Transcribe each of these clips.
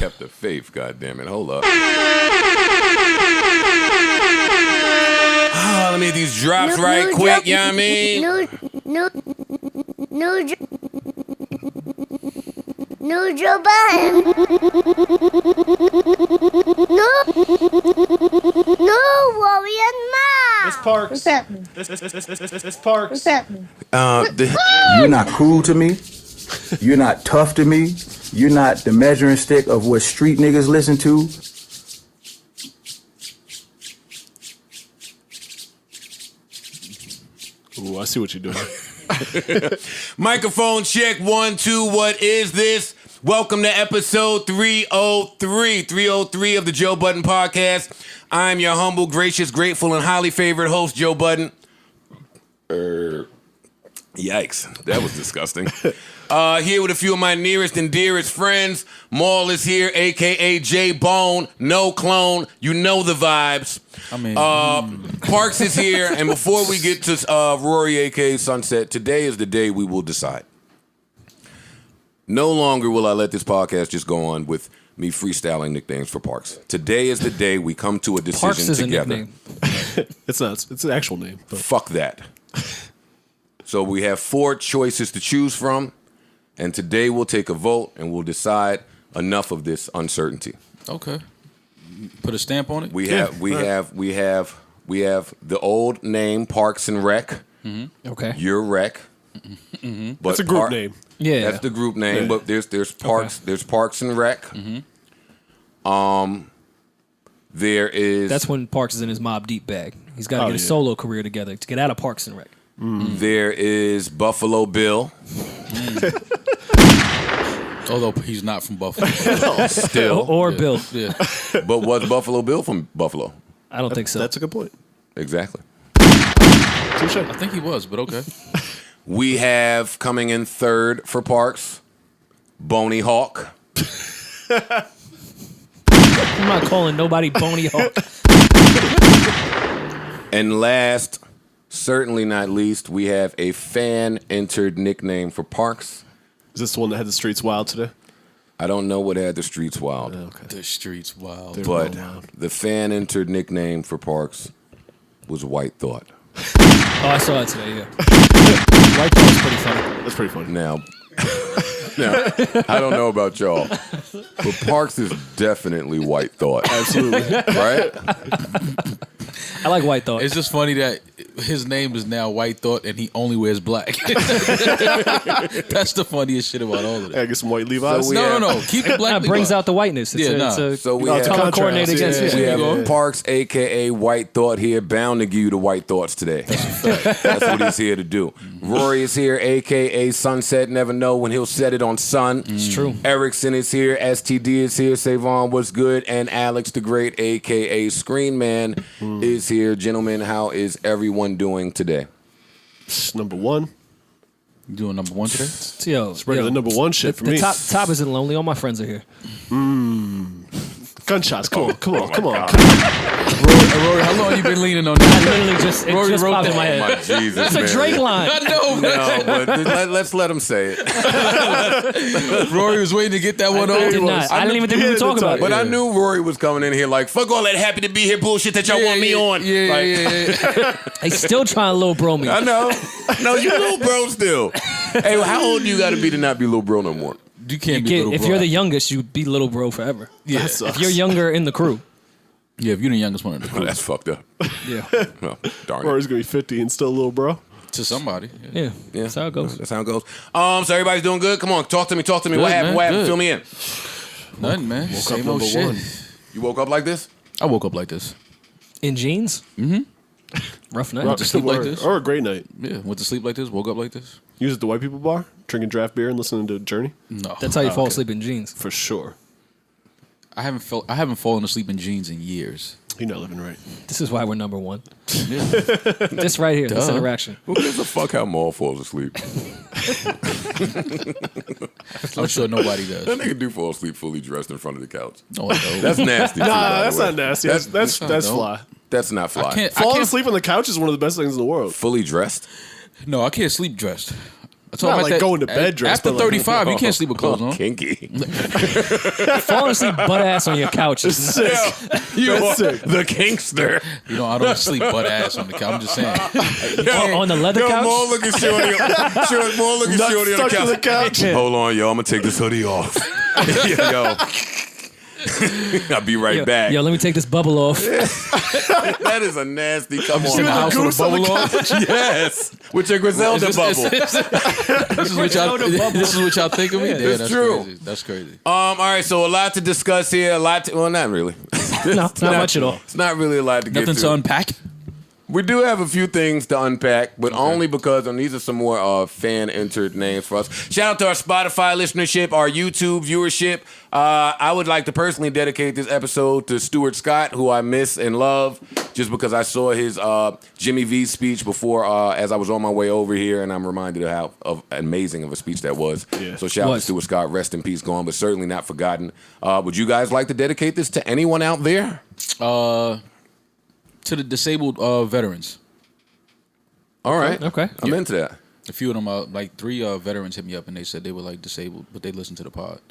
kept the faith, goddammit. Hold up. Let me get these drops quick, you know what I mean? No Joe Budden. No Rory and Ma. It's Parks. What's happening? It's Parks. What's happening? You're not cool to me. You're not tough to me. You're not the measuring stick of what street niggas listen to. Ooh, I see what you're doing. Microphone check 1, 2. What is this? Welcome to episode 303 of the Joe Budden podcast. I'm your humble, gracious, grateful, and highly favored host, Joe Budden. Yikes, that was disgusting. Here with a few of my nearest and dearest friends. Maul is here, a.k.a. J-Bone, no clone. You know the vibes. I mean, Parks is here, and before we get to Rory, a.k.a. Sunset, today is the day we will decide. No longer will I let this podcast just go on with me freestyling nicknames for Parks. Today is the day we come to a decision Parks is together. a nickname. It's not. It's an actual name. But. Fuck that. So we have 4 choices to choose from, and today we'll take a vote and we'll decide enough of this uncertainty. okay. Put a stamp on it. We have the old name Parks and Rec. Okay. Your Rec. But That's a group name. Yeah. That's the group name, Yeah. but there's Parks. There's Parks and Rec. There is. That's when Parks is in his Mobb Deep bag. He's got to get a solo career together to get out of Parks and Rec. There is Buffalo Bill. Although he's not from Buffalo. Still. Or Bill. Yeah. But was Buffalo Bill from Buffalo? I don't think so. That's a good point. Exactly. Touche. I think he was, but okay. We have coming in third for Parks, Boney Hawk. I'm not calling nobody Boney Hawk. And last, certainly not least, we have a fan-entered nickname for Parks. Is this the one that had the streets wild today? I don't know what had the streets wild, Okay. The streets wild. but the fan-entered nickname for Parks was White Thought. Oh, I saw it today, yeah. White Thought was pretty funny. That's pretty funny. Now, I don't know about y'all, but Parks is definitely White Thought. Absolutely. Right? I like White Thought. It's just funny that his name is now White Thought and he only wears black. That's the funniest shit about all of that. I get some white Levi's. So No. Keep the black. That brings Levi. out the whiteness. It's So we have color coordinated against We it. have Parks, a.k.a. White Thought, here, bound to give you the white thoughts today. That's what he's here to do. Rory is here, a.k.a. Sunset. Never know when he'll set it on sun. It's true. Erickson is here. STD is here. Savon, what's good? And Alex the Great, a.k.a. Screen Man, is here. Gentlemen, how is everyone doing today? Number one. You doing number 1 today? Yo, It's regular number one shit for the me. top isn't lonely. All my friends are here. Gunshots. Come on. Rory, how long you been leaning on I that? literally just Rory wrote popped in that. my Oh, my head. Jesus, That's a man. Drake line. I know, man. No, but let's let him say it. Rory was waiting to get that one I over. did not. I didn't even think we would talk about it. But I knew Rory was coming in here like, fuck all that happy to be here bullshit that y'all want me on. Yeah. He's still trying to little bro me. I know. No, you little bro still. Hey, how old do you got to be to not be little bro no more? You can't be little If bro. you're the youngest, you be little bro forever. Yeah. That sucks. If you're younger in the crew. Yeah, if you're the youngest one of the Oh, crew. that's fucked up. Yeah. Well, darn Rory's it. going to be 50 and still a little bro. To somebody. Yeah. That's how it goes. That's how it goes. So everybody's doing good? Come on, talk to me. What Good, happened? man, What happened? good. Fill me in. Nothing, man. Woke Same up old number shit. one. You woke up like this? I woke up like this. In jeans? Mm-hmm. Rough night. Went to sleep like this. Or a great night. Yeah, went to sleep like this, woke up like this. You was at the white people bar, drinking draft beer and listening to Journey? No. That's how you fall asleep in jeans. For sure. I haven't fallen asleep in jeans in years. You're not living right. This is why we're number one. This right here, this interaction. Who gives a fuck how Maul falls asleep? I'm sure nobody does. That nigga do fall asleep fully dressed in front of the couch. No, I don't. That's nasty. too, by Nah, the that's way. not nasty. That's don't. fly. That's not fly. I Falling can't asleep on the couch is one of the best things in the world. Fully dressed? No, I can't sleep dressed. I told Not him like going to bed dressed, after but like- 35, you can't sleep with clothes on. Kinky. Falling asleep butt ass on your couch is Sick. You That's are sick. the gangster. You know, I don't sleep butt ass on the couch. I'm just saying. on the leather Yo, couch. more looking shorty. More looking Nuts shorty on stuck to the the couch. couch. Hold on, yo. I'm gonna take this hoodie off. Yo. I'll be right back. Yo, let me take this bubble off. That is a nasty. Come Just in the on. house with a bubble on. Yes, with your Griselda bubble. This is what y'all think of me? Yeah, It's that's true. Crazy. That's crazy. All right. So a lot to discuss here. Well, not really. No, not much at all. It's not really a lot to get Nothing to. to unpack. We do have a few things to unpack, but only because these are some more fan-entered names for us. Shout out to our Spotify listenership, our YouTube viewership. I would like to personally dedicate this episode to Stuart Scott, who I miss and love, just because I saw his Jimmy V speech before as I was on my way over here, and I'm reminded of how amazing of a speech that was. Yeah. So shout out to Stuart Scott, rest in peace, gone, but certainly not forgotten. Would you guys like to dedicate this to anyone out there? To the disabled veterans. All right. Okay. I'm into that. A few of them, like 3 veterans hit me up and they said they were like disabled, but they listened to the pod.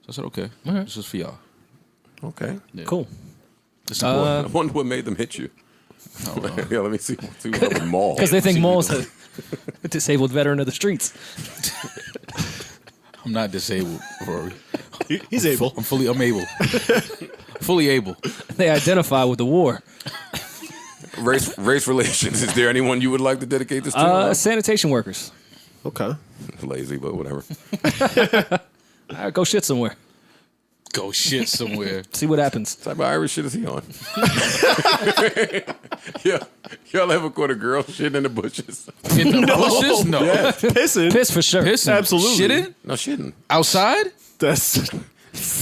So I said, okay, this is for y'all. Okay. Yeah. Cool. It's important. I wonder what made them hit you. I don't know. Yeah, let me see what happened with Maul. Because they think Maul's a disabled veteran of the streets. I'm not disabled, Rory. He's able. I'm able. Fully able. They identify with the war. Race relations. Is there anyone you would like to dedicate this to? Sanitation workers. Okay. Lazy, but whatever. All right, go shit somewhere. Go shit somewhere. See what happens. What type of Irish shit is he on? Yeah. Y'all ever caught a girl shitting in the bushes? In the bushes? No. Yeah. Pissing. Piss for sure. Pissing. Absolutely. Shitting? No, shitting. Outside? That's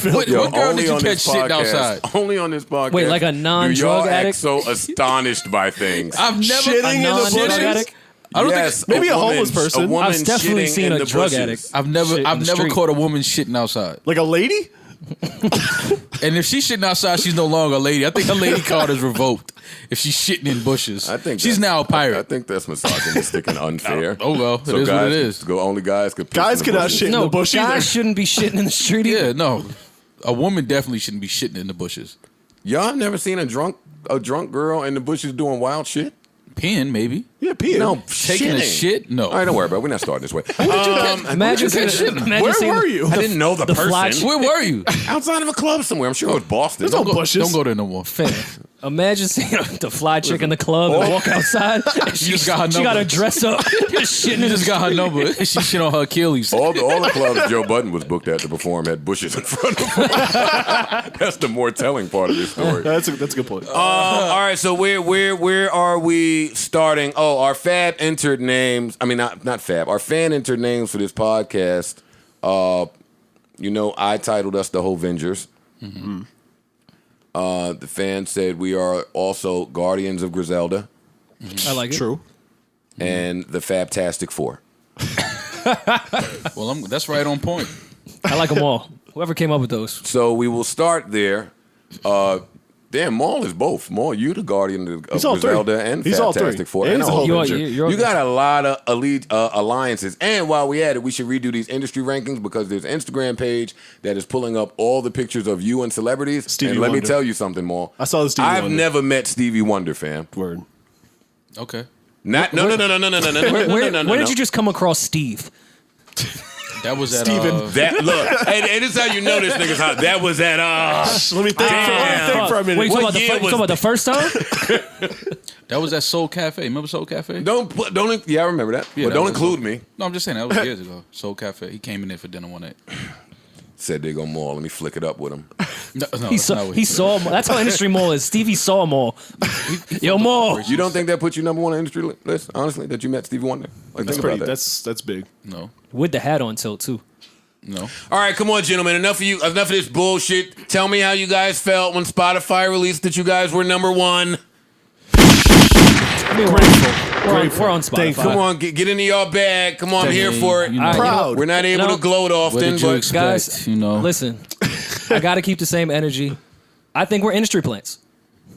What girl did you on catch this shitting podcast- outside? Only on this podcast. Wait, like a do non-drug y'all addict? act so astonished by things. I've never Shitting in the non-drug bushes? addict? I don't yes, think Maybe a homeless person. A woman I've definitely shitting seen in a the drug bushes. addict. I've never Shit in the street. caught a woman shitting outside. like a lady? And if she's shitting outside, she's no longer a lady. I think her lady card is revoked if she's shitting in bushes. I think she's that's- now a I pirate. think that's misogynistic and unfair. Oh well, So it is guys, what it is. Only guys could. Piss Guys in the cannot bushes. shit in No, the bush either. guys shouldn't be shitting in the street either. Yeah, no. A woman definitely shouldn't be shitting in the bushes. Y'all have never seen a drunk girl in the bushes doing wild shit? Peeing, maybe. Yeah, peeing. No, Taking a shitting. shit? No. All right, don't worry about it. We're not starting this way. Imagine seeing, imagine Where seeing were you? I didn't know the fly person. Where were you? Outside of a club somewhere. I'm sure it was Boston. There's no bushes. Don't go there no more. Fair. Imagine seeing the fly chick in the club and walk outside. She just got her She got number. to dress up. Just shitting She in just the got her number. She shit on her Achilles. All the clubs Joe Budden was booked at to perform had bushes in front of him. That's the more telling part of this story. That's a good point. All right, so where are we starting? Oh, our fab entered names. I mean, not fab. Our fan entered names for this podcast. I titled us the Hovengers. Mm-hmm. The fan said we are also Guardians of Griselda I like it. True. and the Fabtastic Four. Well, that's right on point. I like them all. Whoever came up with those. So we will start there. Damn, Maul is both. Maul, you the Guardian of He's all three. Griselda and He's all three. Fantastic Four. And And he's a a whole whole bunch. you're- You got a lot of elite alliances. And while we at it, we should redo these industry rankings because there's an Instagram page that is pulling up all the pictures of you and celebrities. Stevie and let me Wonder. tell you something, Maul. I saw the Stevie I've Wonder. never met Stevie Wonder, fam. Word. Okay. No. Where did you just come across Steve? That was at Steven. That look, and this is how you know this nigga's hot. That was at Let me think for a minute. Wait, you What talking year was about the first time? that was at Soul Cafe. Remember Soul Cafe? Yeah, I remember that. Yeah, but that don't was- include me. No, I'm just saying that was years ago. Soul Cafe. He came in there for dinner one night. Said they go Maul. Let me flick it up with him. No, He that's not saw. what He saw. Them. That's how industry mall is. Stevie saw them all. Yo, Maul. You don't think that put you number one on industry list? Honestly, that you met Stevie Wonder? Like, That's think pretty. about that. That's big. No. With the hat on tilt too. No. All right, come on, gentlemen. Enough of this bullshit. Tell me how you guys felt when Spotify released that you guys were number one. I mean, we're on Spotify. Thankful. Come on, get into your bag. Come on, I'm here for it. You know, Proud. We're not able to gloat What often, did you but expect? Guys, You know. listen, I got to keep the same energy. I think we're industry plants.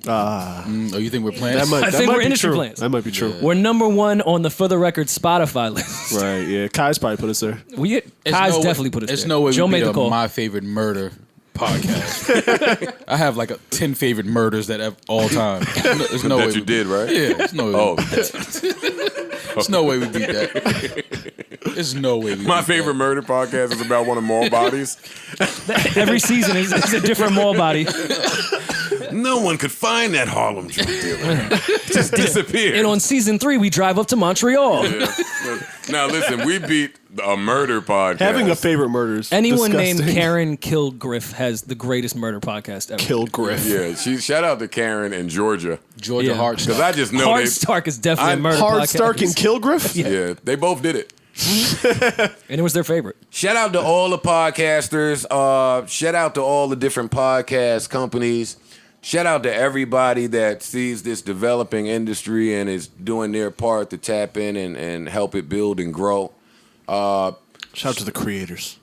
Oh, you think we're plants? I think we're industry true. plants. That might be true. We're number one on the For the Record Spotify list. Right, yeah. Kai's probably put us there. Kai's definitely put us there. There's no way Joe we made beat the up call. My Favorite Murder podcast. I have like 10 favorite murders that have all time. There's no way That you did, right? Yeah, there's no way. Oh, There's no way we beat that. There's no way we my beat favorite that. murder podcast is about one of mall bodies. Every season is a different mall body. No one could find that Harlem drug dealer. It just disappeared. And on season 3, we drive up to Montreal. Yeah. Now listen, we beat a murder podcast. Having a favorite murder is Anyone disgusting. named Karen Kilgriff has the greatest murder podcast ever. Killed Griff. Yeah, shout out to Karen in Georgia. Georgia Yeah. Heart. Because I just know Hard they. Stark is definitely a murder Hard podcast. Stark and Kilgriff? Yeah, they both did it. And it was their favorite. Shout out to all the podcasters. Shout out to all the different podcast companies. Shout out to everybody that sees this developing industry and is doing their part to tap in and help it build and grow. Shout out to the creators.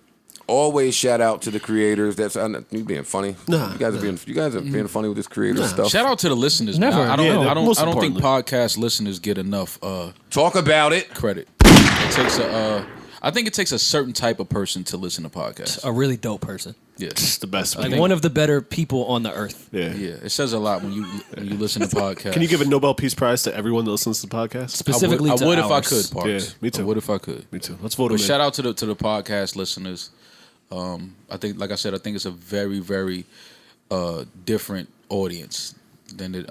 Always shout out to the creators. That's you being funny. Nah, you guys are being funny with this creator stuff. Shout out to the listeners. Never. Man. I don't. Yeah, I don't. most I don't think importantly. podcast listeners get enough Talk about it. credit. It takes a. I think it takes a certain type of person to listen to podcasts. A really dope person. Yeah. It's the best. Like man. one of the better people on the earth. Yeah. Yeah, it says a lot when you listen to podcasts. Can you give a Nobel Peace Prize to everyone that listens to the podcast? Specifically I to would if I ours. could, Parks. Yeah, me too. I would if I could. Me too. Let's vote But him in. shout out to the podcast listeners. I think, like I said, I think it's a very, very different audience than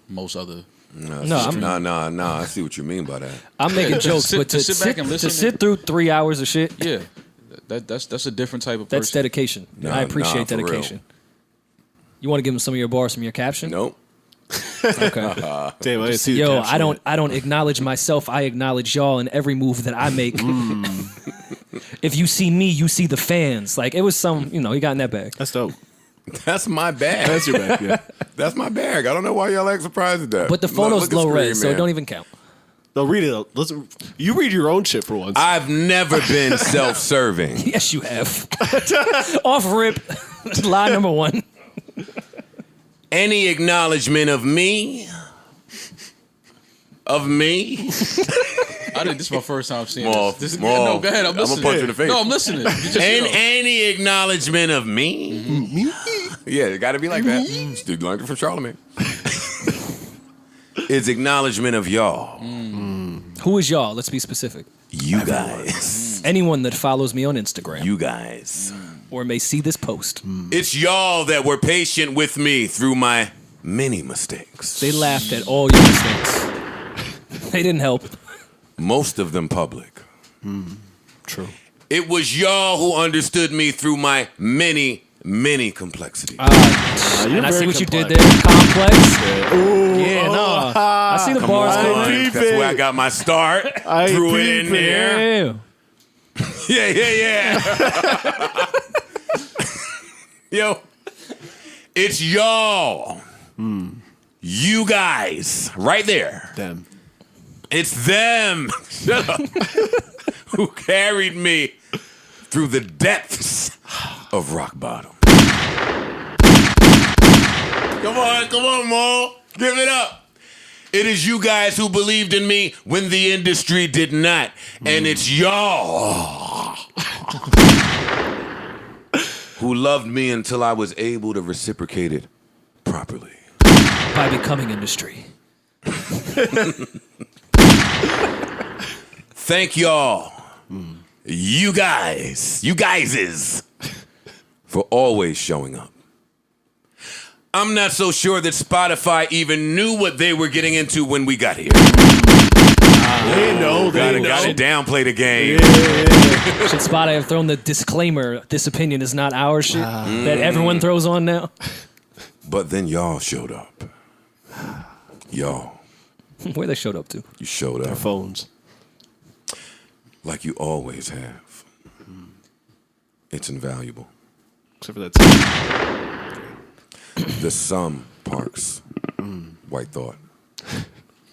most other. Nah. I see what you mean by that. I'm making jokes, sit- but to sit back and listen to sit through 3 hours of shit, Yeah, that's a different type of that's person. dedication. Nah, I appreciate for real. dedication. You want to give them some of your bars from your caption? Nope. Okay. Damn, I didn't see the Yo, caption I don't acknowledge myself. I acknowledge y'all in every move that I make. If you see me, you see the fans. Like it was some, he got in that bag. That's dope. That's my bag. That's your back, yeah. That's my bag. I don't know why y'all act surprised at that. But the Look photo's at low screen, res, so it man. don't even count. No, read it. You read your own shit for once. I've never been self-serving. Yes, you have. Off rip, lie number 1. Any acknowledgement of me? I think this is my first time seeing More, this. more. No, go ahead. I'm I'ma listening. punch you in the face. No, I'm listening. You just, Any acknowledgement of me? Me? Yeah, it got to be like that. Still learned it from Charlemagne. It's acknowledgement of y'all. Who is y'all? Let's be specific. You guys. Anyone that follows me on Instagram You guys. or may see this post. It's y'all that were patient with me through my many mistakes. They laughed at all your mistakes. They didn't help. Most of them public. True. It was y'all who understood me through my many, many complexities. And I see what you did there. Complex. Yeah, no. I see the bars on. going. peep That's it. where I got my start. I Threw it peep in there. Yeah. Yeah. Yo, it's y'all. You guys, right there. Damn. It's them. Shut up. Who carried me through the depths of rock bottom. Come on, Mo. Give it up. It is you guys who believed in me when the industry did not. And it's y'all who loved me until I was able to reciprocate it properly. By becoming industry. Thank y'all. You guyses, for always showing up. I'm not so sure that Spotify even knew what they were getting into when we got here. They know. Gotta downplay the game. Should Spotify have thrown the disclaimer, this opinion is not our shit, that everyone throws on now? But then y'all showed up. Y'all, Where they showed up to. you showed Their up phones. like you always have. It's invaluable. Except for that. The sum, Parks, White Thought,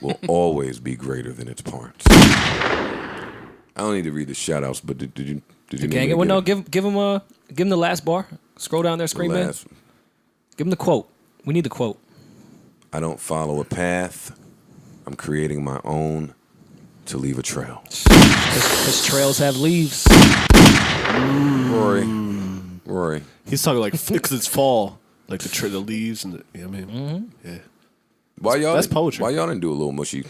will always be greater than its parts. I don't need to read the shout-outs, but did you need Gang me it. to Well, no, get give him the last bar. Scroll down there, the screen man. last? Give him the quote. We need the quote. I don't follow a path. I'm creating my own to leave a trail. Because trails have leaves. Rory. He's talking like because it's fall, like the leaves and the. You know what I mean? Yeah. Why y'all? That's poetry. Why y'all didn't do a little mushy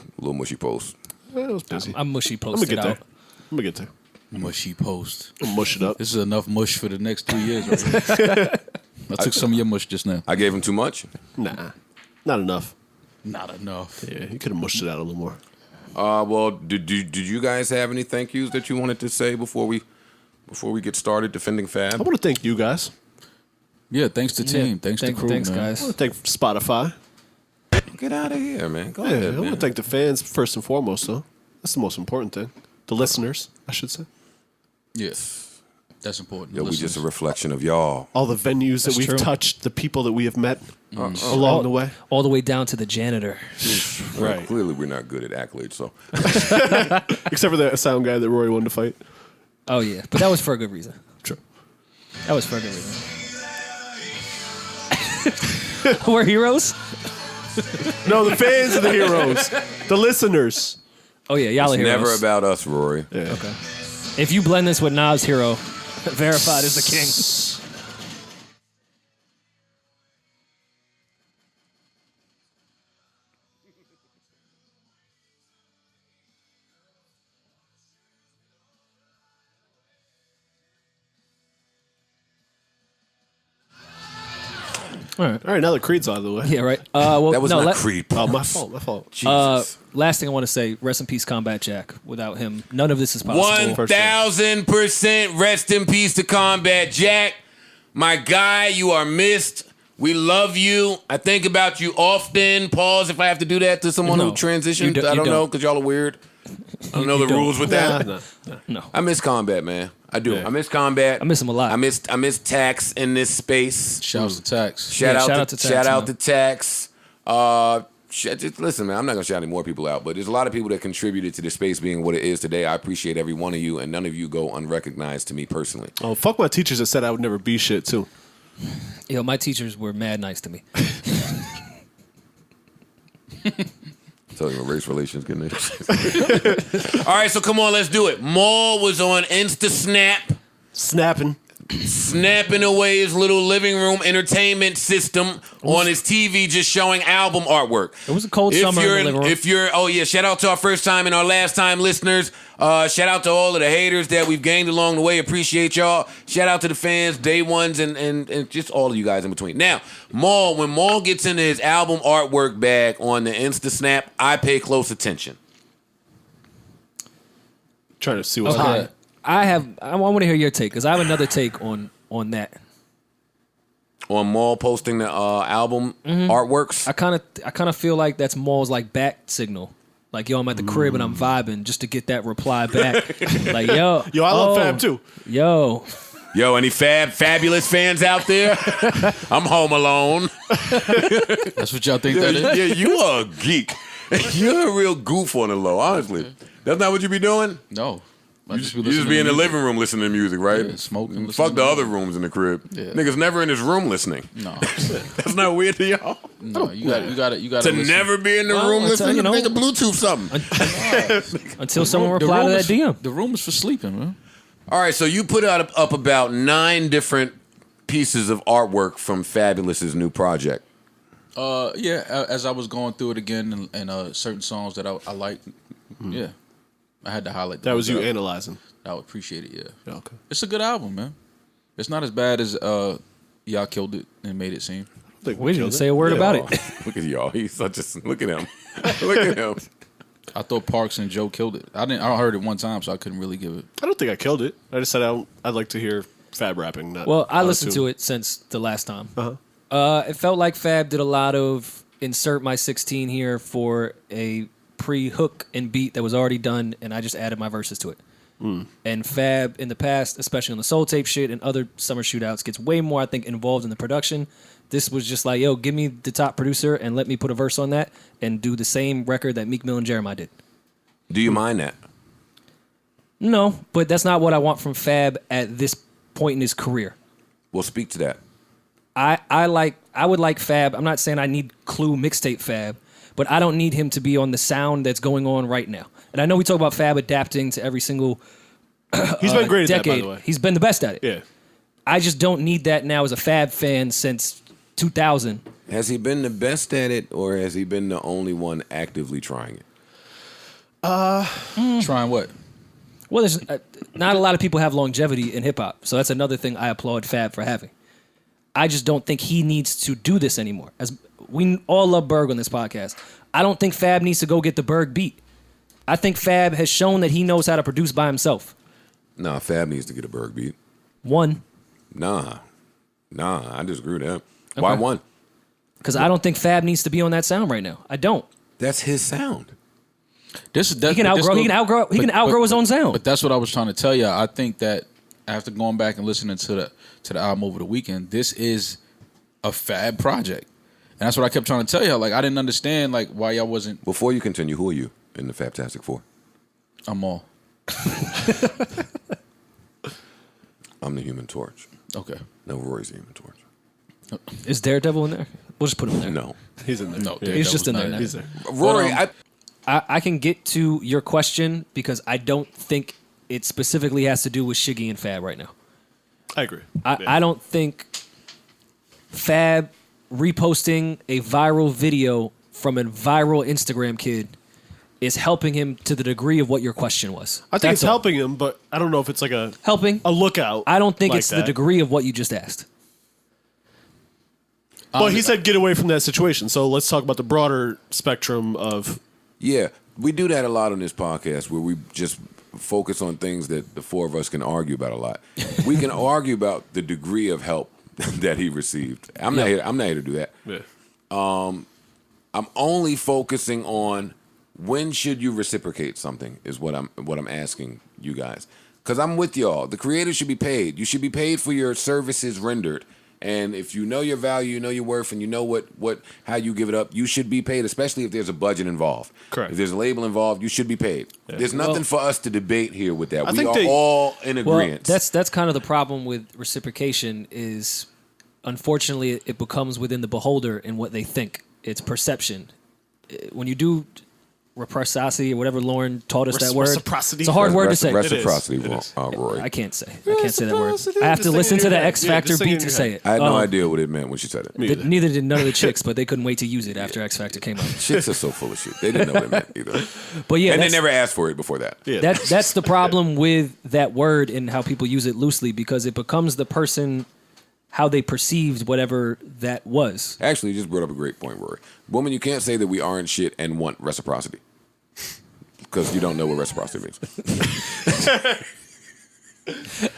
post? Well, I was busy. I'm mushy I'm gonna posted get there. out. I'm gonna get there. Mushy post. I'll mush it up. This is enough mush for the next 2 years. Right? I took some of your mush just now. I gave him too much. Nah, not enough. Not enough. Yeah, you could have mushed it out a little more. Well, did you guys have any thank yous that you wanted to say before we get started defending I Fab? want to thank you guys. Yeah, thanks to team. Thanks to crew, Thanks, man. guys. I want to thank Spotify. Get out of here, man. Go Yeah, ahead, I want man. to thank the fans first and foremost, though. That's the most important thing. The listeners, I should say. Yes, that's important. Yo, we Listen. just a reflection of y'all. All the venues that That's we've true. touched, the people that we have met along the way. All the way down to the janitor. Right. Clearly, we're not good at accolades, so Except for that sound guy that Rory wanted to fight. Oh, yeah. But that was for a good reason. True. That was for a good reason. We're heroes? No, the fans are the heroes. The listeners. Oh, yeah. Y'all are it's heroes. never about us, Rory. Yeah. Okay. If you blend this with Nas' hero, verified as the king. All right. All right, now the Creed's out of the way. Yeah, right. Well, That was no, not creep. Oh, my fault. My fault. Jesus. last thing I want to say, rest in peace, Combat Jack. Without him, none of this is possible. 1,000% rest in peace to Combat Jack. My guy, you are missed. We love you. I think about you often. Pause if I have to do that to someone No, who transitioned. you I don't know don't. because y'all are weird. I don't know the don't. rules with that. No. I miss Combat, man. I do. Yeah. I miss Combat. I miss him a lot. I miss Tax in this space. Shouts to Tax. Shout Yeah, out shout to out to Tax, shout out man. to Tax. Just listen, man. I'm not gonna shout any more people out, but there's a lot of people that contributed to this space being what it is today. I appreciate every one of you, and none of you go unrecognized to me personally. Oh, fuck my teachers that said I would never be shit, too. Yo, my teachers were mad nice to me. Tell you, race relations getting it. All right, so come on, let's do it. Maul was on Insta Snap, Snapping. snapping away his little living room entertainment system on his TV, just showing album artwork. It was a cold summer in the living room. If you're, oh yeah, shout out to our first time and our last time listeners. Shout out to all of the haters that we've gained along the way. Appreciate y'all. Shout out to the fans, day ones, and just all of you guys in between. Now, Maul, when Maul gets into his album artwork bag on the Insta Snap, I pay close attention. Trying to see what's Okay. hot. I want to hear your take because I have another take on that. On Maul posting the album artworks. I kind of feel like that's Maul's like back signal. Like, yo, I'm at the crib and I'm vibing just to get that reply back. Like, yo, Yo, I love Fab, too. Yo, Yo, any fabulous fans out there? I'm home alone. That's what y'all think that is? Yeah, you are a geek. You're a real goof on the low, honestly. That's not what you be doing? No. I You just just be in the living room listening to music, right? Yeah, smoking, listening Fuck to the music. other rooms in the crib. Yeah. Niggas never in his room listening. No, That's not weird to y'all. no, you got to To listen. never be in the Well, room I tell listening you, to know- nigga Bluetooth something. until someone The reply to room that is- DM. The room is for sleeping, man. All right, so you put up about 9 different pieces of artwork from Fabulous's new project. Yeah, as I was going through it again and certain songs that I liked, yeah, I had to highlight. That was you and analyzing. I would appreciate it. Yeah. Yeah, okay. It's a good album, man. It's not as bad as y'all killed it and made it seem. Like, We didn't say a word about it. Look at y'all. He's such a look at him. Look at him. I thought Parks and Joe killed it. I heard it one time, so I couldn't really give it. I don't think I killed it. I just said I'd like to hear Fab rapping. Well, I listened to it since the last time. It felt like Fab did a lot of insert my 16 here for a pre-hook and beat that was already done, and I just added my verses to it. And Fab, in the past, especially on the Soul Tape shit and other summer shootouts, gets way more, I think, involved in the production. This was just like, yo, give me the top producer and let me put a verse on that and do the same record that Meek Mill and Jeremiah did. Do you mind that? No, but that's not what I want from Fab at this point in his career. Well, speak to that. I would like Fab. I'm not saying I need Clue mixtape Fab, but I don't need him to be on the sound that's going on right now. And I know we talk about Fab adapting to every single He's been great at that, decade. by the way. He's been the best at it. Yeah. I just don't need that now as a Fab fan since 2000. Has he been the best at it, or has he been the only one actively trying it? Trying what? Well, there's not a lot of people have longevity in hip hop, so that's another thing I applaud Fab for having. I just don't think he needs to do this anymore. As we all love Berg on this podcast, I don't think Fab needs to go get the Berg beat. I think Fab has shown that he knows how to produce by himself. Nah, Fab needs to get a Berg beat. One, Nah, I disagree with that. Why Okay. one? because I don't think Fab needs to be on that sound right now. I don't. That's his sound. He can outgrow his own sound. But that's what I was trying to tell you. I think that after going back and listening to the album over the weekend, this is a Fab project, and that's what I kept trying to tell you. Like I didn't understand like why y'all wasn't. Before you continue, who are you in the Fabtastic Four? I'm all I'm the Human Torch. okay. No, Rory's the Human Torch. Is Daredevil in there? We'll just put him in there. No, He's in there. No, Yeah. He's just in there now. He's there. Rory. I can get to your question because I don't think it specifically has to do with Shiggy and Fab right now. I agree. I don't think Fab reposting a viral video from a viral Instagram kid is helping him to the degree of what your question was. I think That's it's all. helping him, but I don't know if it's like a Helping. lookout. I don't think like it's the that. degree of what you just asked. But he said get away from that situation. So let's talk about the broader spectrum of. Yeah, we do that a lot on this podcast where we just focus on things that the four of us can argue about a lot. We can argue about the degree of help that he received. I'm not here to do that. Yeah. I'm only focusing on when should you reciprocate something is what I'm asking you guys. Because I'm with y'all. The creators should be paid. You should be paid for your services rendered. And if you know your value, you know your worth, and you know how you give it up, you should be paid, especially if there's a budget involved. Correct. If there's a label involved, you should be paid. Yeah. There's nothing for us to debate here with that. We are all in agreement. Well, that's kind of the problem with reciprocation is, unfortunately, it becomes within the beholder and what they think. It's perception. When you do reciprocity or whatever Lauren taught us that word, Reciprocity. it's a hard word to say. Reciprocity, It is. Rory. I can't say that word. Reciprocity. I have to Just listen sing it to in the your head. X Yeah, Factor just sing it beat in to your say head. it. I had no idea what it meant when she said it. Neither did none of the chicks, but they couldn't wait to use it after X Factor came out. Chicks are so full of shit. They didn't know what it meant either. But yeah, And they that's- never asked for it before that. Yeah. that's the problem with that word and how people use it loosely because it becomes the person how they perceived whatever that was. Actually, you just brought up a great point, Rory. Woman, you can't say that we aren't shit and want reciprocity. Because you don't know what reciprocity means.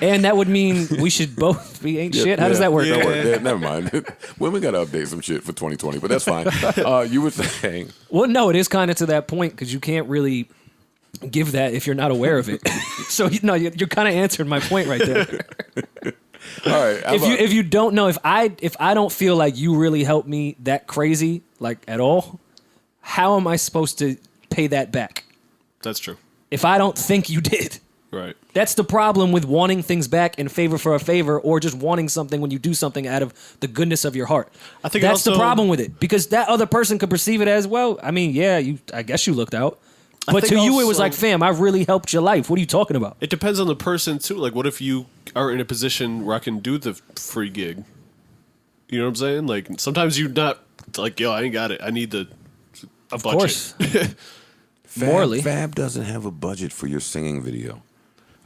And that would mean we should both be ain't shit. How does that work? Don't worry. Yeah, never mind. Women got to update some shit for 2020, but that's fine. You were saying. Well, no, it is kind of to that point because you can't really give that if you're not aware of it. So no, you're kind of answering my point right there. All right. If you don't know, if I don't feel like you really helped me that crazy, like at all, how am I supposed to pay that back? That's true. If I don't think you did. Right. That's the problem with wanting things back in favor for a favor or just wanting something when you do something out of the goodness of your heart. I think that's the also- problem with it because that other person could perceive it as, well, I mean, yeah, I guess you looked out. But think to you, it was also- like, fam, I really helped your life. What are you talking about? It depends on the person too. Like, what if you are in a position where I can do the free gig? You know what I'm saying? Like, sometimes you're not like, yo, I ain't got it. I need the Of budget. course. Morally. Fab doesn't have a budget for your singing video.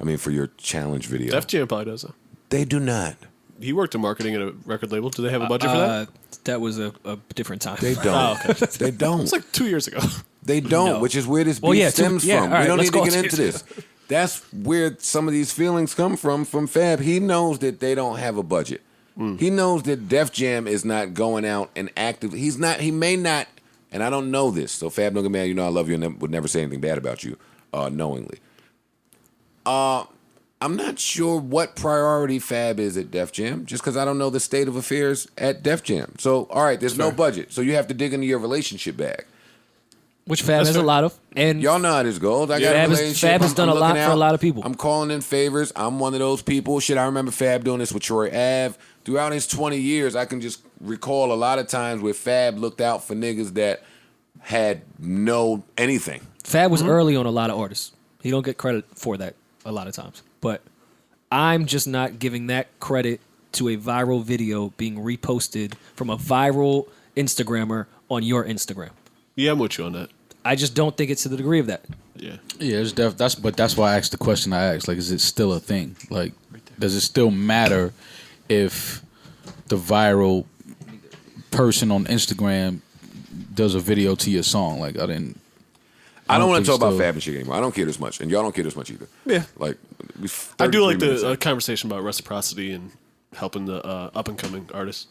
I mean, for your challenge video. Def Jam probably does. They do not. He worked in marketing at a record label. Do they have a budget for that? That was a different time. They don't. They don't. It's like 2 years ago. They don't, No. which is where this beef Well, yeah, stems yeah, from. all right, We don't let's need to go get on. into this. That's where some of these feelings come from Fab. He knows that they don't have a budget. He knows that Def Jam is not going out and actively. He may not, and I don't know this. So Fab, don't get mad. You know I love you and would never say anything bad about you, knowingly. I'm not sure what priority Fab is at Def Jam, just because I don't know the state of affairs at Def Jam. So, all right, there's no budget. So you have to dig into your relationship bag. Which Fab has a lot of. And Y'all know how this goes. I got Fab a has- relationship. Fab has I'm done a lot looking for a out. lot of people. I'm calling in favors. I'm one of those people. Shit, I remember Fab doing this with Troy Ave. throughout his 20 years, I can just recall a lot of times where Fab looked out for niggas that had no anything. Fab was early on a lot of artists. He don't get credit for that a lot of times. But I'm just not giving that credit to a viral video being reposted from a viral Instagrammer on your Instagram. Yeah, I'm with you on that. I just don't think it's to the degree of that. Yeah. Yeah, that's why I asked the question I asked. Like, is it still a thing? Like, does it still matter if the viral person on Instagram does a video to your song? Like, I don't want to talk about still- Fab and shit anymore. I don't care this much, and y'all don't care this much either. Yeah. Like, I do 33 like minutes the in. conversation about reciprocity and helping the up and coming artists.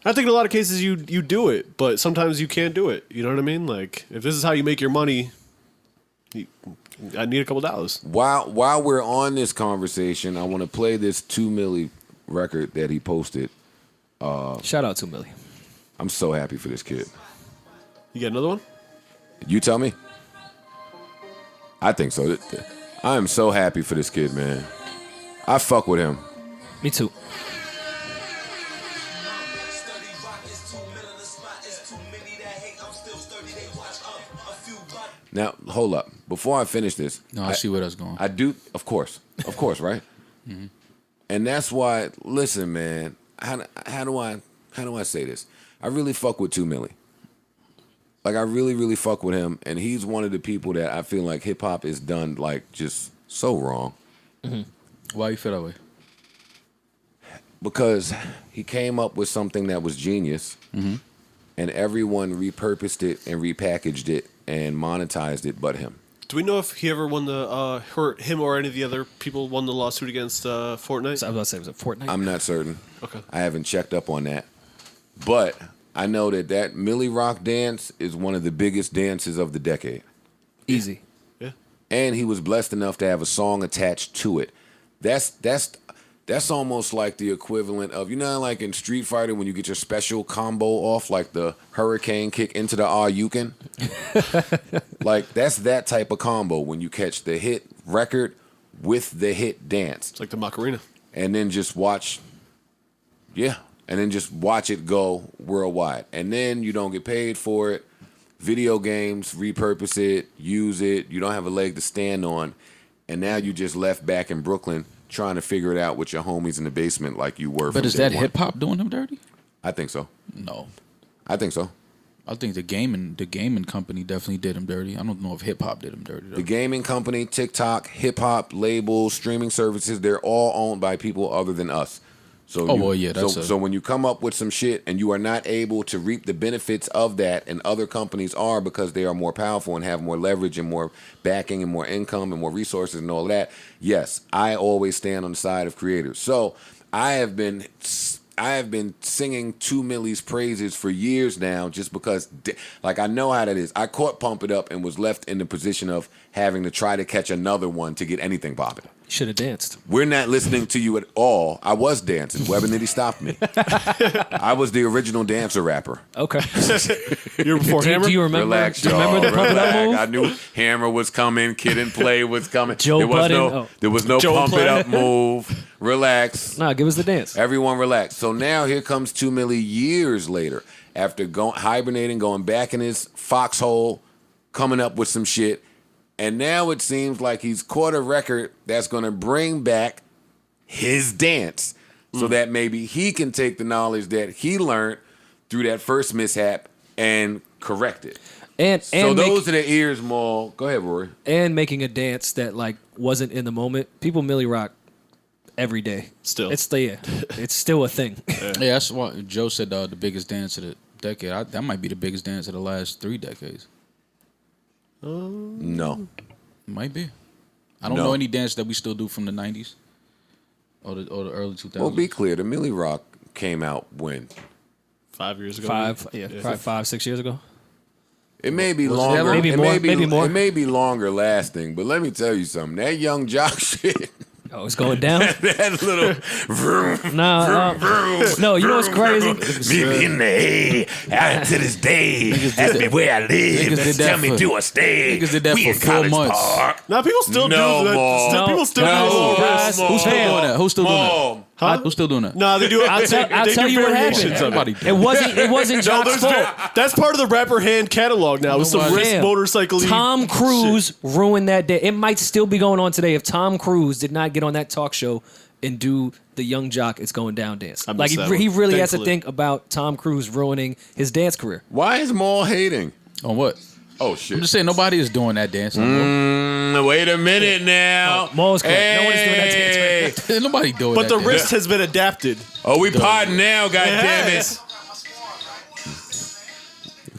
I think in a lot of cases you do it, but sometimes you can't do it. You know what I mean? Like, if this is how you make your money, I need a couple dollars. While we're on this conversation, I want to play this 2 Milli record that he posted. Shout out to Millie. I'm so happy for this kid. You got another one? You tell me. I think so. I am so happy for this kid, man. I fuck with him. Me too. Now, hold up. Before I finish this, No, I see where that's going. I do, of course, right? And that's why. Listen, man. How do I say this? I really fuck with 2 Milli. Like, I really, really fuck with him, and he's one of the people that I feel like hip hop is done like just so wrong. Why you feel that way? Because he came up with something that was genius, and everyone repurposed it and repackaged it and monetized it, but him. Do we know if he ever won the him or any of the other people won the lawsuit against Fortnite? So I was about to say, was it Fortnite? I'm not certain. Okay. I haven't checked up on that, but I know that Milli Rock dance is one of the biggest dances of the decade. Easy. Yeah. And he was blessed enough to have a song attached to it. That's almost like the equivalent of, you know, like in Street Fighter when you get your special combo off, like the hurricane kick into the Ryuken. Like, that's that type of combo when you catch the hit record with the hit dance. It's like the Macarena. And then just watch, and then just watch it go worldwide. And then you don't get paid for it. Video games, repurpose it, use it. You don't have a leg to stand on. And now you just left back in Brooklyn trying to figure it out with your homies in the basement like you were. But is day that one. hip hop doing him dirty? I think so. No. I think so. I think the gaming company definitely did him dirty. I don't know if hip hop did him dirty though. The gaming company, TikTok, hip hop labels, streaming services, they're all owned by people other than us. So so when you come up with some shit and you are not able to reap the benefits of that, and other companies are because they are more powerful and have more leverage and more backing and more income and more resources and all that, yes, I always stand on the side of creators. So I have been singing 2 Milli's praises for years now, just because, like, I know how that is. I caught Pump It Up and was left in the position of having to try to catch another one to get anything popping. Should have danced. We're not listening to you at all. I was dancing. Web and Nitty stopped me. I was the original dancer rapper. Okay. You were before Hammer? Do you remember? Relax, do you y'all. remember the Pump It Up Relax. move? I knew Hammer was coming. Kid and Play was coming. Joe there was Budden. no, there was no Joe Pump Play. It Up move. Relax. Nah, give us the dance. Everyone relax. So now here comes 2 Milli years later, after hibernating, going back in his foxhole, coming up with some shit. And now it seems like he's caught a record that's going to bring back his dance so that maybe he can take the knowledge that he learned through that first mishap and correct it. And So those are the ears, Maul. Go ahead, Rory. and making a dance that like wasn't in the moment. People Millie Rock every day. Still. It's still a thing. Yeah, that's why Joe said the biggest dance of the decade. That might be the biggest dance of the last 3 decades. No. Might be. I don't No. know any dance that we still do from the 90s or the early 2000s. Well, be clear. The Milli Rock came out when? 5 years ago. Probably 5-6 years ago. It may be Was it longer. ever? Maybe it more, May be, maybe more. It may be longer lasting, but let me tell you something. That Young Jock shit, Oh, it's going down. that little vroom, No, no. You know what's crazy? meet me in the A. To this day, ask me where I live. Niggas did that Tell me for- do I stay. niggas did that We for in 4 College months. Park. Now people still No do that. more. People still No do more. this. Who's still doing that? Who's still doing that? Mom, Who's still doing that? No, they do. I'll tell you what happened. Everybody. It wasn't Jock's fault. That's part of the rapper hand catalog now. With some wrist Damn. motorcycle. Tom Cruise ruined that day. It might still be going on today if Tom Cruise did not get on that talk show and do the Young Jock It's Going Down dance. I Like missed that he one. really has to Thankfully. think about Tom Cruise ruining his dance career. Why is Maul hating? On what? Oh shit! I'm just saying nobody is doing that dance. no more. Wait a minute now. Maul's correct. No one is doing that dance right Hey. Nobody doing But that the dance. wrist has been adapted. Oh, we potting now, goddamn it. Yes.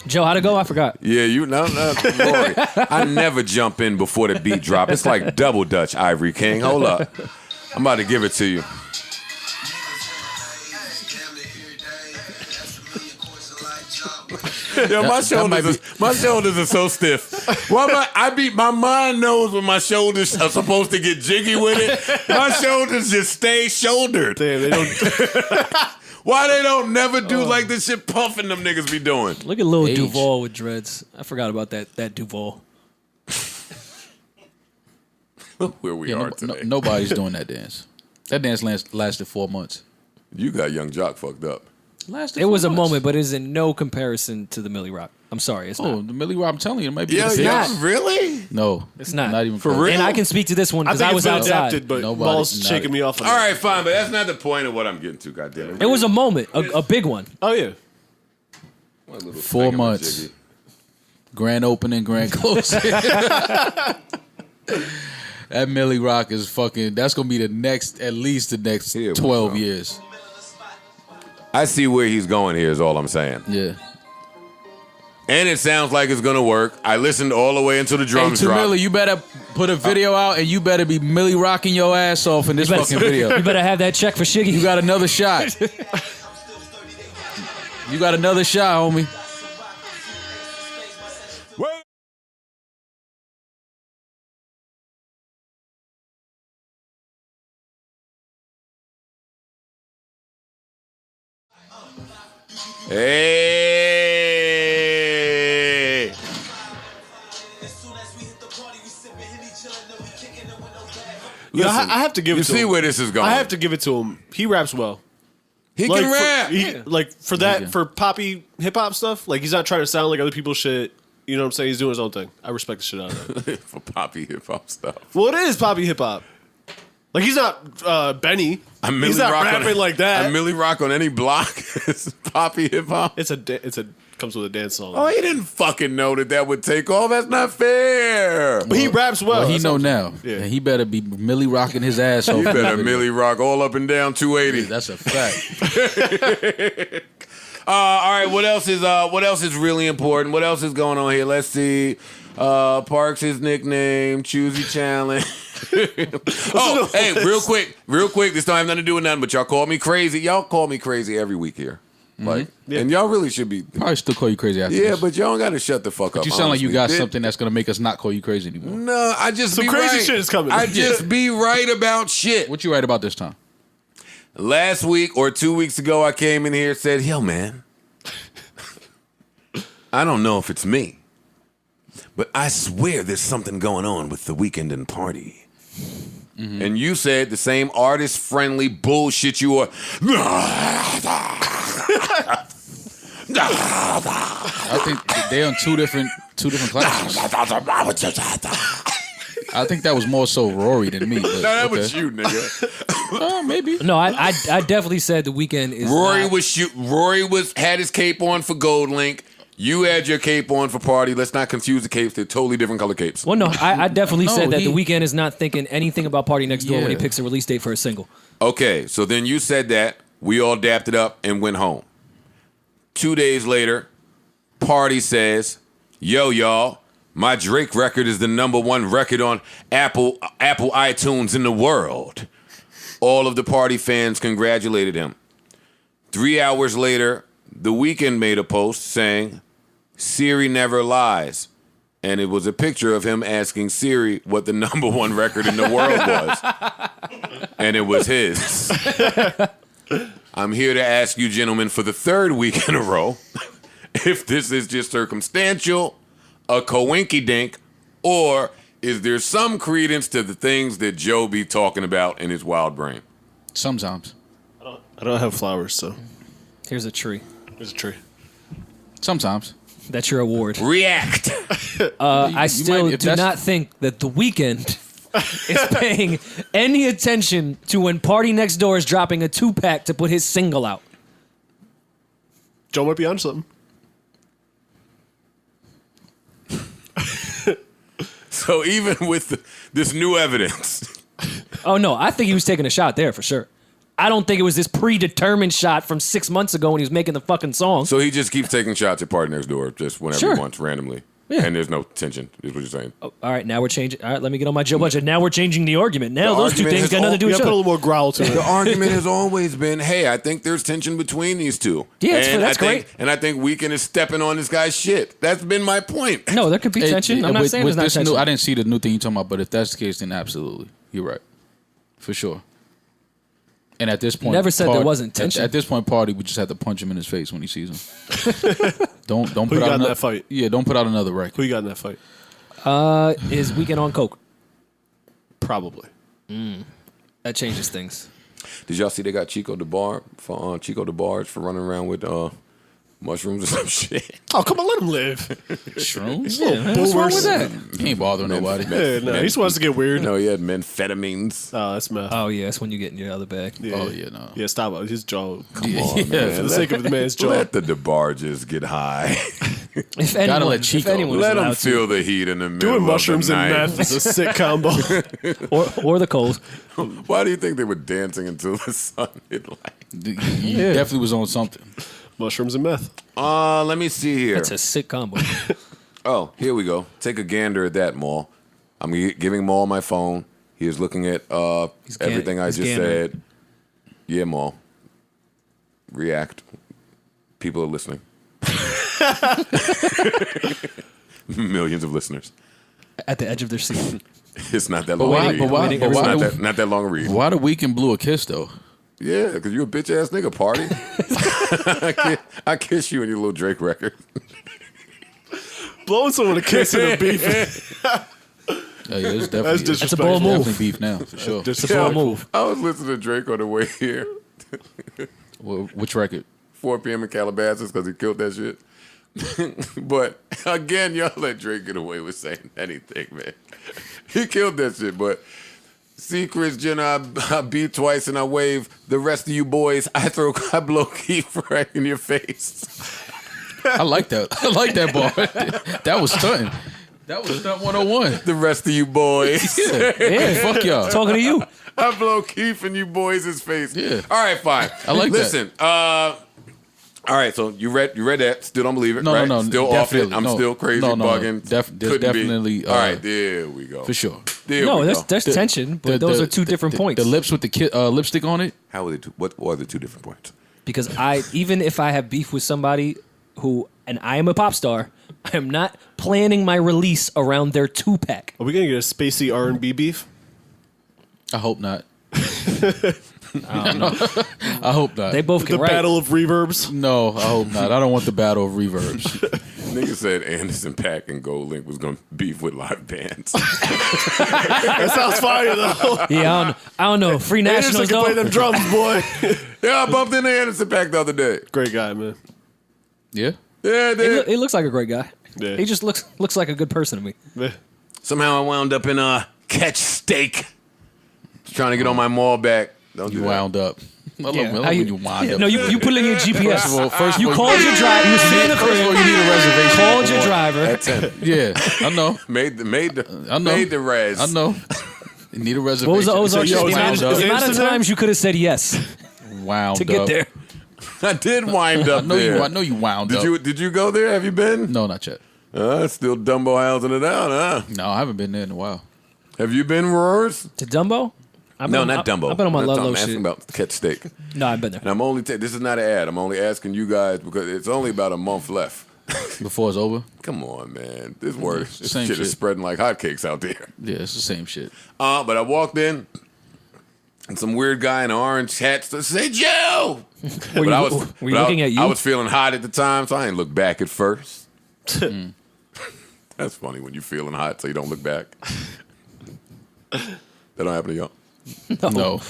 Joe, how'd it go? I forgot. Yeah, no, Rory. I never jump in before the beat drop. It's like double Dutch, Ivory King. Hold up. I'm about to give it to you. Yo, my shoulders are so stiff. Why my mind knows when my shoulders are supposed to get jiggy with it. My shoulders just stay shouldered. Damn, they don't. Why they don't never do like this shit puffing them niggas be doing? Look at Lil Age. Duval with dreads. I forgot about that Duval. Where we Yeah, are today. nobody's doing that dance. That dance lasted 4 months. You got Young Jock fucked up. It was a moment, but it is in no comparison to the Millie Rock. I'm sorry, it's Oh, not. the Millie Rock, I'm telling you, it might be. Yeah, the same. yeah, really? No, It's not. Not even For close. real? And I can speak to this one I because think I was it's been outside. adapted, but Nobody- Maul's not shaking it. me off. On All that. right, fine, but that's not the point of what I'm getting to, goddammit. It was a moment, a big one. Oh yeah. 4 months. Grand opening, grand closing. That Millie Rock is fucking. That's gonna be at least the next Here we 12 go. years. I see where he's going here is all I'm saying. Yeah. And it sounds like it's going to work. I listened all the way until the Hey, drums to dropped. Millie, you better put a video out, and you better be Millie rocking your ass off in this fucking video. You better have that check for Shiggy. You got another shot. You got another shot, homie. Wait. Hey. Yeah, Listen, I have to give it you to see him. where this is going. I have to give it to him. He raps well. He Like, can rap. for that, for poppy hip hop stuff, like he's not trying to sound like other people's shit. You know what I'm saying? He's doing his own thing. I respect the shit out of that. For poppy hip hop stuff. Well, it is poppy hip hop. Like he's not Benny. He's not rapping like that. A Millie Rock on any block is poppy hip hop. It's a comes with a dance song. Oh, he didn't fucking know that would take off. That's not fair. But he raps well. Well, he That's know all I'm now. Yeah. And he better be Millie rocking his ass off. You in that better video. Millie Rock all up and down 280. That's a fact. All right, what else is really important? What else is going on here? Let's see. Parks' nickname, Choosy Challenge. Oh, hey, real quick. This don't have nothing to do with nothing, but y'all call me crazy. Y'all call me crazy every week here. Like, and y'all really should be. Probably still call you crazy after Yeah, this. but y'all don't got to shut the fuck up. You sound like you honestly. got something that's going to make us not call you crazy anymore. No, I just Some be crazy right. shit is coming. I just be right about shit. What you right about this time? Last week or 2 weeks ago, I came in here and said, yo, man, I don't know if it's me, but I swear there's something going on with the Weekend and Party. Mm-hmm. And you said the same artist-friendly bullshit you are. I think they're on two different classes. I think that was more so Rory than me. But, No, that okay. was you, nigga. Maybe. No, I definitely said the weekend is. Rory not- had his cape on for Gold Link. You had your cape on for Party. Let's not confuse the capes. They're totally different color capes. Well, no, I definitely No, said that he- the weekend is not thinking anything about Party Next Door when he Yeah. picks a release date for a single. Okay, so then you said that. We all dapped it up and went home. 2 days later, Party says, yo, y'all, my Drake record is the #1 record on Apple iTunes in the world. All of the Party fans congratulated him. 3 hours later, The Weeknd made a post saying, Siri never lies. And it was a picture of him asking Siri what the #1 record in the world was. And it was his. I'm here to ask you, gentlemen, for the 3rd week in a row, if this is just circumstantial, a coinky-dink, or is there some credence to the things that Joe be talking about in his wild brain? Sometimes. I don't have flowers, so Here's a tree. there's a tree. Sometimes. That's your award. React. I still if do that's- not think that The Weeknd is paying any attention to when Party Next Door is dropping a 2-pack to put his single out. Joe might be on something. So even with this new evidence, Oh, no, I think he was taking a shot there for sure. I don't think it was this predetermined shot from 6 months ago when he was making the fucking song. so he just keeps taking shots at Party Next Door just whenever Sure. he wants randomly. Yeah. And there's no tension, is what you're saying. All right, now we're changing. All right, let me get on my Joe Budget. Now we're changing the argument. Now The those two argument things has got nothing to do You with gotta each put a other. little more growl to The it. argument has always been, hey, I think there's tension between these two. Yeah, and that's I think, great. And I think Weeknd is stepping on this guy's shit. That's been my point. No, there could be tension. I'm not saying there's not this tension. I didn't see the new thing you're talking about, but if that's the case, then absolutely. You're right. For sure. And at this point, Never said there wasn't tension. At this point, Party would just have to punch him in his face when he sees him. don't Who put you out got in another that fight? Yeah, don't put out another record. Who you got in that fight? Is Weeknd on coke? Probably. That changes things. Did y'all see they got Chico DeBarge for running around with mushrooms or some shit? Oh, come on, let him live. Shrooms? Yeah, man, what's wrong with that? He ain't bothering nobody. Yeah, no, he just wants to get weird. No, he had methamphetamines. Oh, that's meth. Oh, yeah, that's when you get in your other bag. Yeah. Oh, yeah, no. Yeah, stop it. His jaw. Come on, man. For the sake of the man's jaw. Let the DeBarges get high. If anyone, let Chico. if anyone is Let them allowed to. feel the heat in the middle Doing of mushrooms the and night. meth is a sick combo. or the cold. Why do you think they were dancing until the sun hit light? He definitely was on something. Mushrooms and meth. Let me see here. That's a sick combo. Oh, here we go. Take a gander at that, Maul. I'm giving Maul my phone. He is looking at everything I he's just gandering. said. Yeah, Maul. React. People are listening. Millions of listeners. At the edge of their seat. It's not that But long why- a read. but why- It's but why- not that long a read. Why the Weeknd blew a kiss, though? Yeah, because you a bitch ass nigga, Party. I kiss you in your little Drake record. Blowing someone a kiss in a beef. Yeah, it's definitely, That's it's disrespectful. bold move. definitely beef now, for sure. It's a bold move. I was listening to Drake on the way here. Which record? 4 p.m. in Calabasas because he killed that shit. But again, y'all let Drake get away with saying anything, man. He killed that shit, but see Chris Jenner, I beat twice and I wave. The rest of you boys, I blow Keith right in your face. I like that. I like that bar. That was stunting. That was stunt 101. The rest of you boys. Yeah, fuck y'all. Talking to you. I blow Keith in you boys' face. Yeah. All right, fine. I like that. Listen, all right, so you read that. Still don't believe it, No, right? no, no, Still off it. definitely. I'm No, still crazy, no, no, bugging. there's Couldn't definitely, be. All right, there we go. For sure. There No, we there's go. tension, but those are two different points. The lips with the lipstick on it. How are they two? What are the two different points? Because even if I have beef with somebody and I am a pop star, I am not planning my release around their 2-pack. Are we going to get a spacey R&B beef? I hope not. I hope not. They both The can write. battle of reverbs? No, I hope not. I don't want the battle of reverbs. Nigga said Anderson .Paak and Gold Link was gonna beef with live bands. That sounds fire, though. Yeah, I don't know. Free Anderson Nationals, can play though. them drums, boy. Yeah, I bumped into Anderson .Paak the other day. Great guy, man. Yeah. Yeah, dude. He looks like a great guy. Yeah. He just looks like a good person to me. Yeah. Somehow I wound up in Catch Steak. Trying to get on my mall back. Don't do You that. wound up. I love How when you wind up. No, you put it in your GPS. First of You all, called your driver. You was sitting in the First of all, crib. you need a reservation. Called your driver. At 10. Yeah, I know. Made I know. the res. I know. You need a reservation. What was the Ozark So, show? yo, The amount is of Anderson there? times you could have said yes wound to get up. there. I did wind up I know there. you. I know you wound Did up. you go there? Have you been? No, not yet. Still Dumbo housing it out, huh? No, I haven't been there in a while. Have you been, Roars? To Dumbo? No, not Dumbo. I've been on my I'm Ludlow asking shit. about Catch Steak. No, I've been there. And I'm only this is not an ad. I'm only asking you guys because it's only about a month left. Before it's over. Come on, man. This word, this Same shit is shit. spreading like hotcakes out there. Yeah, it's the same shit. But I walked in, and some weird guy in an orange hat said, "Joe." Were you, I were you looking at you? I was feeling hot at the time, so I didn't look back at first. That's funny when you're feeling hot, so you don't look back. That don't happen to y'all. No.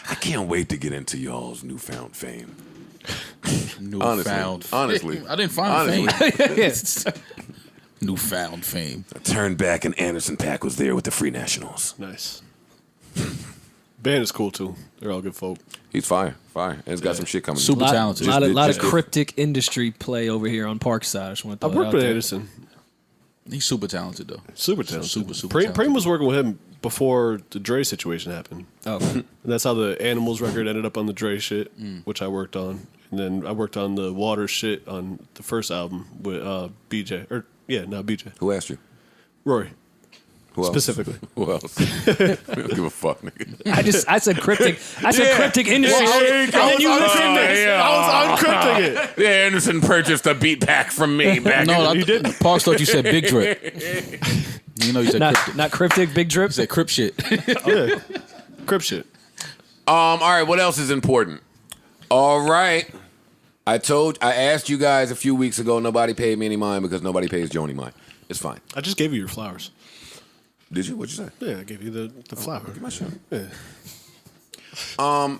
I can't wait to get into y'all's newfound fame. Newfound honestly. I didn't find fame. Yes. Newfound fame. I turned back and Anderson .Paak was there with the Free Nationals. Nice. Band is cool too. They're all good folk. He's fire. And he's got some shit coming. Super talented. Lot of cryptic industry play over here on Parkside. I just want to I throw worked that with out there. Anderson. He's super talented though. Super talented. Super Preem talented. was working with him before the Dre situation happened. Oh, And that's how the Animals record ended up on the Dre shit, which I worked on. And then I worked on the Water shit on the first album with BJ. Not BJ. Who asked you? Rory. Who else? Specifically. Who else? I don't give a fuck, nigga. I said cryptic. I said cryptic industry. And then you listened to this. I was uncrypting it. Yeah, Anderson purchased a beat pack from me back No, He didn't. Parks thought you said Big Drip. You know you said cryptic. Not cryptic, big drip. You said Crip shit. Yeah. Crip shit. All right, what else is important? All right. I asked you guys a few weeks ago, nobody paid me any mind because nobody pays Joni mind. It's fine. I just gave you your flowers. Did you? What'd you say? Yeah, I gave you the flower. Give my shit. Yeah. I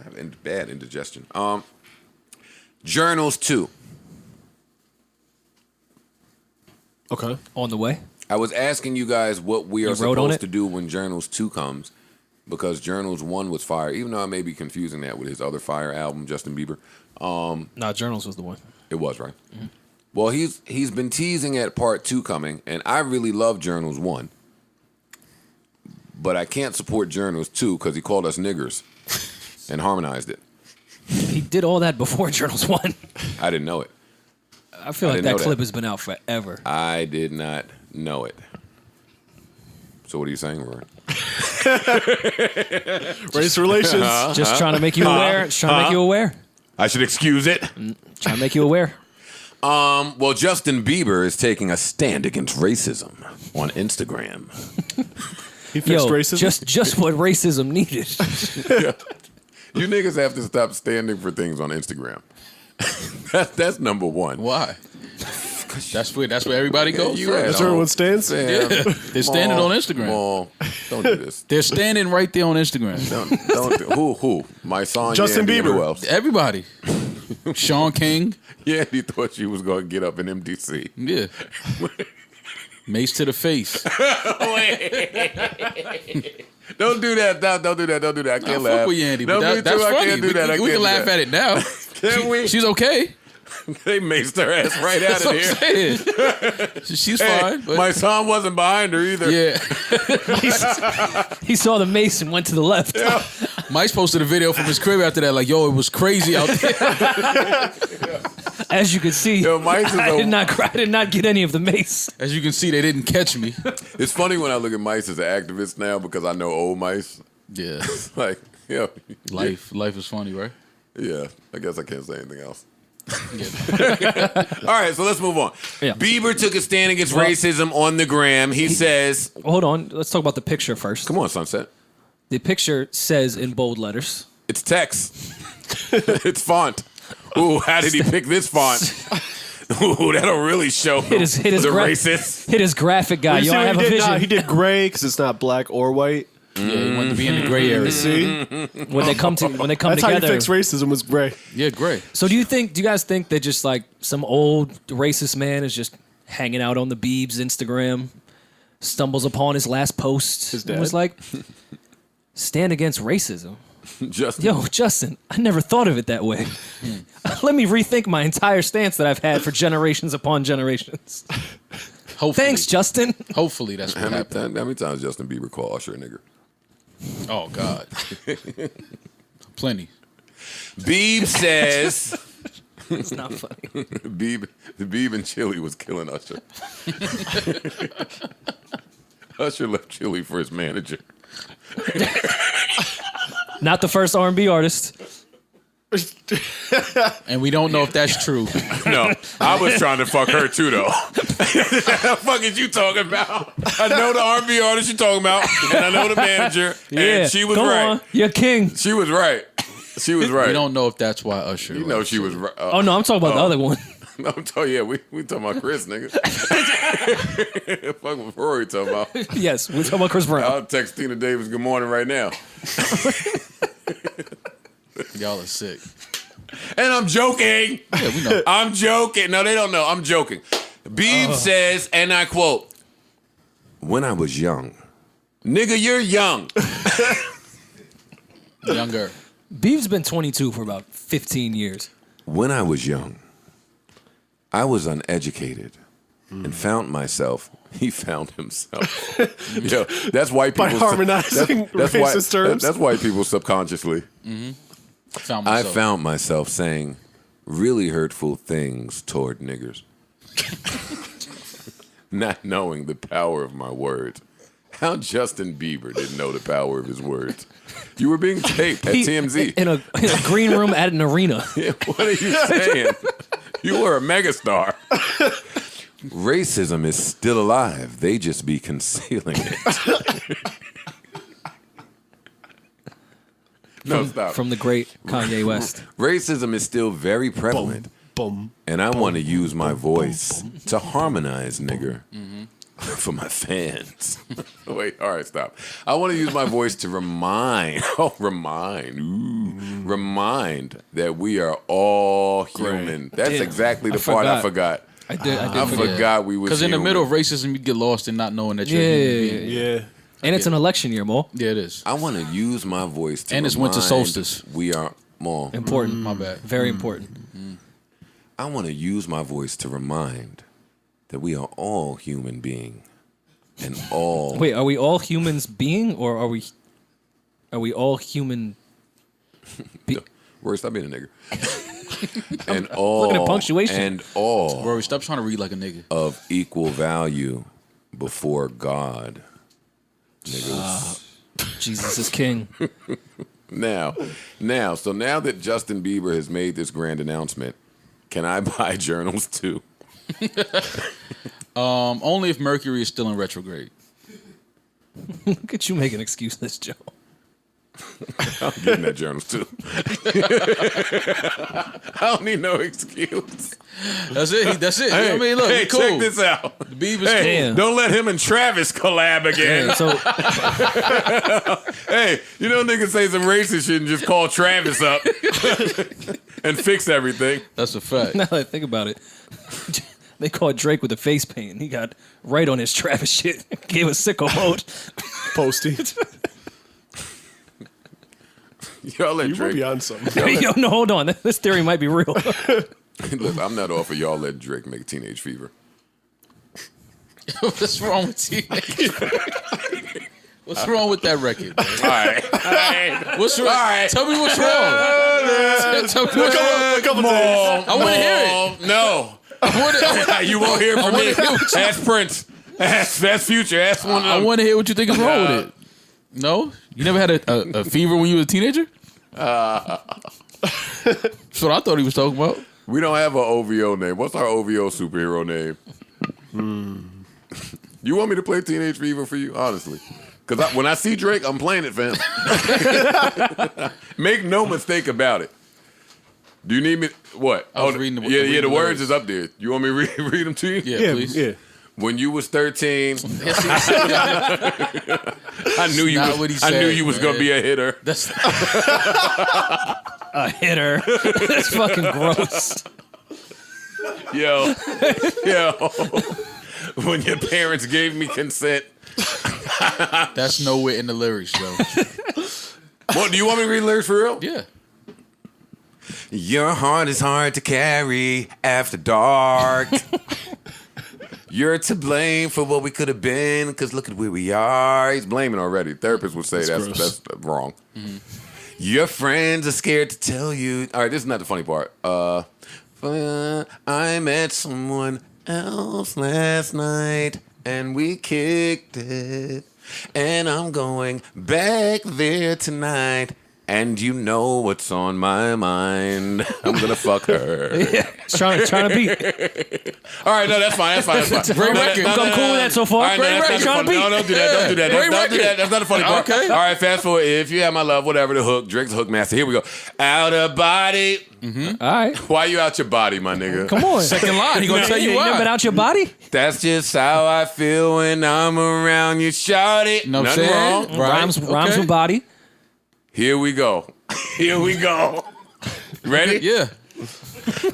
have bad indigestion. Journals 2. Okay. On the way. I was asking you guys what we are wrote on supposed it? to do when Journals 2 comes, because Journals 1 was fire, even though I may be confusing that with his other fire album, Justin Bieber. Nah, Journals was the one. It was, right? Mm-hmm. Well, he's been teasing at part 2 coming, and I really love Journals 1. But I can't support Journals 2 because he called us niggers and harmonized it. He did all that before Journals 1. I didn't know it. I feel I like didn't know that clip that. has been out forever. I did not know it. So what are you saying, Rory? Race relations. Just trying to make you aware. Just trying to make you aware. I should excuse it. Trying to make you aware. Well, Justin Bieber is taking a stand against racism on Instagram. He fixed racism. Just what racism needed. You niggas have to stop standing for things on Instagram. That's number one. Why? That's where everybody goes. You first. That's where everyone stands. Yeah. They're standing on Instagram. Well, don't do this. They're standing right there on Instagram. Don't do, who? My son. Justin Yandy, and Bieber. Who else? Everybody. Sean King. Yeah, he thought she was going to get up in MDC. Yeah. Mace to the face. Don't do that. Don't do that. Don't do that. I can't I laugh. fuck with Yandy, No, but me that's too. I funny. can't do that. We can laugh at it now. Can we? She's okay. They maced her ass right out That's of what here. I'm saying. She's Hey, fine. But my son wasn't behind her either. yeah. He saw the mace and went to the left. Mike's posted a video from his crib after that, like, yo, it was crazy out there. As you can see, Yo, Mice is I did not get any of the mace. As you can see, they didn't catch me. It's funny when I look at Mice as an activist now because I know old Mice. Yeah. Like, yeah. Life is funny, right? Yeah, I guess I can't say anything else. Yeah. All right, so let's move on. Yeah. Bieber took a stand against racism on the gram. He says, Hold on. Let's talk about the picture first. come on, Sunset. The picture says in bold letters. It's text. It's font. Ooh, how did he pick this font? Ooh, that'll really show Hit his the racist. Hit his graphic guy. You You see don't what have a he did? vision. He did gray because it's not black or white. Yeah, he wanted to be in the gray area. See, when they come that's together. how you fix racism. Was gray. Yeah, gray. So do you guys think that just like some old racist man is just hanging out on the Biebs Instagram, stumbles upon his last post, His and dad? was like, stand against racism? Justin. Yo, Justin, I never thought of it that way. Let me rethink my entire stance that I've had for generations upon generations. Hopefully. Thanks, Justin. Hopefully that's what happened. How many times Justin Bieber called Usher a nigger? Oh, God. Plenty. Bieb says It's not funny. the Bieb and Chili was killing Usher. Usher left Chili for his manager. Not the first R&B artist. And we don't know if that's true. No, I was trying to fuck her too, though. What the fuck is you talking about? I know the R&B artist you're talking about, and I know the manager, Yeah, and she was go right. on. You're king. She was right. She was right. We don't know if that's why Usher. You know she was right. Oh no, I'm talking about the other one. I'm telling you, we talking about Chris, nigga. Fuck what Rory talking about. Yes, we're talking about Chris Brown. I'll text Tina Davis good morning right now. Y'all are sick. And I'm joking. Yeah, we know. I'm joking. No, they don't know. I'm joking. Bieb says, and I quote, "When I was young, nigga, you're young." Younger. Bieb's been 22 for about 15 years. When I was young, I was uneducated and found myself. He found himself. Yo, that's white people. By harmonizing racist terms. That's white people subconsciously. I found myself saying really hurtful things toward niggers. Not knowing the power of my words. How Justin Bieber didn't know the power of his words. You were being taped at TMZ. In a green room at an arena. Yeah, what are you saying? You were a megastar. Racism is still alive. They just be concealing it. No, stop. From the great Kanye West. Racism is still very prevalent. And I want to use my voice to harmonize, nigger. For my fans. Wait, all right, stop. I want to use my voice to remind that we are all human. That's Damn. exactly the part I forgot. I did I forgot we was Because in the human. middle of racism, you get lost in not knowing that you're a human being. Yeah. And it's an election year, Mo. Yeah, it is. I want to use my voice to And it's winter solstice. We are more. Important. My bad. Very important. I want to use my voice to remind that we are all human beings. And all. Wait, are we all humans being, or are we all human? Rory, stop being a nigger. And all. looking at punctuation. And all. Rory, stop trying to read like a nigga. Of equal value before God. Niggas. Jesus is king. Now, so now that Justin Bieber has made this grand announcement, can I buy journals too? Only if Mercury is still in retrograde. Look at you making excuses, Joe. I'm getting that journals too. I don't need no excuse. That's it. That's it. Hey, I mean, look, hey, cool. check this out. The Bieber's Hey, cool. don't let him and Travis collab again. Yeah, so Hey, you know niggas say some racist shit and just call Travis up and fix everything. That's a fact. now that I think about it, they called Drake with a face paint. He got right on his Travis shit. Gave a sicko mode. Posty. Y'all let You will Drake. be on something. Yo, no, hold on. This theory might be real. Look, I'm not off of y'all letting Drake make Teenage Fever. What's wrong with you? What's wrong with that record? Man? All right. What's wrong? right. Tell me what's wrong. Tell me what's wrong. A couple days. I want to hear it. No. You won't hear from me. Ask Prince. Ask Future. Ask one of them. I want to hear what you think is wrong with it. No? You never had a fever when you were a teenager? That's what I thought he was talking about. We don't have an OVO name. What's our OVO superhero name? You want me to play Teenage Fever for you? Honestly. Because when I see Drake, I'm playing it, fam. Make no mistake about it. Do you need me? What? I was reading the the words. words is up there. You want me to read them to you? Yeah, please. Yeah. When you was 13, I knew you not was. what he I knew said, you was man. gonna be a hitter. That's A hitter. That's fucking gross. Yo. When your parents gave me consent. that's nowhere in the lyrics, Joe. What? Do you want me to read lyrics for real? Yeah. Your heart is hard to carry after dark. You're to blame for what we could have been, because look at where we are. He's blaming already. Therapists would say that's wrong. Mm-hmm. Your friends are scared to tell you. All right, this is not the funny part. I met someone else last night, and we kicked it. And I'm going back there tonight. And you know what's on my mind. I'm gonna fuck her. Trying to beat. All right, no, that's fine. That's fine. Great record. I'm cool with that so far. All right, no, Great that's record. not Trying to funny. beat. No, don't do that. Don't do that. Don't do that. That's not a funny part. Okay. All right, fast forward. If you have my love, whatever, the hook. Drake's the hook master. Here we go. Out of body. All right. Why you out your body, my nigga? Come on. Second line. He gonna tell you ain't never been why. out your body? That's just how I feel when I'm around you, shawty. Know what I'm Nothing saying? wrong. Right. Rhymes Okay. with body. Here we go. Here we go. Ready? Yeah.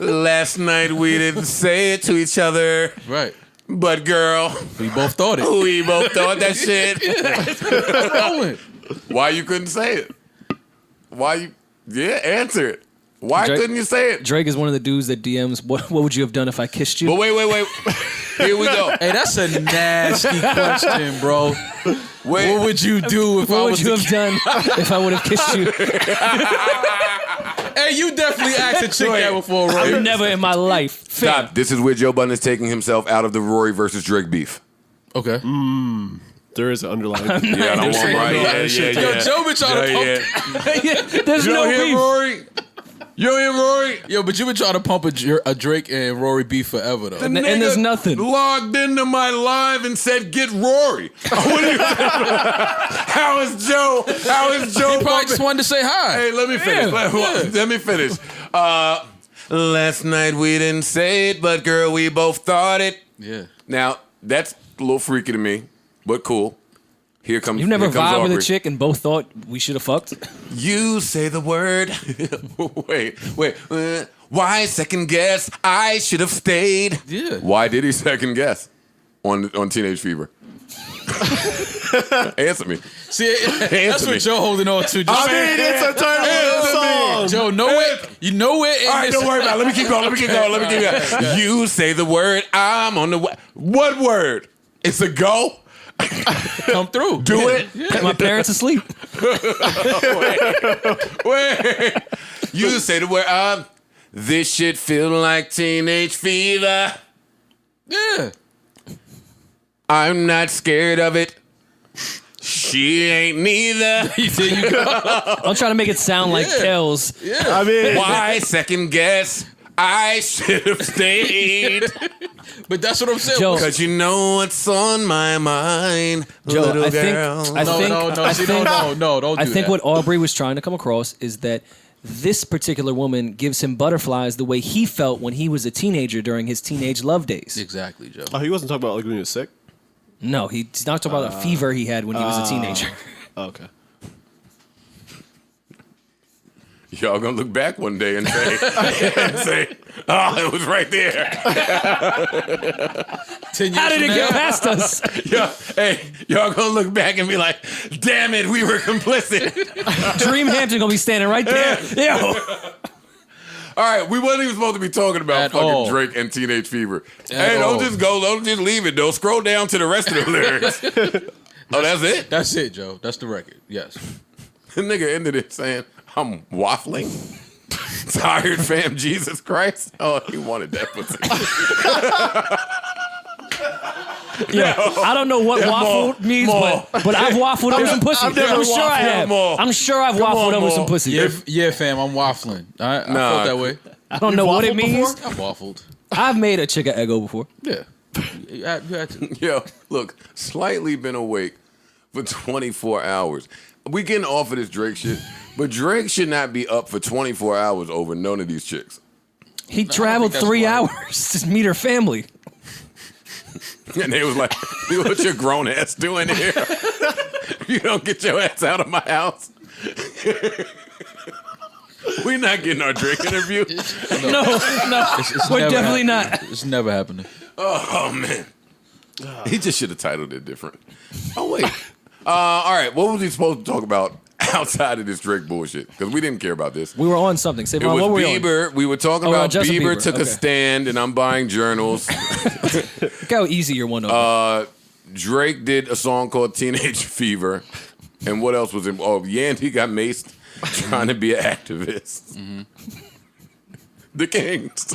Last night we didn't say it to each other, Right. but girl, We both thought it. we both thought that shit. Rolling. Why you couldn't say it? Why you? Yeah, answer it. Why Drake- couldn't you say it? Drake is one of the dudes that DMs, what would you have done if I kissed you? But wait. Here we go. Hey, that's a nasty question, bro. Wait. What would you do if I What was would you the have done if I would have kissed you? Hey, you definitely asked a chick that before, I've right? never in my life. Stop. This is where Joe Budden is taking himself out of the Rory versus Drake beef. Okay. There is an underlying. Yeah, I don't want right. Yeah. Yo, Joe been trying to pump. There's You no don't hear beef. Rory? You don't hear Rory? Yo, but you been trying to pump a Drake and Rory beef forever, though. And there's Nigga nothing. Logged into my live and said, "Get Rory." What are you How is Joe? How is Joe? He probably just wanted to say hi. Hey, let me finish. Let me finish. Last night we didn't say it, but girl, we both thought it. Yeah. Now that's a little freaky to me, but cool. Here comes. You never here comes vibed with a Aubrey. chick and both thought we should have fucked? You say the word. wait. Why second guess? I should have stayed. Yeah. Why did he second guess on Teenage Fever? Answer me. See, that's me. what Joe holding on to. Just It's a turn. Joe, nowhere. You know it. All right, don't worry about it. Let me keep going. You say the word. I'm on the way. What word? It's a go. Come through. Do it. My parents asleep. Wait. You say the word. This shit feel like teenage fever. Yeah. I'm not scared of it. She ain't neither. There you go. I'm trying to make it sound like Kells. I mean, Why second guess? I should have stayed. But that's what I'm saying. Joe. Cause you know what's on my mind, Joe, little I think- girl. I think- No, don't do I think that. what Aubrey was trying to come across is that this particular woman gives him butterflies the way he felt when he was a teenager during his teenage love days. Exactly, Joe. he wasn't talking about like when he was sick. No, he's not talking about a fever he had when he was a teenager. Okay. Y'all gonna look back one day and say, "Oh, it was right there." 10 years How did from it get now, past us? Y'all gonna look back and be like, "Damn it, we were complicit." Dream Hampton gonna be standing right there. Yo. All right, we wasn't even supposed to be talking about At fucking all. Drake and Teenage Fever. At Hey, all. don't just leave it though. Scroll down to the rest of the lyrics. Oh, that's it? That's it, Joe. That's the record. Yes. The nigga ended it saying, "I'm waffling." Tired fam, Jesus Christ. Oh, he wanted that pussy. Yo, I don't know what waffle means, but I've waffled over some pussy. I've never I'm sure I waffled have. more. I'm sure I've on, waffled over more. some pussy. Yeah, fam. I'm waffling. I Nah. felt that way. I don't know what it waffled means. before? I waffled. I've made a chicken Eggo before. Yeah. You had to. Yo, look, slightly been awake for 24 hours. We getting off of this Drake shit, but Drake should not be up for 24 hours over none of these chicks. He traveled that's 3 wild. hours to meet her family. And they was like, "What your grown ass doing here? You don't get your ass out of my house." We not getting our Drake interview. No, It's we're never definitely happening. not. It's never happening. Oh man, he just should have titled it different. Oh wait, all right. What was he supposed to talk about outside of this Drake bullshit? Because we didn't care about this. We were on something. It Savon, was what were we on? Bieber. We were talking Oh, about Justin Bieber Bieber. took a Okay. stand, and I'm buying journals. Look how easy your one over. Drake did a song called Teenage Fever. And what else was in? Oh, Yandy got maced trying to be an activist. The Kings.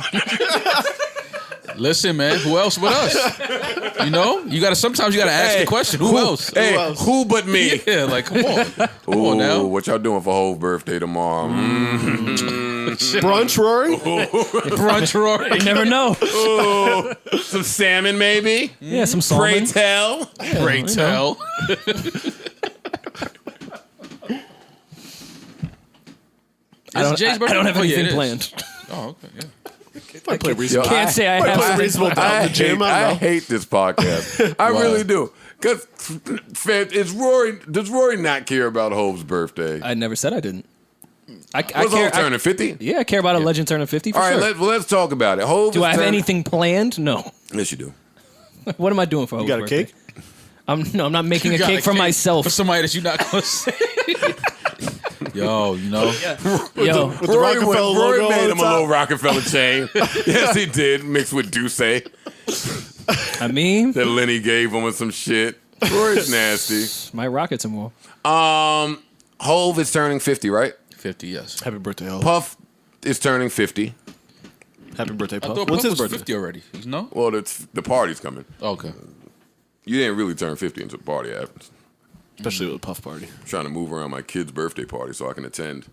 Listen, man, who else but us? You know, sometimes you gotta ask the question, who else? Hey, who but me? Yeah, like come on, come on now. What y'all doing for Hove's birthday tomorrow? Brunch, Rory? Brunch, Rory. You never know. Some salmon, maybe? Yeah, some Pray salmon. tell. Pray tell. I don't have Oh, yeah, it anything is. planned. Oh, okay, yeah. I play reasonable. Can't say I have play something. reasonable down the gym. I I don't know. hate this podcast. I Why? really do. Because does Rory not care about Hove's birthday? I never said I didn't. I Was care. Hove turning 50? Yeah, I care about a legend turning 50 for All right, sure. let's talk about it. Hove Do is I have turning- anything planned? No. Yes, you do. What am I doing for Hope's You got a birthday? cake? I'm not making a Got cake for myself. For somebody that you're not gonna say. Yo, you know. Yo, With the Rockefeller Rory logo made on him the a top? little Rockefeller chain. Yes, he did, mixed with Duce that I mean, Lenny gave him with some shit. Rory's nasty. my rockets and more. Hove is turning 50, right? 50, yes. Happy birthday, Hov. Puff is turning 50. Happy birthday, I Puff. thought When's Puff his was birthday? 50 already. No? Well, the party's coming. Okay. You didn't really turn 50 until the party happens. Especially with a Puff party. I'm trying to move around my kid's birthday party so I can attend.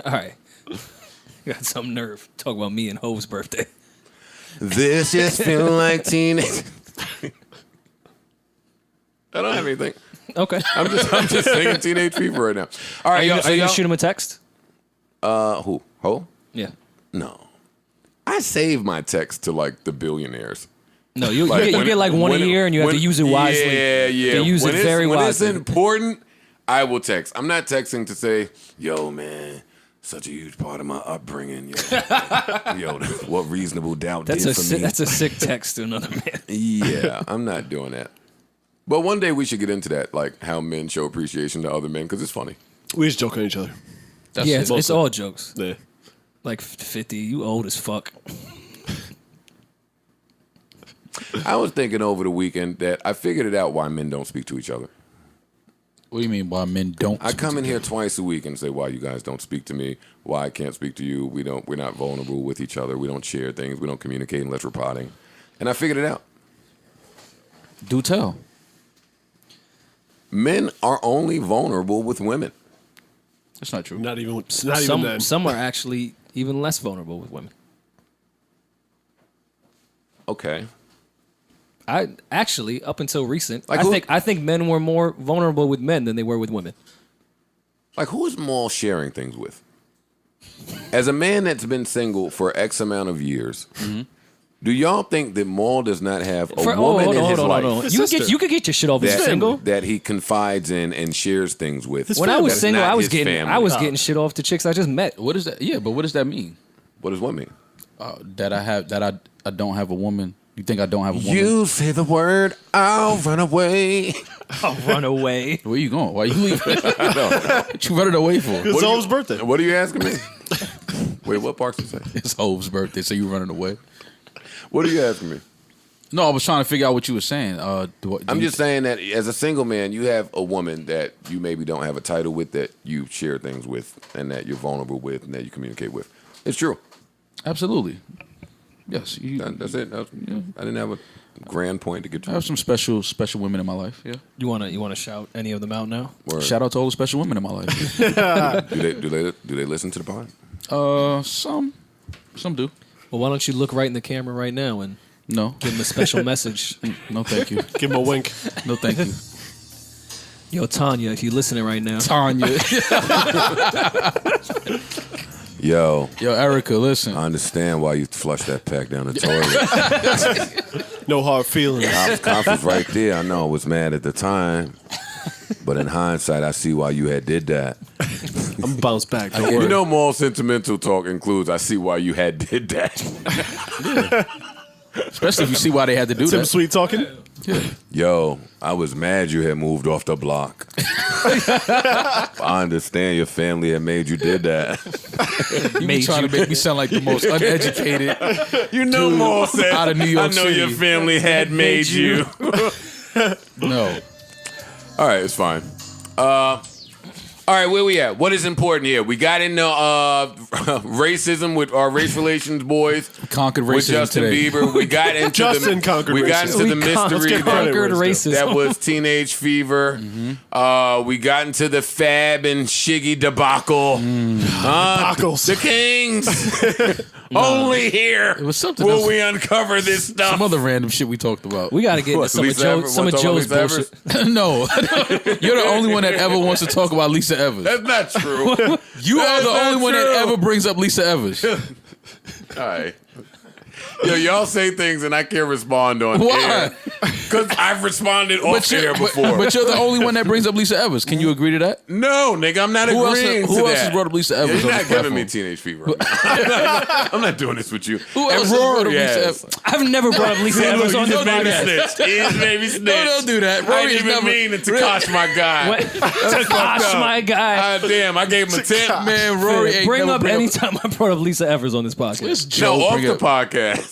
All right. You got some nerve. Talk about me and Hove's birthday. This just feel like teenage. I don't have anything. Okay. I'm just thinking teenage people right now. All right, Are you y'all. gonna shoot him a text? Who? Ho? Yeah. No. I save my text to like the billionaires. No, you Like, get, you when- get like one a when- year, and you have to when- use it wisely. Yeah, yeah. To use When it it's- very when wisely. it's important, I will text. I'm not texting to say, "Yo, man, such a huge part of my upbringing." Yo, what reasonable doubt That's did a for sick, me. that's a sick text to another man. Yeah, I'm not doing that. But one day we should get into that, like how men show appreciation to other men, because it's funny. We just joke on each other. That's Yeah, it. it's all jokes. Yeah. Like 50, you old as fuck. I was thinking over the weekend that I figured it out why men don't speak to each other. What do you mean why men don't? I speak come in here together? twice a week and say why you guys don't speak to me, why I can't speak to you. We're not vulnerable with each other. We don't share things. We don't communicate unless we're potting. And I figured it out. Do tell. Men are only vulnerable with women. That's not true. Not even then. Some are actually even less vulnerable with women. Okay. I actually, up until recent, Like who- I think men were more vulnerable with men than they were with women. Like, who is Maul sharing things with? As a man that's been single for X amount of years, do y'all think that Maul does not have a woman in his life His You sister. could get your shit off as that, single. that he confides in and shares things with? When I was That's single, not I was his getting family. I was getting shit off to chicks I just met. What is that? Yeah, but what does that mean? What does what mean? That I don't have a woman. You think I don't have a woman? You say the word, I'll run away. I'll run away. Where you going? Why you leaving? What you running away for? It's Hov's birthday. What are you asking me? Wait, what Parks you say? It's Hove's birthday, so you running away? What are you asking me? No, I was trying to figure out what you were saying. I'm just saying that as a single man, you have a woman that you maybe don't have a title with, that you share things with, and that you're vulnerable with, and that you communicate with. It's true. Absolutely. Yes, That's it. I didn't have a grand point to get I to. have some special women in my life. Yeah. You wanna shout any of them out now? Word. Shout out to all the special women in my life. Do they listen to the pod? Some do. Well, why don't you look right in the camera right now and No, give them a special message? no, thank you. Give him a wink. No, thank you. Yo, Tanya, if you're listening right now, Tanya. Yo, Erica, listen. I understand why you flushed that pack down the toilet. No hard feelings. Conf was right there. I know I was mad at the time, but in hindsight, I see why you had did that. I'm bounce back. Don't You worry. know, more sentimental talk includes I see why you had did that. Especially if you see why they had to do Tim that. Sweet talking. Yo, I was mad you had moved off the block. I understand your family had made you did that. You be trying to make me sound like the most uneducated. You know, Dude, Maul said, out of New York I know City. your family had made you. No. All right, it's fine. All right, where we at? What is important here? We got into racism with our race relations boys. Conquered racism with Justin today. Bieber. We got into Justin conquered we got racism. into the mystery Let's get credit Conquered where it's due. racism. that was Teenage Fever. We got into the Fab and Shiggy debacle. Debackles. The Kings. Only here It was something will else. we uncover this stuff. Some other random shit we talked about. We got to get into some of, Lisa Evers? some of Wanna talk Joe's about Lisa bullshit. No, you're the only one that ever wants to talk about Lisa Evers. That's not true. You are That's the not only one that true. ever brings up Lisa Evers. All right. Yo, y'all say things and I can't respond on Why? air. Because I've responded off air before. But you're the only one that brings up Lisa Evers. Can you agree to that? no, nigga, I'm not Who else? agreeing Who to else that. has brought up Lisa Evers? You're on not this giving me platform? Teenage Fever. I'm not doing this with you. Who and else has brought up Rory Lisa has. Evers? I've never brought up Lisa Evers on this podcast. He's baby snitch. No, don't do that. I Rory didn't is even never mean to Takash, my guy. What? Takash, my guy. Damn, I gave him a 10. Man, Rory ain't Bring never up anytime I brought up Lisa Evers on this podcast. This Joe No, off bring the up- podcast.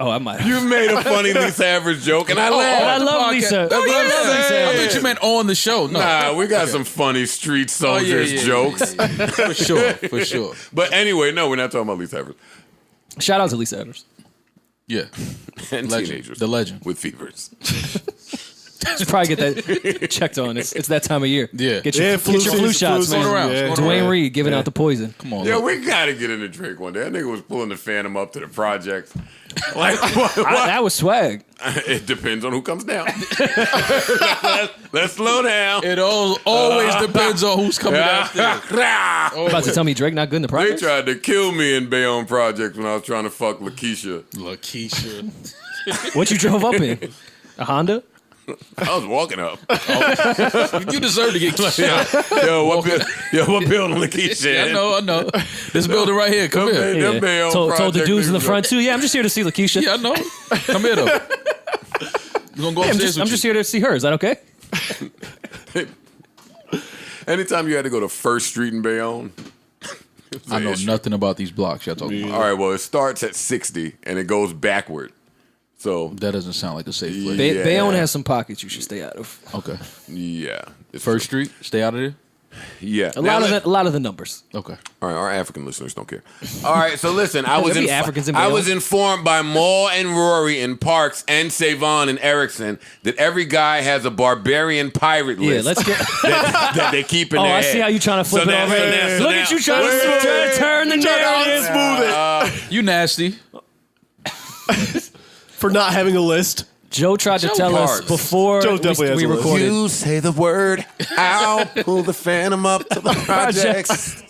Oh, I might. You made a funny Lisa Evers joke, and I I laughed. love podcast. Lisa. That's what I I'm love saying. Lisa I Evers. thought you meant on the show. No. Nah, we got some funny street soldiers jokes. yeah. For sure, for sure. But anyway, no, we're not talking about Lisa Evers. Shout out to Lisa Evers. Yeah. And Legend. teenagers. The legend. With fevers. Should probably get that checked on. It's that time of year. Yeah. Get your flu shots, Going man. around. Yeah. Going Dwayne around. Reed giving out the poison. Come on. Yeah, look. we gotta get into Drake one day. That nigga was pulling the Phantom up to the projects. Like, what? That was swag. It depends on who comes down. Let's slow down. It always depends on who's coming downstairs. About to tell me Drake not good in the They project? tried to kill me in Bayonne Projects when I was trying to fuck Lakeisha. Lakeisha. What you drove up in? A Honda? I was walking up. You deserve to get shot. Yo, what building Lakeisha Yeah, in? I know. This building right here. Come here. Them Yeah. Bayonne Told the Project dudes in the niggas front too. Yeah, I'm just here to see Lakeisha. Yeah, I know. Come here, though. We're going to go I'm upstairs just with here to see her. Is that okay? Anytime you had to go to First Street in Bayonne. I know nothing about these blocks y'all talking about. All right, well, it starts at 60 and it goes backward. So, That doesn't sound like a safe place. Yeah. Bayonne has some pockets you should stay out of. Okay. yeah. It's First Street, stay out of there? Yeah. A Now lot of the numbers. Okay. All right, our African listeners don't care. All right, so listen, I was There be Africans in I Bayonne. was informed by Maul and Rory and Parks and Savon and Erickson that every guy has a barbarian pirate Yeah, list let's get. that they keep in Oh, their I head. see how you trying to flip So it now- already. so now- Look at you trying to turn the narrative. Smooth You nasty. for not having a list. Joe tried to Joe tell us Parks. before Joe definitely has we a list. recorded. You say the word, I'll pull the Phantom up to the projects.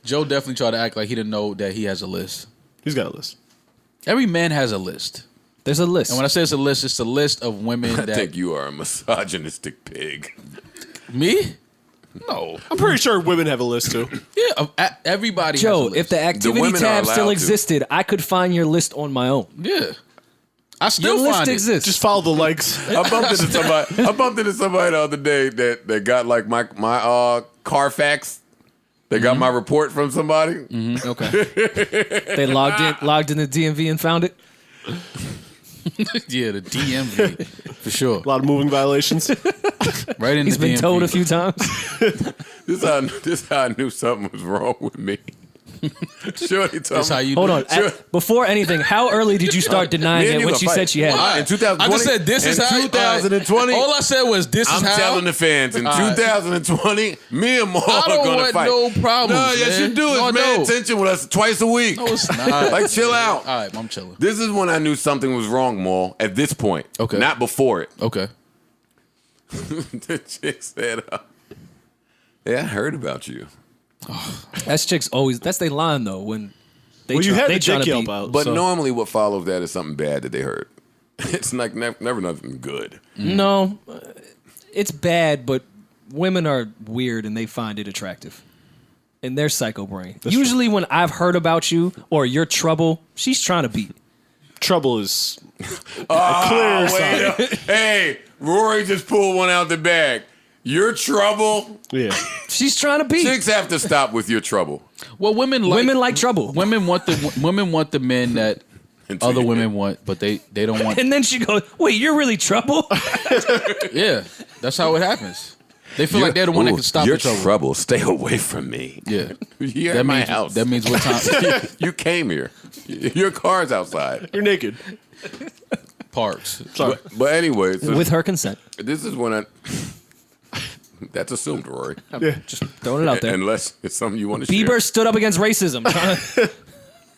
Joe definitely tried to act like he didn't know that he has a list. He's got a list. Every man has a list. There's a list. And when I say it's a list of women I that... think you are a misogynistic pig. Me? No. I'm pretty sure women have a list too. Yeah, everybody has a Joe, list. if the activity women are tab still allowed to. existed, I could find your list on my own. Yeah. I Your still list find it. exists. Just follow the likes. I bumped into somebody the other day that got like my Carfax. They got my report from somebody. Okay. They logged in the DMV and found it. Yeah, the DMV. For sure. A lot of moving violations. Right in He's the been DMV. told a few times. This is how I knew something was wrong with me. Shorty told That's how me. you Hold do on. it. Sure. Before anything, how early did you start Me denying and it you when gonna she fight. said she had Why? it? In 2020, I just said this is how... 2020. All I said was this I'm is how... telling the fans in 2020, me and Maul I are don't gonna want fight. no problems, No, yes man. you do. No, I It's man don't. attention with us twice a week. No, it's not. Like, chill out. All right, I'm chilling. This is when I knew something was wrong, Maul. At this point, Okay. not before it. Okay. The chick said, "Yeah, I heard about you." That's chicks always. That's their line though. When they Well, you try, had they the tryna dick yelp be- out. But so. normally, what follows that is something bad that they heard. It's like never nothing good. No, it's bad. But women are weird and they find it attractive. In their psycho brain. Usually, when I've heard about you or your trouble, she's trying to beat. Trouble is a clear sign. Hey, Rory just pulled one out the bag. Your trouble. Yeah. She's trying to beat. Chicks have to stop with your trouble. Well, women Women like trouble. Women want the men that Until other you women get- want, but they don't want. And then she goes, "Wait, you're really trouble." Yeah, that's how it happens. They feel like they're the one that can stop your the trouble. trouble. Stay away from me. Yeah. You're That at my means house. that means what time You came here. Your car's outside. You're naked. parks. Sorry. But anyway, so With her consent. this is when I. That's assumed, Rory. Just throwing it out there. Unless it's something you want to Bieber share. stood up against racism. Trying to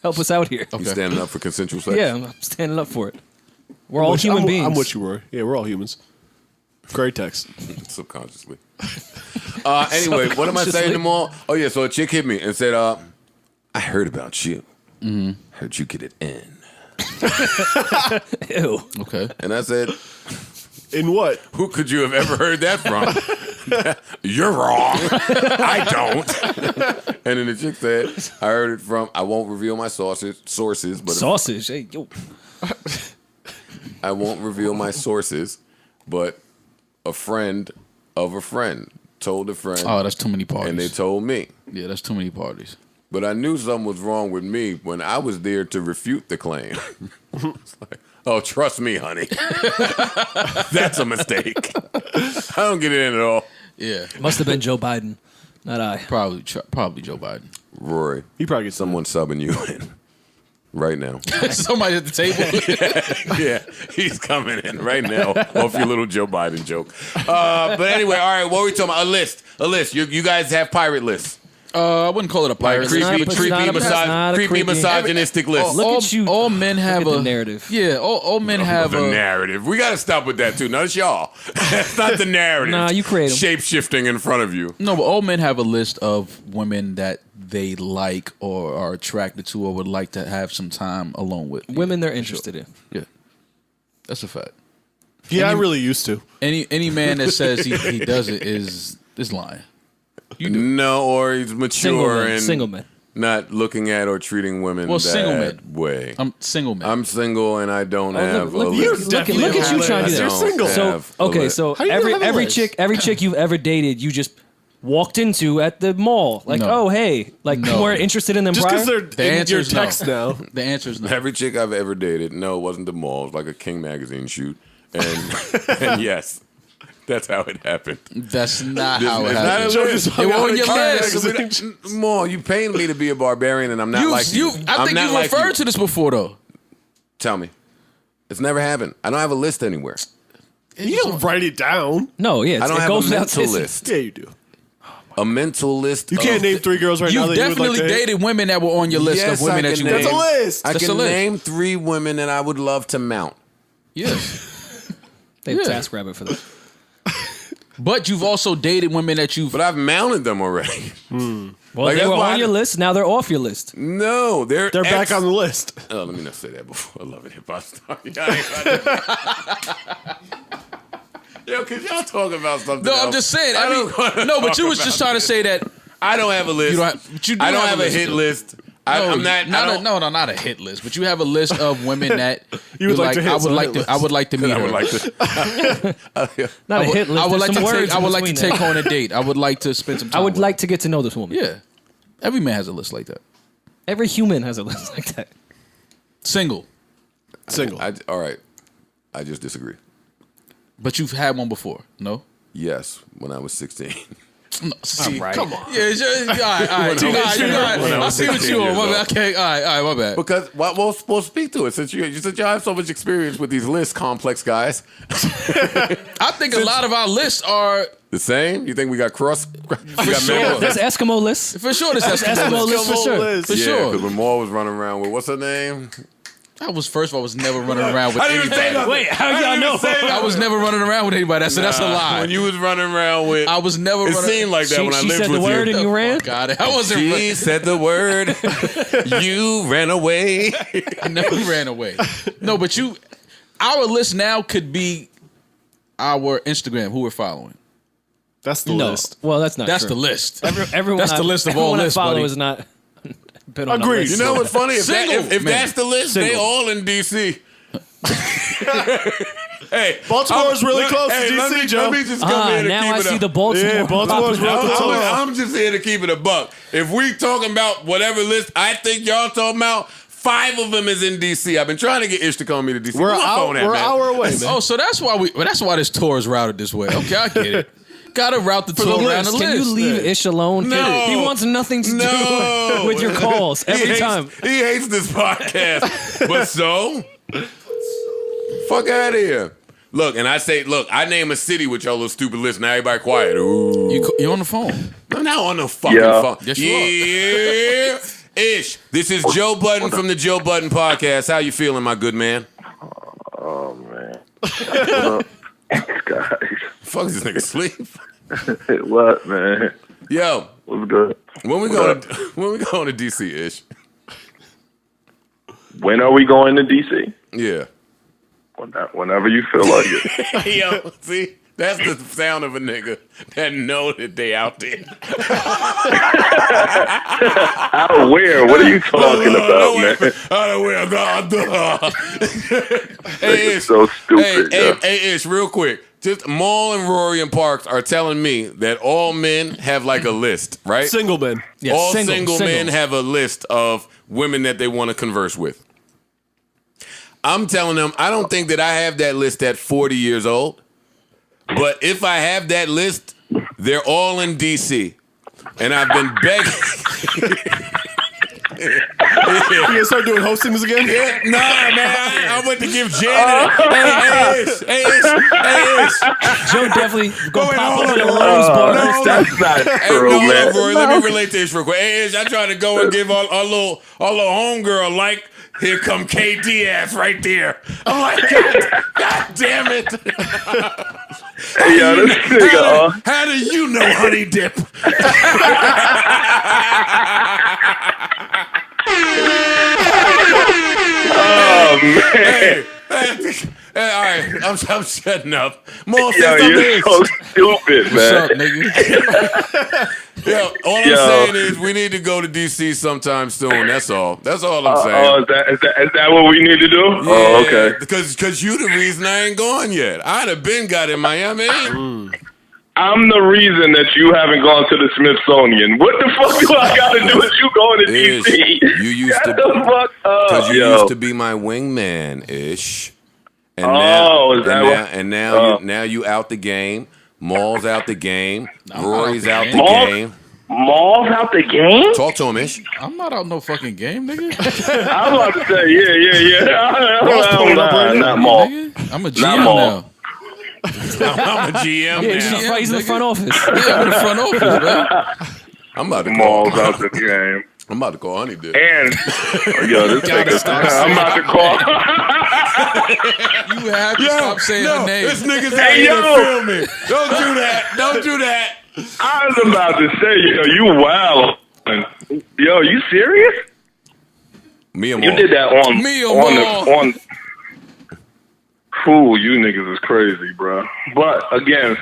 help us out here. You standing up for consensual sex? Yeah, I'm standing up for it. We're all human beings. I'm with you, Rory. Yeah, we're all humans. Great text. Subconsciously. Anyway, what am I saying to them all? Oh, yeah, so a chick hit me and said, I heard about you. Heard you get it in. Ew. Okay. And I said, In what? who could you have ever heard that from? You're wrong. I don't. And then the chick said, I heard it from, I won't reveal my sources, but Sausage. Hey, yo. I won't reveal my sources, but a friend of a friend told a friend, Oh, that's too many parties. and they told me. Yeah, that's too many parties. But I knew something was wrong with me when I was there to refute the claim. It's like, oh, trust me, honey. That's a mistake. I don't get it in at all. Yeah. Must have been Joe Biden, not I. Probably Joe Biden. Rory, He probably gets someone subbing you in right now. Somebody at the table. Yeah, he's coming in right now off your little Joe Biden joke. But anyway, all right, what were we talking about? A list. You guys have pirate lists. I wouldn't call it a pirate. Creepy, not a- it's creepy, not a- it's not a creepy creepy- misogynistic list. Look at you. All men have Look at a the narrative. Yeah, all men have The a narrative. We got to stop with that too. No, it's y'all. That's not the narrative. Nah, you create 'em. Shape shifting in front of you. No, but all men have a list of women that they like or are attracted to or would like to have some time alone with. Women they're interested in. Yeah, that's a fact. Yeah, I really used to. Any man that says he does it is lying. No, or he's mature and Single men. not looking at or treating women Well, that single men. way. I'm single man. I'm single and I don't Oh, have look, a look, list. look, look at you trying to do I that. You're single. don't So have a okay, list. so How you don't have a every list? chick you've ever dated, you just walked into at the mall. Like, No. oh hey, like No. you weren't interested in them Just prior. because they're The in answer your is no. text now. The answer is no. Every chick I've ever dated, no, it wasn't the mall. It was like a King magazine shoot. And, and yes, that's how it happened. That's not how it It's not happens. a list. They were on your All right, list. so we don't- Mall, you paying me to be a barbarian and I'm not like you. I I'm think not you like referred to this before though. Tell me. It's never happened. I don't have a list anywhere. You don't write it down. No, yeah, I don't it have goes a without mental saying. list. Yeah, you do. A mental list. You can't name 3 girls right now You've that you would like definitely to hate. dated women that were on your list Yes, of women I that can you name. That's a list. I That's can a list. name 3 women that I would love to mount. Yeah. They have Yeah. TaskRabbit for that. But you've also dated women that you've But I've mounted them already. Well, Like, they that's were why on your list. Now they're off your list. No, they're Back on the list. Oh, let me not say that before. I love it. Hip hop star. Yo, could y'all talk about something? No, I'm else? just saying. I don't wanna No, but talk you was about just trying to say that I don't have a list. you don't have, but you do I don't have have a list, hit though. list. I'm not. I don't, not a hit list, but you have a list of women that You would you're like to hit, I would so like hit to. list. I would like to meet I her. would like to. Not a hit list. I would There's like some to take. words I in would like to between take there. her on a date. I would like to spend some time. I would with like to get to know this woman. her. Yeah, every man has a list like that. Every human has a list like that. Single, Single. All right. I just disagree. but you've had one before. No. Yes, when I was 16. No, see, right. come on. Yeah, all right. I see what 16 you on. years My old. bad. Okay, all right, my bad. Because we'll speak to it since you have so much experience with these list complex guys. I think a lot of our lists are The same? You think we got cross? We got sure. members? There's Eskimo lists. for sure. This Eskimo Eskimo list for sure. For Yeah, sure. because when Maul was running around with what's her name? I was first of all, I was never running around with anybody. nothing. Wait, how y'all know? I was never running around with anybody. That's a lie. When you was running around with, I was never it running. seemed like that when I She lived said with the word you. and you ran. God, I wasn't. She said the word. You ran away. I never ran away. No, but our list now could be our Instagram, who we're following. That's the No, list. well, that's not That's true. the list. Everyone That's the list of all everyone I lists, follow buddy. is not been on Agreed. the list. You know what's funny? If Single if men. that's the list, they Single. all in DC. Hey, Baltimore's really close to hey, let DC, me, Joe. Let me just come here to now keep I it see up. the Baltimore. Yeah, Baltimore's popping real up. close. I'm just here to keep it a buck. If we talking about whatever list I think y'all talking about, 5 of them is in DC. I've been trying to get Ish to call me to DC. We're Where my phone at, an man? hour away, man. Oh, so that's why this tour is routed this way. Okay, I get it. gotta route the tour around the list. Can you leave Ish alone? No. He wants nothing to do with your calls every time. He hates this podcast. But so, fuck out of here. Look, and I say, I name a city with your little stupid list. Now everybody quiet. Ooh. You on the phone? I'm not on the fucking phone. Yes, you are. Ish. This is Joe Budden from the Joe Budden Podcast. How you feeling, my good man? Oh, man. What's up, guys? Fuck, is this nigga sleep? What, man? Yo. What's good? When we going to DC, Ish? When are we going to D.C.? Yeah. Whenever you feel like it. Yo, see? That's the sound of a nigga that know that they out there. Out of where? What are you talking about, man? Out of where? Hey, Ish. So stupid. Hey, Ish, real quick. Just Maul and Rory and Parks are telling me that all men have like a list, right? Single men. Yes, all single men have a list of women that they want to converse with. I'm telling them, I don't think that I have that list at 40 years old. But if I have that list, they're all in D.C. And I've been begging. You gonna start doing hostings again? Yeah, nah, man. I went to give Janet. Hey, Ish. Joe definitely gonna pop up in the on. Rose Bar. That's not true, No, man. Rory, let me relate to this real quick. Hey, Ish, I tried to go and give our little homegirl like, here come KD ass right there. I'm like, God damn it. Hey, yo, this nigga, How do you know Honey Dip? oh, man. Hey, all right, I'm shutting up. More Yo, you're so stupid, What's up, man. nigga? All I'm saying is we need to go to DC sometime soon. That's all. That's all I'm saying. Oh, is that what we need to do? Yeah, Oh, okay. Because you the reason I ain't gone yet. I'd have been got in Miami. I'm the reason that you haven't gone to the Smithsonian. What the fuck do I got to do with you going to Ish, D.C.? you used Shut to the fuck up, because you yo. used to be my wingman, Ish. And is that what? now you out the game. Maul's out the game. Rory's out the Maul? game. Maul's out the game? Talk to him, Ish. I'm not out no fucking game, nigga. I'm about to say, yeah. Not Maul. Nigga, I'm a Not GM Maul. now. I'm a GM now. He's in the front office. Yeah, I'm in the front office, man. I'm about to call. Maul's out the game. I'm about to call Honey Dip. And, yo, this nigga, I'm about to call. You have to stop saying her name. This nigga's out here to film me. Don't do that. Don't do that. I was about to say, yo, you wild. Yo, you serious? Me and You Maul. did that on Me or Maul. Fool, you niggas is crazy, bro. But again,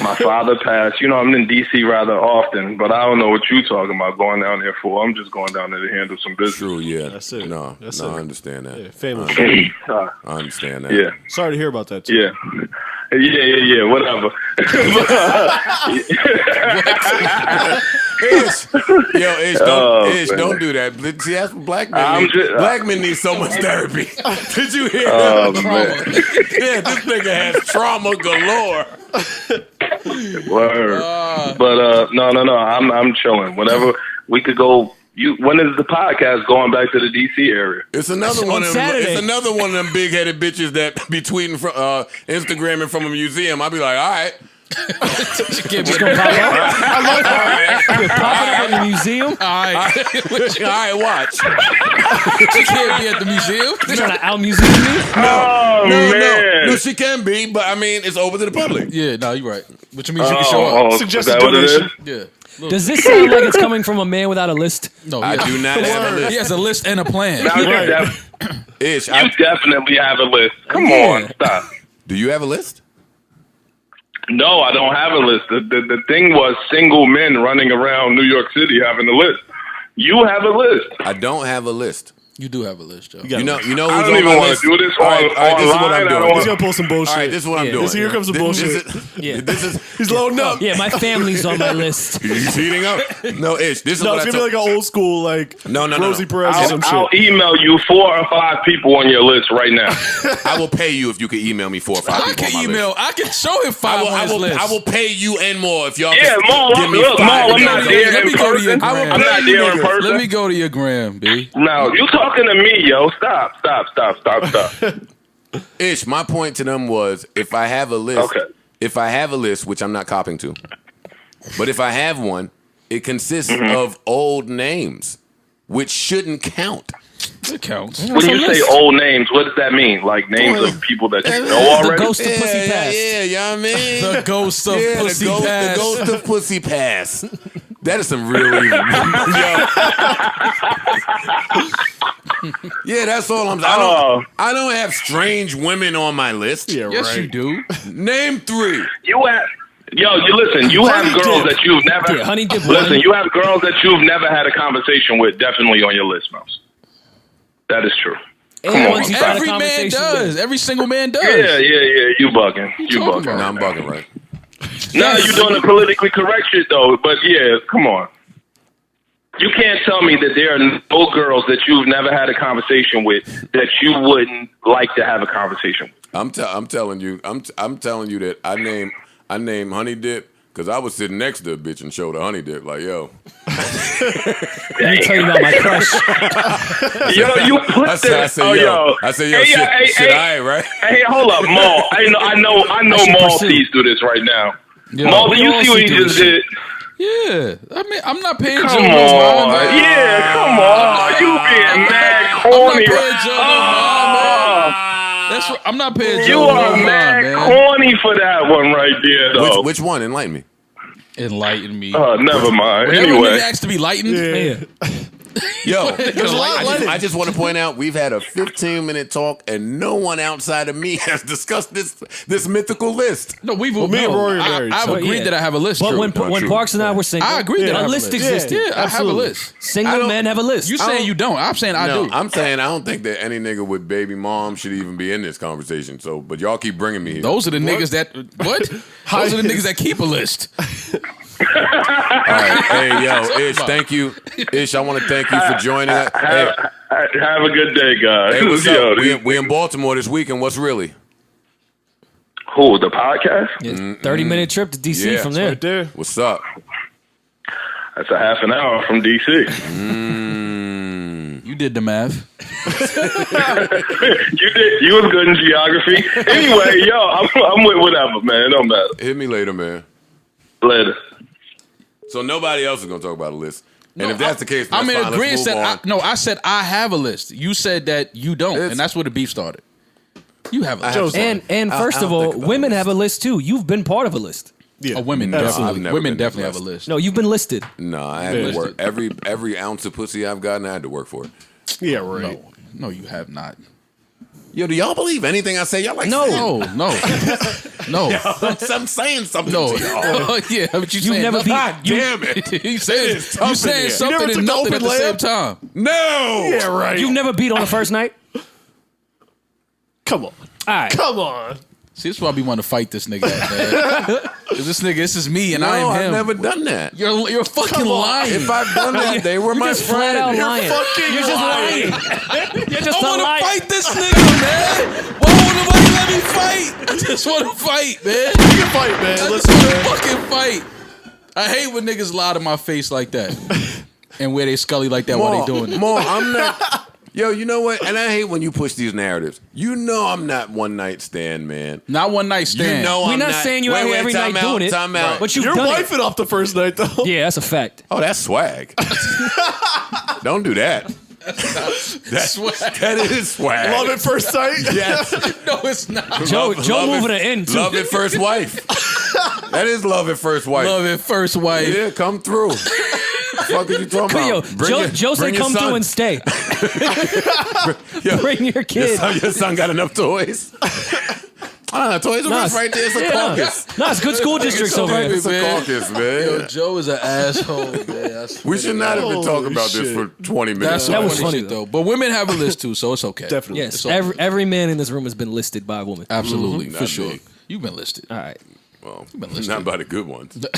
my father passed. You know, I'm in D.C. rather often, but I don't know what you talking about going down there for. I'm just going down there to handle some business. True, yeah. That's it. No, That's I it. understand that. Yeah, family. Uh, I understand that. yeah, Sorry to hear about that, too. yeah. Yeah, whatever. Ish, don't do that. See, that's what black men need. Black men need so much therapy. Did you hear Oh, that? man. Yeah, this nigga has trauma galore. Word. But no. I'm chilling. Whenever we could go. When is the podcast going back to the DC area? It's another one. Saturday. It's another one of them big-headed bitches that be tweeting from Instagramming from a museum. I'll be like, all right. Just gonna pop up. You're popping up in the museum. All right. All right, watch. She can't be at the museum. You trying to out museum me? No, she can be, but I mean, it's open to the public. Yeah, no, you're right. Which means you can show up. Is Suggested that what it is? donation. Yeah. Does this sound like it's coming from a man without a list? No, I do not have a He list. has a list and a plan. Now you Ish, you definitely have a list. Come on, stop. do you have a list? No, I don't have a list. The thing was single men running around New York City having a list. You have a list. I don't have a list. You do have a list, Joe. You know I who's don't on even my want list? to do this All right, online. this is what I'm I don't doing. want- He's gonna pull some bullshit. All right, this is what I'm doing. Here comes the bullshit. Yeah. This is He's loading up. Yeah, my family's on my list. he's heating up. No, Ish. This is No, what it's I gonna be told. like an old school, like No. Rosie Perez or some I'll shit. email you 4 or 5 people on your list right now. I will pay you if you can email me 4 or 5 I people can on my email. list. I can show him 5 on his list. I will pay you and more if y'all Yeah, can Maul, give me look, 5. Maul, I'm not there Let in me go to your person. gram. I'm not there in person. Let me go to your gram, B. No, you talking to me, yo. Stop. Ish, my point to them was if I have a list, which I'm not copying to, but if I have one, it consists of old names, which shouldn't count. It counts. When you say old names, what does that mean? Like names of people that you know already? The ghost of Pussy Pass. Yeah, you know what I mean? The ghost of Pussy the Pass. ghost of Pussy Pass. That is some real evil. Yeah, that's all I'm saying. I don't have strange women on my list. Yeah, Yes, right. you do. Name 3. You have listen. You have girls that you've never. Yeah, Honey Dip Listen, one. you have girls that you've never had a conversation with. Definitely on your list, Mouse. That is true. And on, once you start a Every man conversation does. with- Every single man does. Yeah. You bugging. You talking bugging. about? No, I'm bugging, right? No, you're doing the politically correct shit though. But yeah, come on. You can't tell me that there are no girls that you've never had a conversation with that you wouldn't like to have a conversation with. I'm telling you that I name Honey Dip because I was sitting next to a bitch and showed her Honey Dip like, yo. Let me tell you about my crush. Yo, you put I this. said, Oh, yo. I said, yo, Hey, shit, I ain't right. Hey, hold up, Maul. I know should Maul pursue. sees through this right now. Yo, Maul, do we you all see what see he through just this did? Yeah. I mean, I'm not paying Come Joe on. no mind. Yeah, come on. You being mad corny. I'm not paying Joe no mind, man. That's what, I'm not paying You Joe no are mind, mad man. corny for that one right there, though. Which one? Enlighten me. Enlighten me. Never mind. Whenever a Anyway. nigga asks to be lightened, Yeah. Yo, Enlighten I just want to point out we've had a 15-minute talk and no one outside of me has discussed this mythical list. No, me and Rory are married, I've so agreed yeah. that I have a list. But Drew. when true. Parks and I were single, I agree that I a have a list list. existed. Yeah, I have a absolutely. list. Single men have a list. You saying you don't? I'm saying I No, do. I'm saying I don't think that any nigga with baby mom should even be in this conversation. So, but y'all keep bringing me here. Those are the niggas that what? Those are the niggas that keep a list. All right, hey yo, Ish, thank you, Ish. I want to thank you for joining us. Hey, Have a good day, guys. hey, what's Yo, up? We in Baltimore this weekend. What's really? Who, the podcast? Yeah, 30-minute trip to DC Yeah. from there. Right there. What's up? That's a half an hour from D.C. You did the math. You did. You was good in geography. Anyway, yo, I'm with whatever, man. It don't matter. Hit me later, man. Later. So nobody else is gonna talk about a list. And if that's the case, I'm that's in fine. agreement. Let's move on. I said I have a list. You said that you don't, It's- and that's where the beef started. You have a list. Joe's And first I of don't all, think about women this. have a list too. You've been part of a list. Yeah. Oh, women I've definitely. never Women been definitely have a blessed. list. No, you've been listed. No, I had to Yeah. work. Every ounce of pussy I've gotten, I had to work for it. Yeah, right. No, you have not. Yo, do y'all believe anything I say? Y'all like No. saying- No. I'm saying something No. to y'all. Yeah, but you saying never nothing. beat- God damn it. you saying is tough you in saying here. something You never and took the nothing at open the same layup? time. No. Yeah, right. You've never beat on the first night? Come on. All right. Come on. See, this is why we want to fight this nigga, man. 'Cause this is me and No, I am I've him. never done that. You're fucking lying. If I've done that, they were my Just flat out friends. lying. fucking You're just lying. lying. You're just I a want liar. to fight this nigga, man. Why won't nobody let me fight? I just want to fight, man. You can fight, man. I Listen, just want to man. fucking fight. I hate when niggas lie to my face like that and wear they scully like that while they doing it. More, I'm not. Yo, you know what? And I hate when you push these narratives. You know I'm not one night stand, man. Not one night stand. You know We're I'm not saying you're out here every time night out, doing it. Time out. But you've You're done wifing off the first night, though. it. Yeah, that's a fact. Oh, that's swag. Don't do that. Swag. That is swag. Love at first sight. Yes. No, it's not. Joe Love moving at- it in, too. Love at first wife. That is love at first wife. Love at first wife. Yeah, come through. What the fuck are you talking Yo, about? Joe said bring your come son. through and stay. Yo, Bring your kid. Your son got enough toys. Toys R Us right there. It's a caucus. No, it's good school districts over there. It's a caucus, man. Yo, Joe is an asshole, man. We should not have been talking about this for 20 minutes. That was funny, funny though. But women have a list too, so it's okay. Definitely. Yes, every man in this room has been listed by a woman. Absolutely, for Not sure. me. You've been listed. All right. Well, been listed. not by the good ones. No,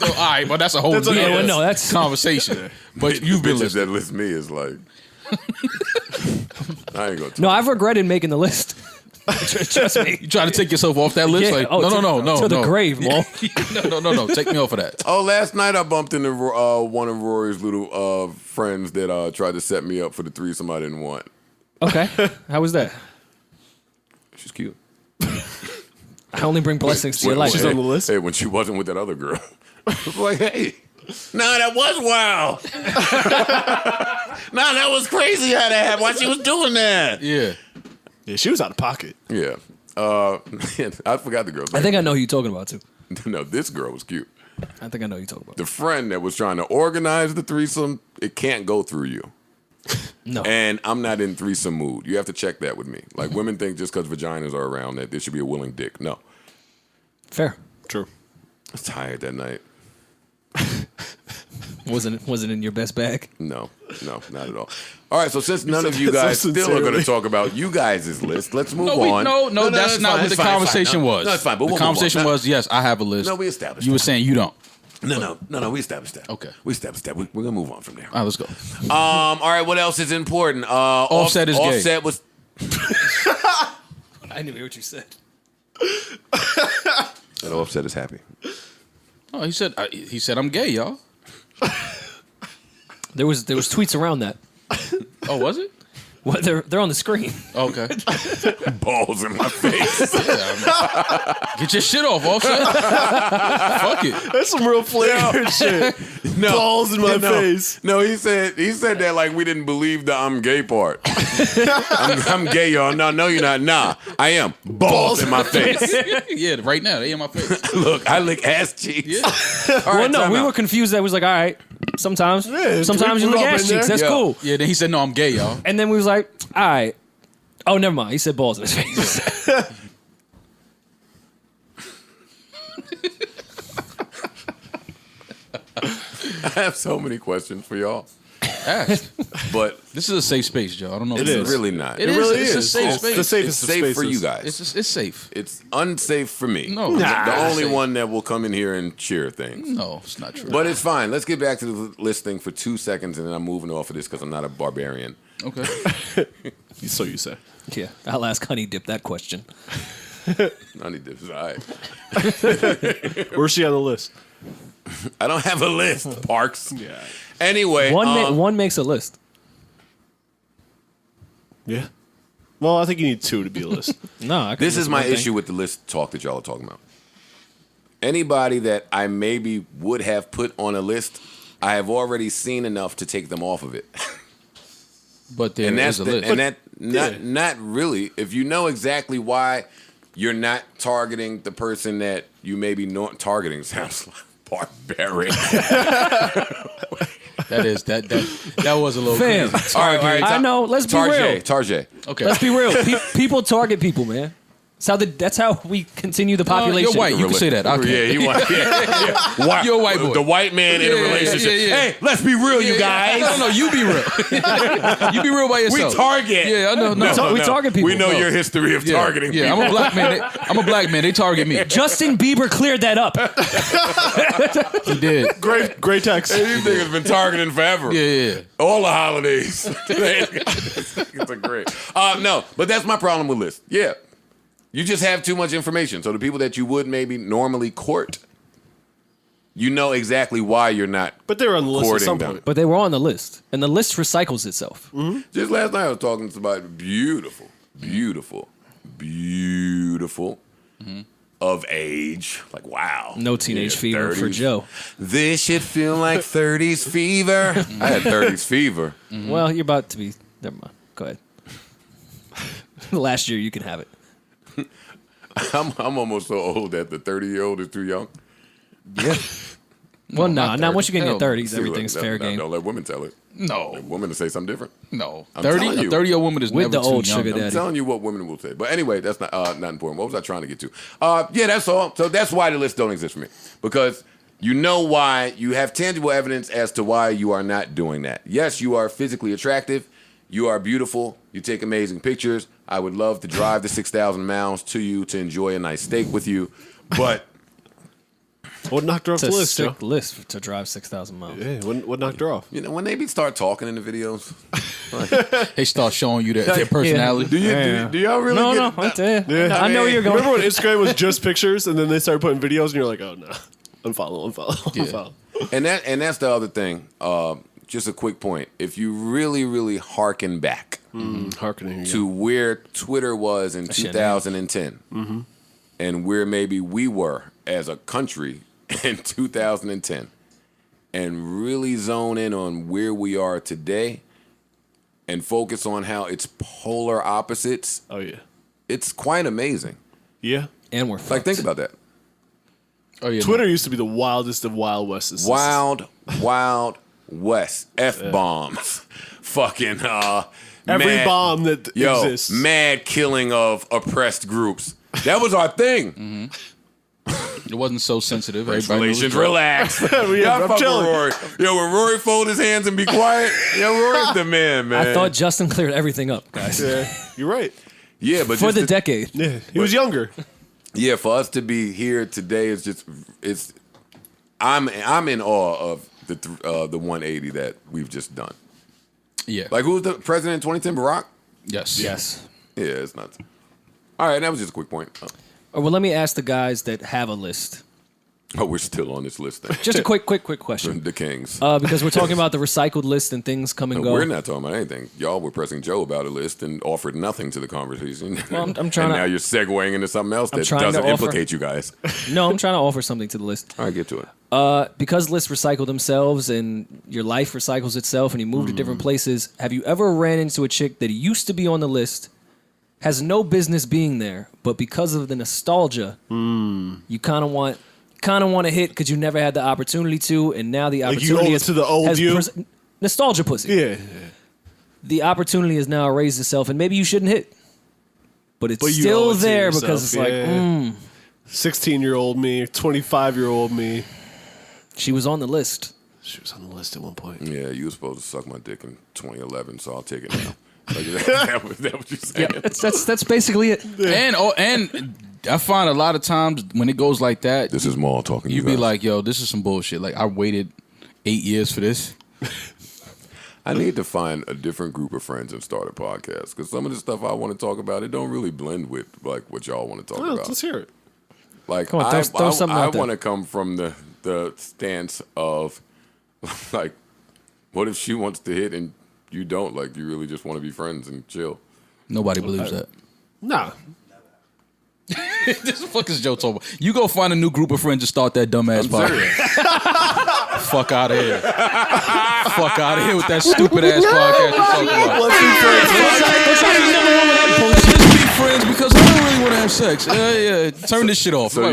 all right, but that's a whole That's nother okay. Well, no, that's conversation. But you've been Bitches listed. that list me is like. I ain't gonna. no. I've regretted making the list. Trust me. You trying to take yourself off that list? Yeah, Like, oh, no. to the grave, Mo. No. Take me off of that. Oh, last night I bumped into one of Rory's little friends that tried to set me up for the threesome I didn't want. Okay. How was that? She's cute. I only bring blessings to your life. She's on the list? Hey, when she wasn't with that other girl. I was like, hey. Nah, that was wild. Nah, that was crazy how that happened. Why she was doing that? Yeah. Yeah, she was out of pocket. Yeah. I forgot the girl's name. I think I know who you're talking about too. No, this girl was cute. I think I know who you're talking about. The friend that was trying to organize the threesome, it can't go through you. No. And I'm not in threesome mood. You have to check that with me. Like, women think just because vaginas are around that there should be a willing dick. No. Fair. True. I was tired that night. Wasn't in your best bag. No, not at all. All right, so since none of you guys so still are going to sincerely. talk about you guys' list, let's move No, on. no, that's it's not fine, what it's the fine, conversation it's fine. was. No, it's fine, but the we'll move on. conversation No. was, yes, I have a list. No, we established You were that. saying you don't. No, we established that. Okay. We established that. We're going to move on from there. All right, let's go. All right, what else is important? Offset is gay. Offset was... I didn't hear what you said. That Offset is happy. Oh, he said I'm gay, y'all. There was tweets around that. Oh, was it? Well, they're on the screen. Okay. Balls in my face. Get your shit off, Offset. Fuck it. That's some real flagrant shit. No, Balls in my face. No, he said that like we didn't believe the I'm gay part. I'm gay, y'all. No, you're not. Nah, I am. Balls in my face. Yeah, right now they in my face. Look, I lick ass cheeks. Yeah. All right, Well, no, time we out. were confused. That was like, all right, sometimes you lick up ass in cheeks. there. That's Yeah. cool. Yeah. Then he said, "No, I'm gay, y'all." And then we was like, all right. Oh, never mind. He said balls in his face. I have so many questions for y'all, Ask. but This is a safe space, Joe. I don't know. it's what is. really not. It really It's a is. safe It's space. the safest It's of safe for spaces. you guys. It's safe. It's unsafe for me. No, The only safe. one that will come in here and cheer things. No, it's not true. But it's fine. Let's get back to the list thing for 2 seconds, and then I'm moving off of this because I'm not a barbarian. Okay. So you say. Yeah, I'll ask Honey Dip that question. Honey dips is all right. Where's she on the list? I don't have a list, Parks. Yeah. Anyway, One makes a list. Yeah. Well, I think you need two to be a list. No, I this is my issue with the list talk that y'all are talking about. Anybody that I maybe would have put on a list, I have already seen enough to take them off of it. But there And that's is a list. not really. If you know exactly why you're not targeting the person that you may be not targeting, sounds like barbaric. That was a little Fam. crazy. All right, I know. Let's be real. Tarjay. Okay. Let's be real. People target people, man. That's how we continue the population. You're white. You can say that. Okay. Yeah, he want. Yeah. White, You're a white boy. The white man in a Yeah, relationship. yeah. Hey, let's be real, you guys. No, you be real. You be real by We yourself. target. Yeah, I know. No. We target people. We know No. your history of Yeah. targeting Yeah, people. I'm a black man. They target me. Justin Bieber cleared that up. He did. Great text. Hey, these niggas been targeting forever. Yeah. All the holidays. It's a great. No, but that's my problem with lists. Yeah. You just have too much information. So the people that you would maybe normally court, you know exactly why you're not. But they were on the list at courting some them. point. But they were on the list, and the list recycles itself. Just last night I was talking to somebody beautiful, of age. Like, wow. No teenage Yeah, fever for 30s. Joe. This shit feel like 30s fever. I had 30s fever. Well, you're about to be. Never mind. Go ahead. Last year, you can have it. I'm almost so old that the 30-year-old is too young. Well, no, not not once 30. you get in your Hell, 30s, everything's fair game. Don't let women tell it. No. A woman to say something different. No. I'm telling you. A 30-year-old woman is With never the old too young. sugar I'm daddy. telling you what women will say. But anyway, that's not important. What was I trying to get to? Yeah, that's all. So that's why the list don't exist for me. Because you know why. You have tangible evidence as to why you are not doing that. Yes, you are physically attractive. You are beautiful. You take amazing pictures. I would love to drive the 6,000 miles to you to enjoy a nice steak with you. But What knocked her off It's the a list, Joe? sick list to drive 6,000 miles. Yeah, what knocked her off? you know, when they start talking in the videos, They start showing you their personality. do y'all really No, get no, I know where you're going. Remember when Instagram was just pictures and then they started putting videos and you're like, oh no, unfollow. And that's the other thing. Just a quick point. If you really harken back Harkening to where Twitter was in 2010 and where maybe we were as a country in 2010 and really zone in on where we are today and focus on how it's polar opposites, Oh yeah. it's quite amazing. Yeah. And we're Like, think about that. Oh, yeah, Twitter used to be the wildest of Wild Wests. Wild West. F-bombs. Fucking Every mad- bomb that exists. mad killing of oppressed groups. That was our thing. It wasn't so sensitive. Race Everybody knew relations, it was relax. I'm Y'all fuck with chilling. Rory. Yo, when Rory fold his hands and be quiet, Rory's the man. I thought Justin cleared everything up, guys. Yeah, you're right. Yeah, but For just the to- decade. Yeah, he was younger. Yeah, for us to be here today is just I'm in awe of the 180 that we've just done. Yeah. Like, who was the president in 2010? Barack? Yes. Yes. Yeah, it's nuts. All right, that was just a quick point. Well, let me ask the guys that have a list. Oh, we're still on this list then. Just a quick question. The Kings. Because we're talking about the recycled list and things come and go. We're not talking about anything. Y'all were pressing Joe about a list and offered nothing to the conversation. Well, I'm trying and to- now you're segueing into something else that trying to doesn't offer- implicate you guys. No, I'm trying to offer something to the list. All right, get to it. Because lists recycle themselves and your life recycles itself and you move to different places, have you ever ran into a chick that used to be on the list, has no business being there, but because of the nostalgia, you kind of want to hit because you never had the opportunity to, and now the Like you opportunity owe it to the old has you? nostalgia pussy. Yeah. The opportunity has now raised itself, and maybe you shouldn't hit, but it's But you owe still it to there yourself, because it's yeah. like, 16-year-old me, 25-year-old me. she was on the list. She was on the list at one point. Yeah, you were supposed to suck my dick in 2011, so I'll take it now. Like, that what you're saying? Yeah, that's basically it. And I find a lot of times when it goes like that, This is Maul talking. you be guys. like, yo, this is some bullshit. Like, I waited 8 years for this. I need to find a different group of friends and start a podcast because some of the stuff I want to talk about, it don't really blend with like what y'all want to talk Well, about. let's hear it. Like, Come on, throw something I out there. want to come from the stance of like, what if she wants to hit and you don't? Like, you really just want to be friends and chill. Nobody believes that. Nah. This is the fuck is Joe talking about? You go find a new group of friends and start that dumbass podcast. Fuck out of here. Fuck out of here with that stupid ass podcast you talking about. Let's be friends. Let's just be friends because I don't really want to have sex. Yeah, turn this shit off. So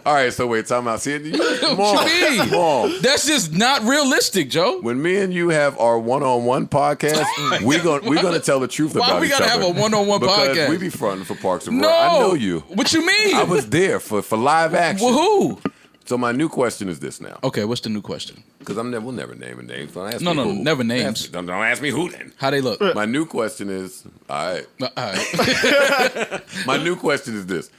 all right. So wait, time out. See, What you mean? Mom, That's just not realistic, Joe. when me and you have our one-on-one podcast, we're gonna tell the truth Why about we each gotta other. have a one-on-one Because podcast? we be fronting for Parks and No, Rec. I know you. What you mean? I was there for live action. Well, who? So my new question is this now, Okay, what's the new question? because we'll never name a name. So ask No, me no, who. never names. Don't ask me who then. How they look? My new question is, all right. All right. My new question is this.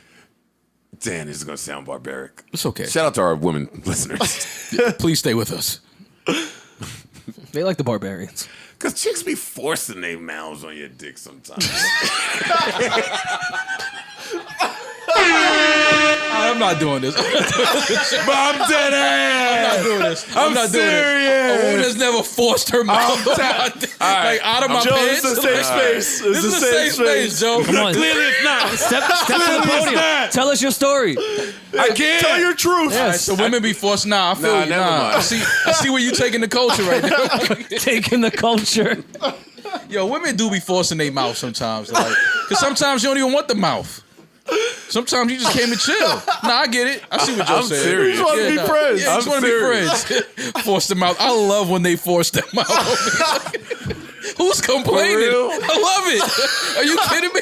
Damn, this is gonna sound barbaric. It's okay. Shout out to our women listeners, Please stay with us. They like the barbarians. because chicks be forcing their mouths on your dick sometimes. I'm not doing this. But I'm dead ass. I'm not doing this. I'm not doing serious. it. A woman has never forced her mouth on my dick. Like out of my Joe, pants. this is a safe space. This is a safe space, Joe. Come on. Clearly it's not. Step to the podium. Tell us your story. I can't. Tell your truth. All right, so women be forced. Nah, I feel Nah, you. never mind. I see where you taking the culture right now. Taking the culture. Yo, women do be forcing their mouth sometimes. Like, because sometimes you don't even want the mouth. Sometimes you just came to chill. Nah, I get it. I see what y'all saying. serious. You just want to be friends. Yeah, just want to be friends. Force them out. I love when they force them out. Who's complaining? I love it. Are you kidding me?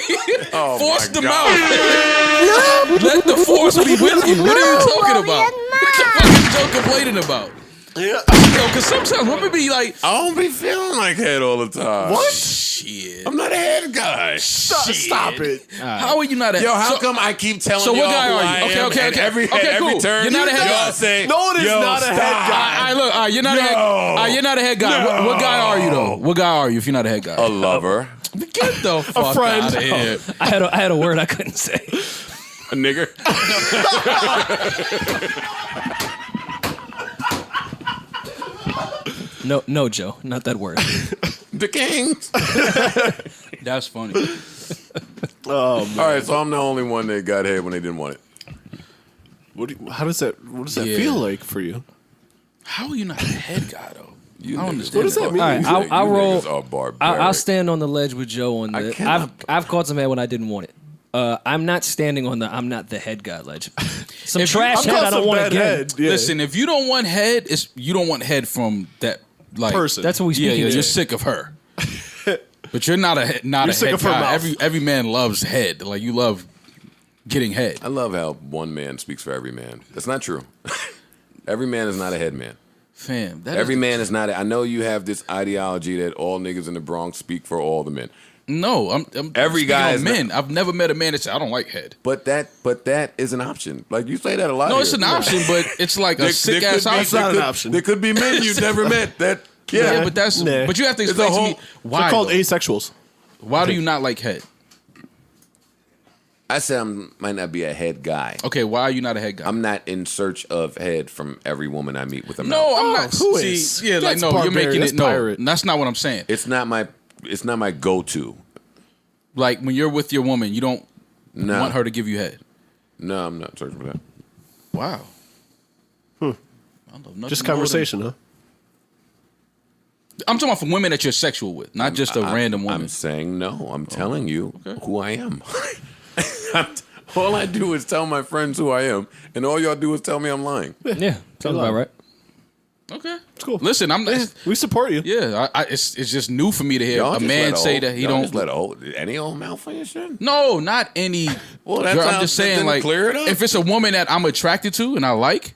Oh, force my them God. out. Let the force be with you. What are you talking about? What the fuck is Joe complaining about? Yeah. Yo, because sometimes women be like, I don't be feeling like head all the time. What? shit. I'm not a head guy. Stop it. How are you not a Yo, how come I keep telling So y'all what guy who are I you? Okay, am, okay, and okay. every Okay, every cool. turn You're not a head y'all guy. say, No, it is yo, not a head stop. guy. Look, you're not a head. You're not a head guy. No. What guy are you though? What guy are you if you're not a head guy? A lover. Get the fuck friend. out of here. I had a word I couldn't say. A nigger. No, Joe, not that word. The Kings. That's funny. Oh man. All right, so I'm the only one that got head when they didn't want it. What does that Yeah. feel like for you? How are you not a head guy though? You I don't niggas- understand. What does that mean? All right, You I'll niggas roll. are barbaric. I'll stand on the ledge with Joe on I the. cannot- I've caught some head when I didn't want it. I'm not standing on the. I'm not the head guy ledge. Some If trash you- head I don't want to get. Yeah. Listen, if you don't want head, you don't want head from that like Person. That's what we Yeah, speaking. you're to. sick of her. But you're not a You're a sick head of her guy. mouth. Every man loves head. Like you love getting head. I love how one man speaks for every man. That's not true. Every man is not a head man. Fam, that Every is- man is not. I know you have this ideology that all niggas in the Bronx speak for all the men. No, I'm Every speaking guy on is men. I've never met a man that said I don't like head. But that is an option. Like you say that a lot. No, here. it's an option, but it's like a sick ass could be- option. not an could- option. There could be men you've never met that. Yeah, Yeah, but that's Nah. but you have to It's a explain to me whole- why. They're called though. asexuals. Why do you not like head? I said I might not be a head guy. Okay, why are you not a head guy? I'm not in search of head from every woman I meet with a mouth. no, I'm not. who See, is? yeah, like That's no, you're barbarian. making That's it. No, pirate. that's not what I'm saying. It's not my go-to. Like when you're with your woman, you don't No. want her to give you head. No, I'm not searching for that. Wow. I love nothing Just more conversation, huh? than- I'm talking about for women that you're sexual with, not just a random woman. I'm saying no. I'm telling you okay. who I am. All I do is tell my friends who I am, and all y'all do is tell me I'm lying. Yeah, sounds about right. Okay, It's cool. listen, I'm not. We support you. Yeah, it's just new for me to hear Y'all a just man let say old- that he y'all don't. just let any old mouth on your shit. No, not any. Well, that girl, I'm sounds- just saying, then like, clear it up. if it's a woman that I'm attracted to and I like,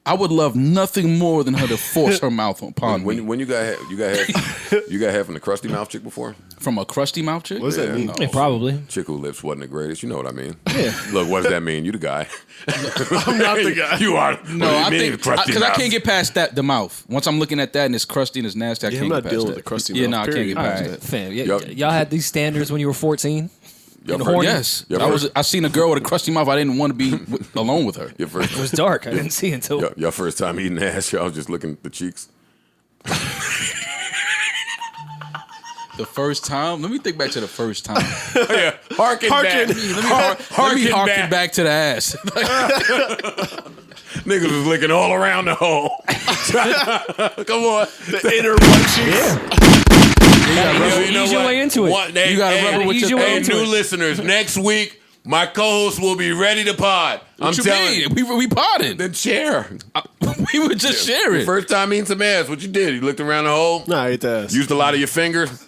I would love nothing more than her to force her mouth upon me. When you got head, you got head from the crusty mouth chick before. From a crusty mouth chick? What does that mean? No. Yeah, probably. Chick who lips wasn't the greatest. You know what I mean? Yeah. Look, what does that mean? You the guy. I'm not the guy. You are. No, I think because I can't get past that the mouth. Once I'm looking at that and it's crusty and it's nasty, I Yeah, can't I'm get not past dealing that. with the crusty Yeah, mouth, no, I can't period. get All past right, that. fam. Yup. Y'all had these standards when you were 14. Your horny? Yes, Your I first- seen a girl with a crusty mouth. I didn't want to be alone with her. Your first. It was dark. I didn't see until. Your first time eating ass, y'all was just looking at the cheeks. The first time. Let me think back to the first time. Yeah, harken back. Let me harken back to the ass. Niggas was licking all around the hole. Come on. The inner butt cheeks. Ease your way into it. You gotta rub it with Ease your your way Hey, into new it. listeners, next week, my co-host will be ready to pod. What you mean? We potted. Then share. We were just sharing. First time eating some ass, what you did? You looked around the hole, Nah, I ate the ass. used a lot of your fingers.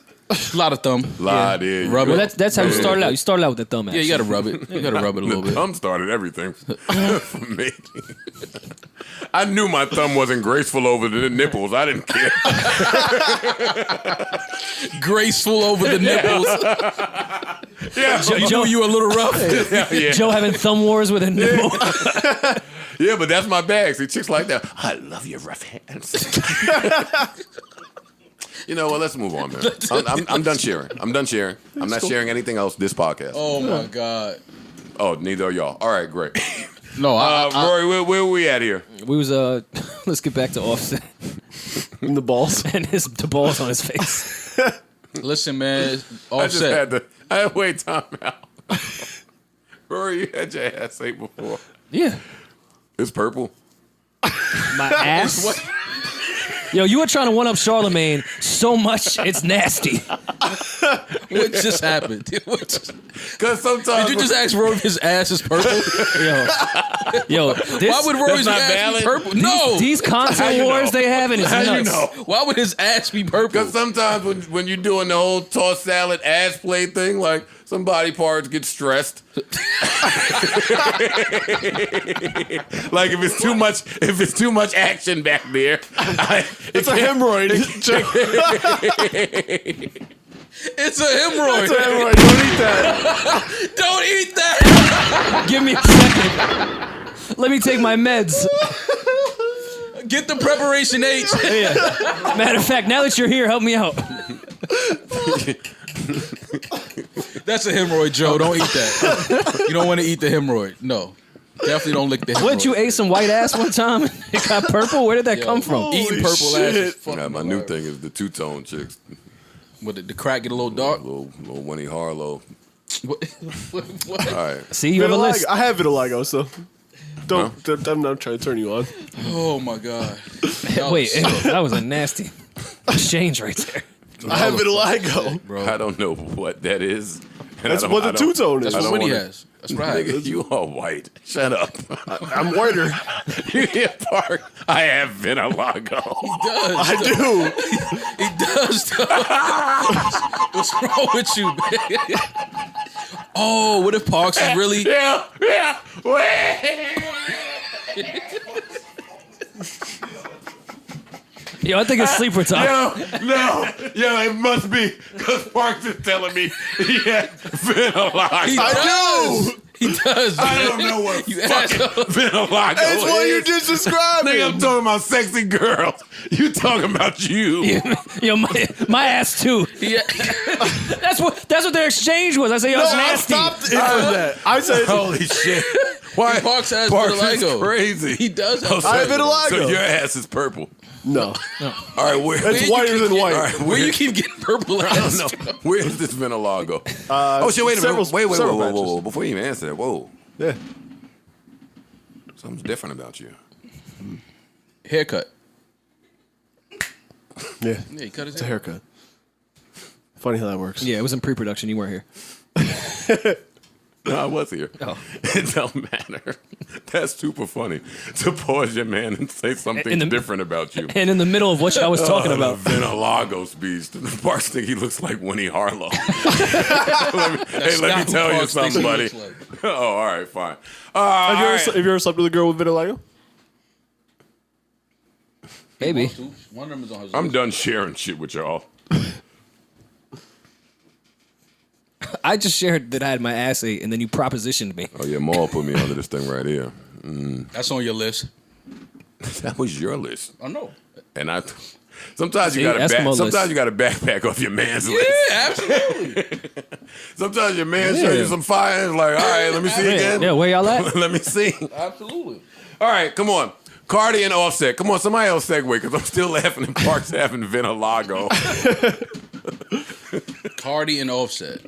A lot of thumb. Lot, yeah. Rub Well, it. that's how you started out. You started out with the thumb. Yeah, you gotta rub it. You gotta rub it a little The bit. thumb started everything for me. I knew my thumb wasn't graceful over the nipples. I didn't care. Graceful over the nipples. Yeah, You know you a little rough. yeah. Joe having thumb wars with a nipple. Yeah, but that's my bag. See, chicks like that. I love your rough hands. You know what? Let's move on, man. I'm done sharing. I'm done sharing. I'm not sharing anything else this podcast. Oh my god. Oh, neither are y'all. All right, great. No, Rory, where we at here? We was let's get back to Offset in the balls. and the balls on his face. listen, man. I just Offset. had to. I had to wait time out. Rory, you had your ass ate before. Yeah, It's purple. my ass. Yo, you were trying to one up Charlemagne so much, it's nasty. What just happened? Because sometimes Did you just ask Rory if his ass is purple? Yo, this, Why would Rory's not ass valid? be purple? No. these content wars they having is How you nuts. know? Why would his ass be purple? Because sometimes when you're doing the whole toss salad ass play thing, like some body parts get stressed. Like if it's too much action back there, It's a hemorrhoid. Check. It's a hemorrhoid. It's a hemorrhoid. Don't eat that. Don't eat that. Give me a second. Let me take my meds. Get the preparation H. Yeah. Matter of fact, now that you're here, help me out. That's a hemorrhoid, Joe. Don't eat that. You don't want to eat the hemorrhoid. No. Definitely don't lick the hemorrhoid. What, you ate some white ass one time and it got purple? Where did that come from? Eating purple ass is fucking Yeah, my new hilarious. thing is the two-tone chicks. What, the crack get a little dark? Little Winnie Harlow. What? All right. See, you have a list. I have vitiligo, so I'm not trying to turn you on. Oh my god. Wait, that was a nasty exchange right there. I have vitiligo. Bro. I don't know what that is. And That's I don't- what the I don't- two-tone is. That's I what don't Winnie wanna- has. That's right. Nigga, you are white. Shut up. I'm whiter. You hear Park? I have vitiligo. Does. I do. He does. Though. What's wrong with you, man? Oh, what if Parks is really? Yeah. Yo, I think it's sleeper time. No, it must be because Parks is telling me he has vitiligo. He does. He does. I don't know what You fucking asshole. vitiligo That's what you is. just described. Nigga, I'm talking about sexy girls. You talking about you. Yo, my ass too. Yeah. That's what their exchange was. I said, yo, No, it's I nasty. stopped it from that. I said, Holy shit. Why? Parks has Parks vitiligo. is crazy. He does have I have vitiligo. So your ass is purple. no. All right, where? It's whiter than white. All right, Where you keep getting purple I ass? don't know. Where is this vitiligo? Oh shit! Wait a minute. Wait. several Whoa. patches. Before you even answer that, whoa. Yeah. Something's different about you. Haircut. Yeah. Yeah, he cut his It's a hair. haircut. Funny how that works. Yeah, it was in pre-production. You weren't here. No, I was here. Oh. It don't matter. That's super funny to pause your man and say something In the- different about you. And in the middle of what I was talking about. The vitiligo speech. The Parks think he looks like Winnie Harlow. Hey, let me not who tell you Parks thinks something, he buddy. looks like. Oh, all right, fine. Have you ever slept with a girl with vitiligo? Maybe. One of them is on his I'm list. done sharing shit with y'all. I just shared that I had my ass ate, and then you propositioned me. Oh yeah, Maul put me under this thing right here. That's on your list. That was your list, I know. and I. Sometimes you See, got to Eskimo list. Sometimes you got to backpack off your man's list. Yeah, absolutely. Sometimes your man shows you some fire and it's like, all right, let me see again. Yeah, where y'all at? Let me see. Absolutely. All right, come on. Cardi and Offset. Come on, somebody else segue because I'm still laughing at Parks having vitiligo. Cardi and Offset.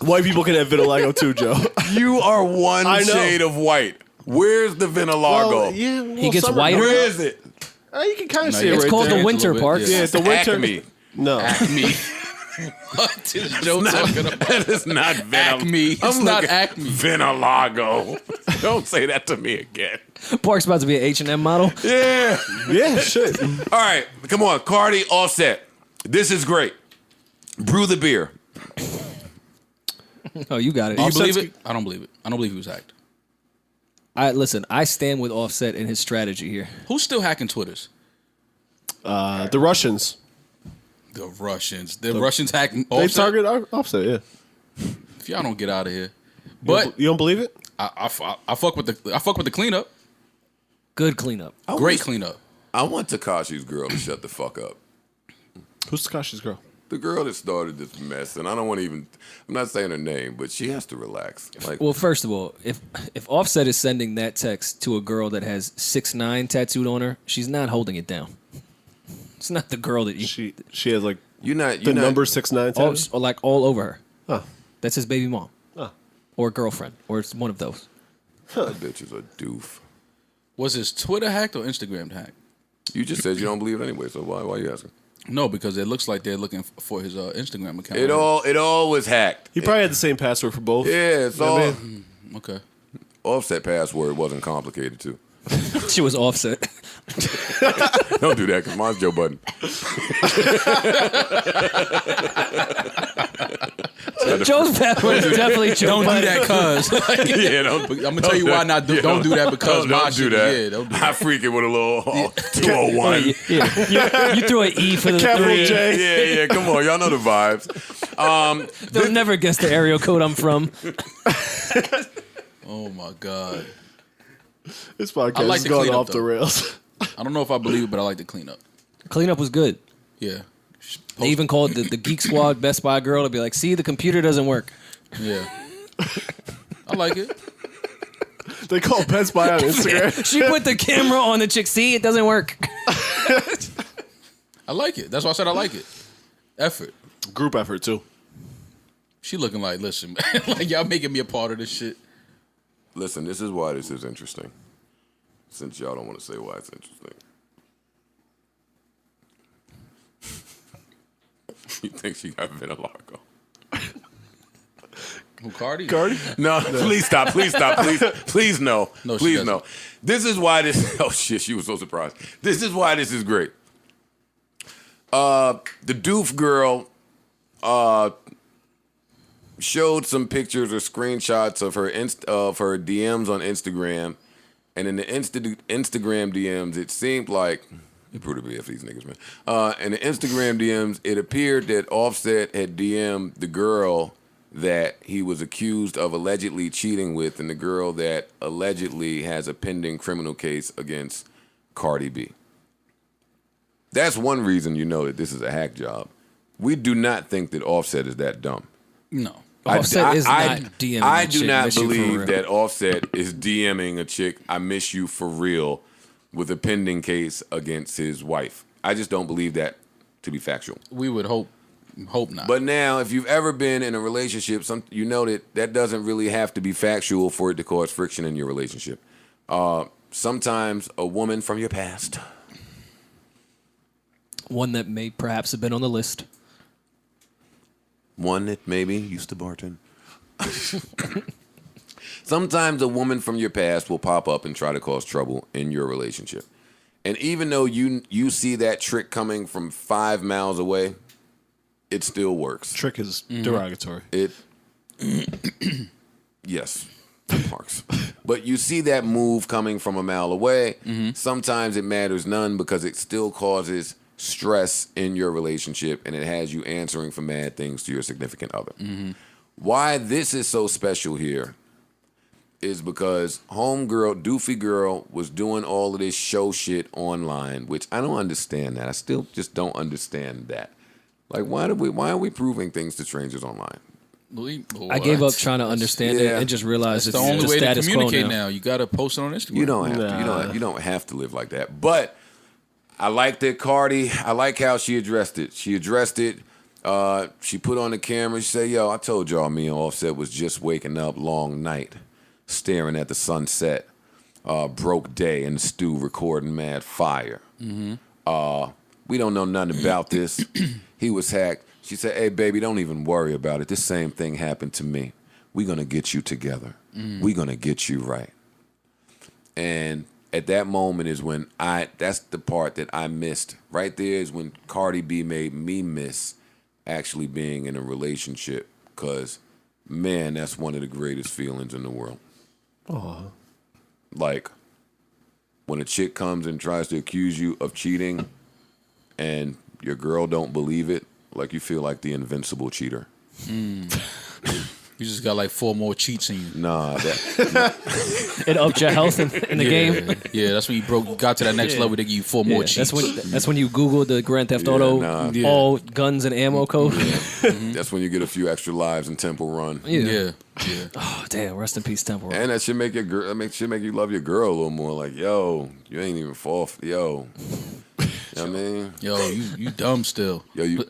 White people can have vitiligo too, Joe. You are one I know. shade of white. Where's the vitiligo? yeah. He gets whiter? Where is it? You can kind of No, see it It's right called there. the winter, a little bit, Parks. Yeah, it's the winter. Acme. No. Acme. What is Joe talking about? That is not Acme. It's I'm not looking- Acme. Vitiligo. Don't say that to me again. Parks about to be an H&M model. Yeah. Yeah, shit. All right, come on. Cardi, Offset. This is great. Brew the beer. Oh, you got it. Do you believe Offset's- it? I don't believe it. I don't believe he was hacked. Listen, I stand with Offset in his strategy here. Who's still hacking Twitters? The Russians. The Russians. The Russians hack They Offset. target our Offset, yeah. If y'all don't get out of here. But You don't believe it? I fuck with the cleanup. Good cleanup. Great cleanup. I want Tekashi's girl to shut the fuck up. Who's Takashi's girl? The girl that started this mess, and I don't want to even, I'm not saying her name, but she has to relax. Like, Well, first of all, if Offset is sending that text to a girl that has 6'9" tattooed on her, she's not holding it down. It's not the girl that you She has like you're not, the number 6'9" all, tattoos? or like all over her. Oh. That's his baby mom Oh. or girlfriend, or it's one of those. that bitch is a doof. Was his Twitter hacked or Instagram hacked? You just said you don't believe it anyway, so why are you asking? No, because it looks like they're looking for his Instagram account. It all was hacked. He probably had the same password for both. Yeah, it's all Okay. Offset password wasn't complicated too. She was Offset. Don't do that because mine's Joe Budden. Joe's password is definitely Joe. Don't do that, cuz. Yeah, I'm gonna tell you why not. Don't do that because my don't do shit. that. Yeah, don't do I that. freak it with a little 201. You threw an E for the Capital 3. J. Yeah, come on, y'all know the vibes. They'll never guess the area code I'm from. Oh my god. This podcast I like is to going clean up, off the though. rails. I don't know if I believe it, but I like to clean up. Cleanup was good. Yeah. They even called the Geek Squad Best Buy girl to be like, see, the computer doesn't work. Yeah. I like it. They call Best Buy on Instagram. She put the camera on the chick. See, it doesn't work. I like it. That's why I said I like it. Effort. Group effort too. She looking like, listen, man, like y'all making me a part of this shit. Listen, this is why this is interesting. Since y'all don't want to say why it's interesting. You think she got vitiligo? Who, Cardi? Cardi? No, please stop, please no. No, she Please doesn't. no. This is why this, oh shit, she was so surprised. This is why this is great. The doof girl showed some pictures or screenshots of her DMs on Instagram, and in the Instagram DMs, it seemed like you pretty bad for these niggas, man. In the Instagram DMs, it appeared that Offset had DM'd the girl that he was accused of allegedly cheating with, and the girl that allegedly has a pending criminal case against Cardi B. That's one reason you know that this is a hack job. We do not think that Offset is that dumb. No. Offset is not DMing I a do chick, not miss you for believe real. that Offset is DMing a chick, I miss you for real, with a pending case against his wife. I just don't believe that to be factual. We would hope not. But now, if you've ever been in a relationship, you know that doesn't really have to be factual for it to cause friction in your relationship. Sometimes a woman from your past. One that may perhaps have been on the list. One that maybe used to bartend. Sometimes a woman from your past will pop up and try to cause trouble in your relationship. And even though you see that trick coming from 5 miles away, it still works. Trick is derogatory. Yes, Marks. But you see that move coming from a mile away. Sometimes it matters none because it still causes stress in your relationship, and it has you answering for mad things to your significant other. Why this is so special here is because homegirl, doofy girl, was doing all of this show shit online, which I don't understand that. I still just don't understand that. Like, why are we proving things to strangers online? I gave up trying to understand it and just realized It's it's the only way to status quo communicate now. now. You got to post it on Instagram. You don't have to. You don't have to live like that. But I like that Cardi. I like how she addressed it. She addressed it. She put on the camera. She said, "Yo, I told y'all me and Offset was just waking up, long night, staring at the sunset, broke day in the stew, recording mad fire. We don't know nothing about this. He was hacked." She said, "Hey, baby, don't even worry about it. This same thing happened to me. We're going to get you together. We're going to get you right." And at that moment is when that's the part that I missed. Right there is when Cardi B made me miss actually being in a relationship. Because, man, that's one of the greatest feelings in the world. Like, when a chick comes and tries to accuse you of cheating and your girl don't believe it, like you feel like the invincible cheater. You just got like 4 more cheats in you. Nah, It upped your health in the game. Yeah, that's when you got to that next level. They give you 4 more cheats. That's when you Google the Grand Theft Auto all guns and ammo code. that's when you get a few extra lives in Temple Run. Yeah. Oh damn! Rest in peace, Temple. And that should make your girl. Should make you love your girl a little more. Like, yo, you ain't even fall. Yo, you know what I mean? Yo, you dumb still. Yo, you.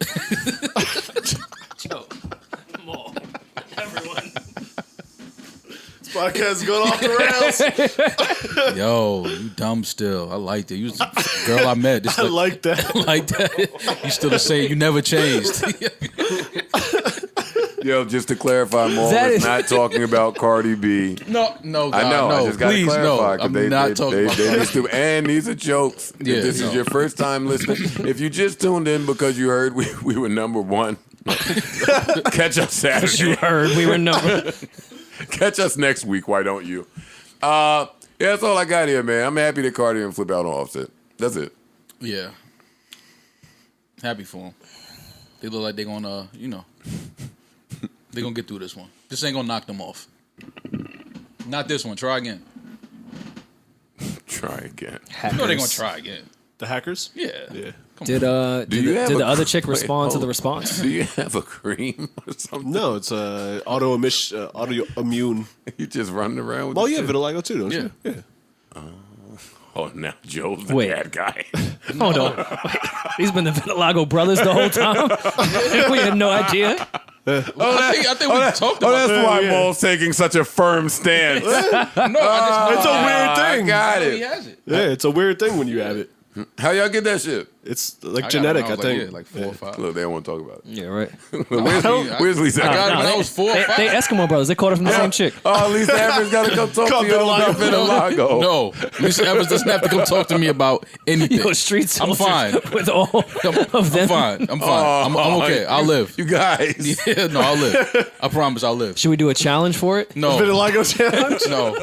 Joe, come on, everyone. Podcast is going off the rails. Yo, you dumb still. I liked it. You was the girl I met. Just I like that. like that. You still the same. You never changed. Yo, just to clarify, Maul That is is- not talking about Cardi B. no, God, I know. no. I just got to Please, clarify no. because I'm not talking about they that. stupid. And these are jokes. Yeah, if this is your first time listening, if you just tuned in because you heard we were number one, catch us Saturday. You heard we were number. Catch us next week. Why don't you? Yeah, that's all I got here, man. I'm happy that Cardi and flip out on Offset. That's it. Yeah. Happy for them. They look like they're gonna, they're gonna get through this one. This ain't gonna knock them off. Not this one. Try again. Try again. You know they're gonna try again. The hackers? Yeah. Yeah. Come Did on. Do you have did a the other cr- chick wait, respond to hold the on. response? Do you have a cream or something? No, it's autoimmune. You just running around with Well, the yeah, shit? vitiligo too, don't Yeah. you? Yeah. Oh, now Joe's the Wait. bad guy. Hold on. Wait, these been the Vitiligo brothers the whole time. We had no idea. I think we talked Oh, about that's why Maul's taking such a firm stance. No, I It's a weird thing. I got just he it. has it. Yeah, it's a weird thing when you have it. How y'all get that shit? It's like I got it genetic, when I was think. like 4 or 5. Look, they don't want to talk about it. Yeah, right. Where's Lisa? I got it No, when I they- was 4 or 5. They Eskimo brothers. They caught it from the same chick. Oh, Lisa Evans got to come talk Come to you about vitiligo. No, Lisa Evans doesn't have to come talk to me about anything. Yo, street I'm soldiers fine. with all of them. I'm fine. I'm okay. I'll live. You guys. Yeah, no, I'll live. I promise I'll live. Should we do a challenge for it? No, Vitiligo challenge? no,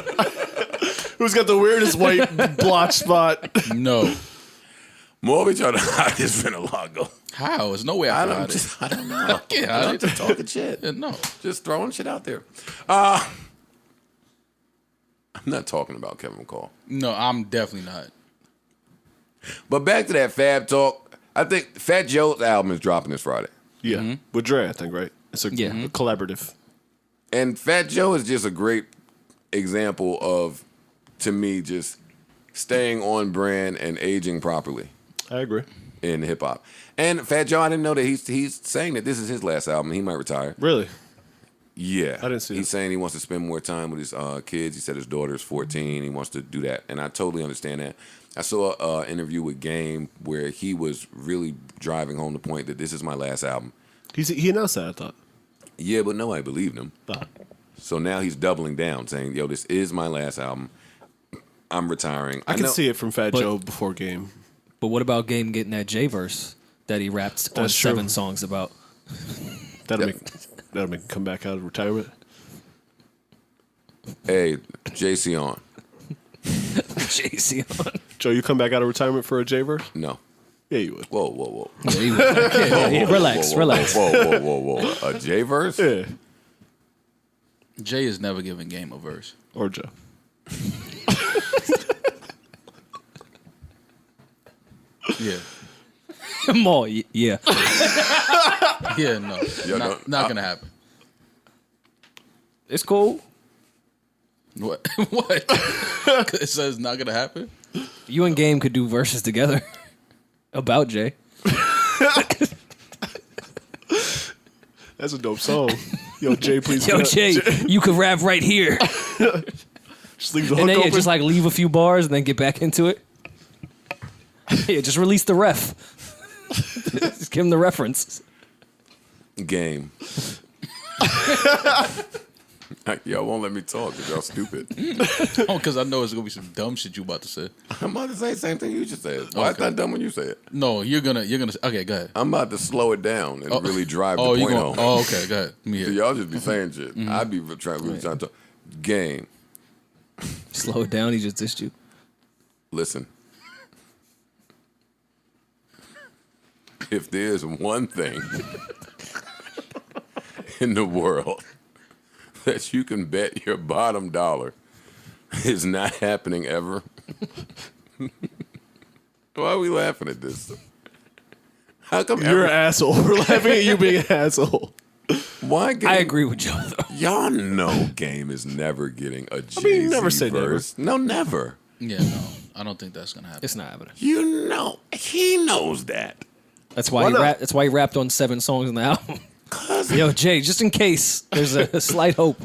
Who's got the weirdest white blotch spot? no. More be trying to hide this vitiligo. How? There's no way I can hide it. I don't know. Yeah, I'm just talking shit. No. Just throwing shit out there. I'm not talking about Kevin McCall. No, I'm definitely not. But back to that Fab talk. I think Fat Joe's album is dropping this Friday. Yeah. With Dre, I think, right? It's a collaborative. And Fat Joe is just a great example of, to me, just staying on brand and aging properly I agree. in hip hop. And Fat Joe, I didn't know that he's saying that this is his last album. He might retire. Really? Yeah. I didn't see He's that. saying he wants to spend more time with his kids. He said his daughter's 14. He wants to do that. And I totally understand that. I saw an interview with Game where he was really driving home the point that this is my last album. He announced that, I thought. Yeah, but nobody believed him. Ah. So now he's doubling down, saying, yo, this is my last album. I'm retiring. I can know- see it from Fat But- Joe before Game. But what about Game getting that J verse that he rapped on That's true. 7 songs about? That'll Yep. make him come back out of retirement. Hey, JC on. JC on. Joe, you come back out of retirement for a J verse? No. Yeah, you would. Whoa, whoa, whoa. Relax, relax. Whoa. A J verse? Yeah. Jay is never giving Game a verse. Or Joe. Yeah. More, yeah. Yeah, no. Yeah, not gonna happen. It's cool. What? What? It says not gonna happen? You and Game could do verses together about Jay. That's a dope song. Yo, Jay, please. Yo, Jay, you could rap right here. Just leave the hook And then open. yeah, just like leave a few bars and then get back into it. Yeah, just release the ref. Just give him the reference. Game. Y'all won't let me talk because y'all stupid. Oh, because I know it's gonna be some dumb shit you about to say. I'm about to say the same thing you just said. Why it's not dumb when you say it? No, you're gonna. Okay, go ahead. I'm about to slow it down and really drive the you point gonna? home. Oh, okay, go ahead. Me So here. y'all just be saying shit. I'd be trying to talk. Game. Slow it down. He just dissed you. Listen. If there's one thing in the world that you can bet your bottom dollar is not happening ever, why are we laughing at this? How come You're an asshole. We're laughing at you being an asshole. Why Game? I agree with Joe, though. Y'all know Game is never getting a Jay-Z never say verse. No, never. Yeah, no, I don't think that's gonna happen. It's not happening. You know, he knows that. That's why that's why he rapped on 7 songs on the album. Yo, Jay, just in case there's a slight hope.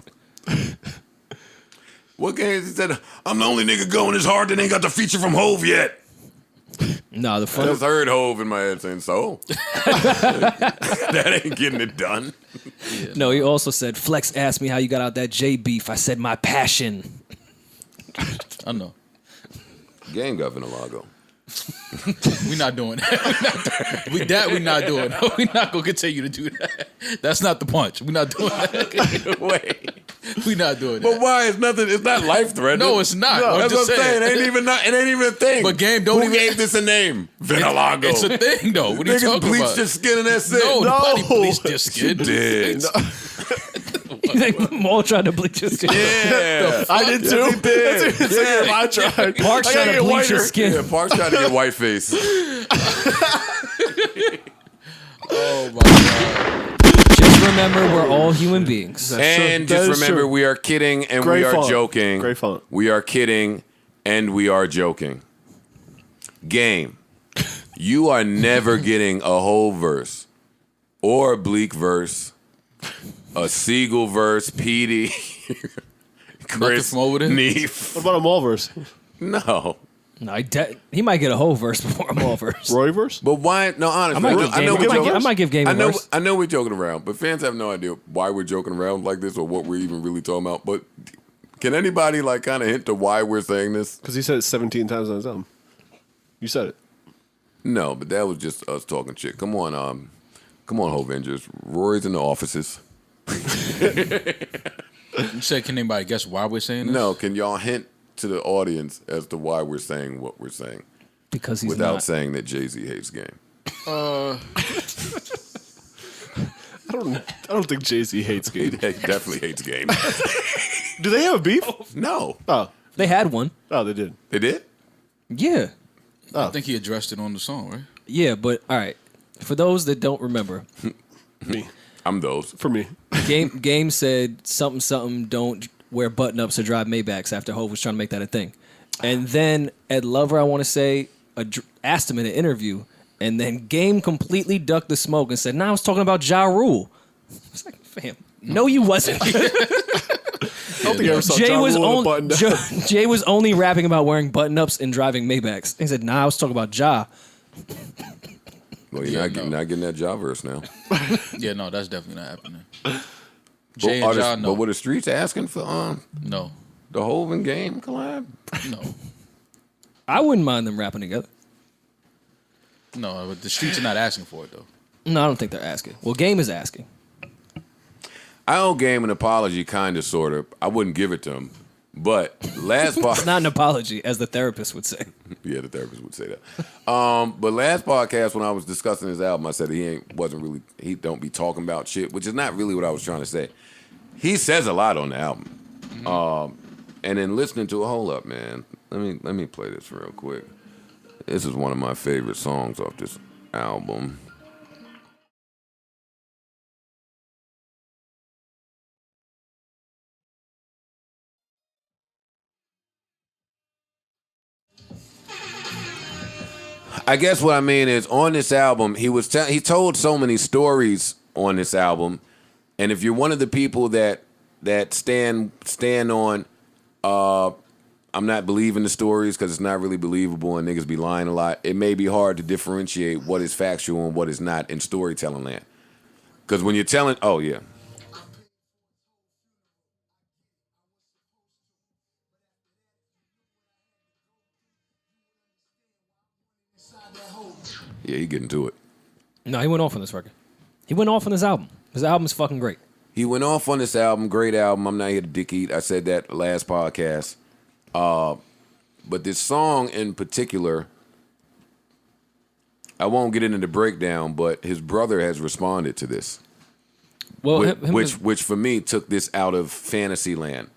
What game? He said, I'm the only nigga going this hard that ain't got the feature from Hove yet. No, the I fun. just heard Hove in my head saying, so? That ain't getting it done. No, he also said, Flex asked me how you got out that J beef. I said, my passion. I know. Game got Vinalago. We're not doing that. We're not doing. We're not gonna continue to do that. That's not the punch. We're not doing that. Wait. We're not doing that. But why? It's nothing. It's not life threatening. No, it's not. No, I'm that's just what I'm saying. saying. It ain't even a thing. But game don't Who even gave this a name? Vinalago. It's a thing though. What are you Niggas talking bleached about? their skin and that's it. No, nobody bleached their skin. Did. You think Maul tried to bleach his skin? Yeah. I did too. Yes, he did. Yeah. I tried. Park's I trying gotta to get bleach his whiter. skin. Yeah, Park's trying to get white face. Oh my god. Just remember, we're all human beings. And That just is remember, true. we are kidding and Great we are font. joking. Great font. We are kidding and we are joking. Game. You are never getting a whole verse or a Bleak verse, a Siegel verse, Petey, Chris, from over there? Neef. What about a Mulverse? No. No, he might get a whole verse before a Maul verse. Roy verse? But why? No, honestly, I might give Game a verse. I know we're joking around, but fans have no idea why we're joking around like this or what we're even really talking about. But can anybody like kind of hint to why we're saying this? Because he said it 17 times on his album. You said it. No, but that was just us talking shit. Come on, Hovengers. Rory's in the offices. You said, can anybody guess why we're saying this? No, can y'all hint to the audience as to why we're saying what we're saying Because he's without not. saying that Jay-Z hates game? I don't think Jay-Z hates He game. definitely hates game. Do they have a beef? No, They had one. Oh, they did. they did. Yeah. I think he addressed it on the song, right? Yeah, but all right. For those that don't remember, Me. I'm those. For me. Game said something don't wear button ups or drive Maybachs after Hov was trying to make that a thing. And then Ed Lover, I want to say, asked him in an interview, and then Game completely ducked the smoke and said, "Nah, I was talking about Ja Rule." It's like, fam, no, you wasn't. I don't think I ever saw Ja Rule with a button down. Jay was only rapping about wearing button ups and driving Maybachs. He said, "Nah, I was talking about Ja." Well, you're not getting that job verse now. Yeah, no, that's definitely not happening. But, Jay and Ja, no. but were the streets asking for No. the Hov and Game collab? No. I wouldn't mind them rapping together. No, but the streets are not asking for it, though. No, I don't think they're asking. Well, Game is asking. I owe Game an apology, kind of, sort of. I wouldn't give it to him. But last It's not an apology, as the therapist would say. yeah, the therapist would say that. But last podcast when I was discussing his album, I said he don't be talking about shit, which is not really what I was trying to say. He says a lot on the album. And then listening to it, hold up, man. Let me play this real quick. This is one of my favorite songs off this album. I guess what I mean is on this album, he told so many stories on this album, and if you're one of the people that stand on, I'm not believing the stories because it's not really believable and niggas be lying a lot. It may be hard to differentiate what is factual and what is not in storytelling land. Because when you're telling, oh yeah. Yeah, he getting to it. No, he went off on this record. He went off on this album. His album is fucking great. He went off on this album, great album. I'm not here to dick eat. I said that last podcast. But this song in particular, I won't get into the breakdown, but his brother has responded to this. Well, Which for me took this out of fantasy land.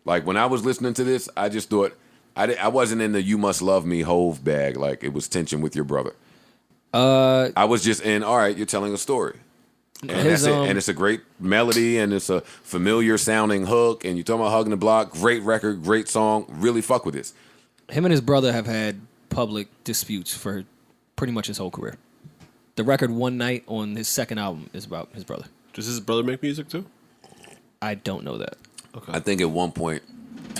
Like when I was listening to this, I just thought I wasn't in the "You Must Love Me" Hove bag. Like it was tension with your brother. I was just in. All right, you're telling a story, and that's it. And it's a great melody, and it's a familiar sounding hook. And you're talking about hugging the block. Great record, great song. Really fuck with this. him and his brother have had public disputes for pretty much his whole career. The record "One Night" on his second album is about his brother. Does his brother make music too? I don't know that. Okay. I think at one point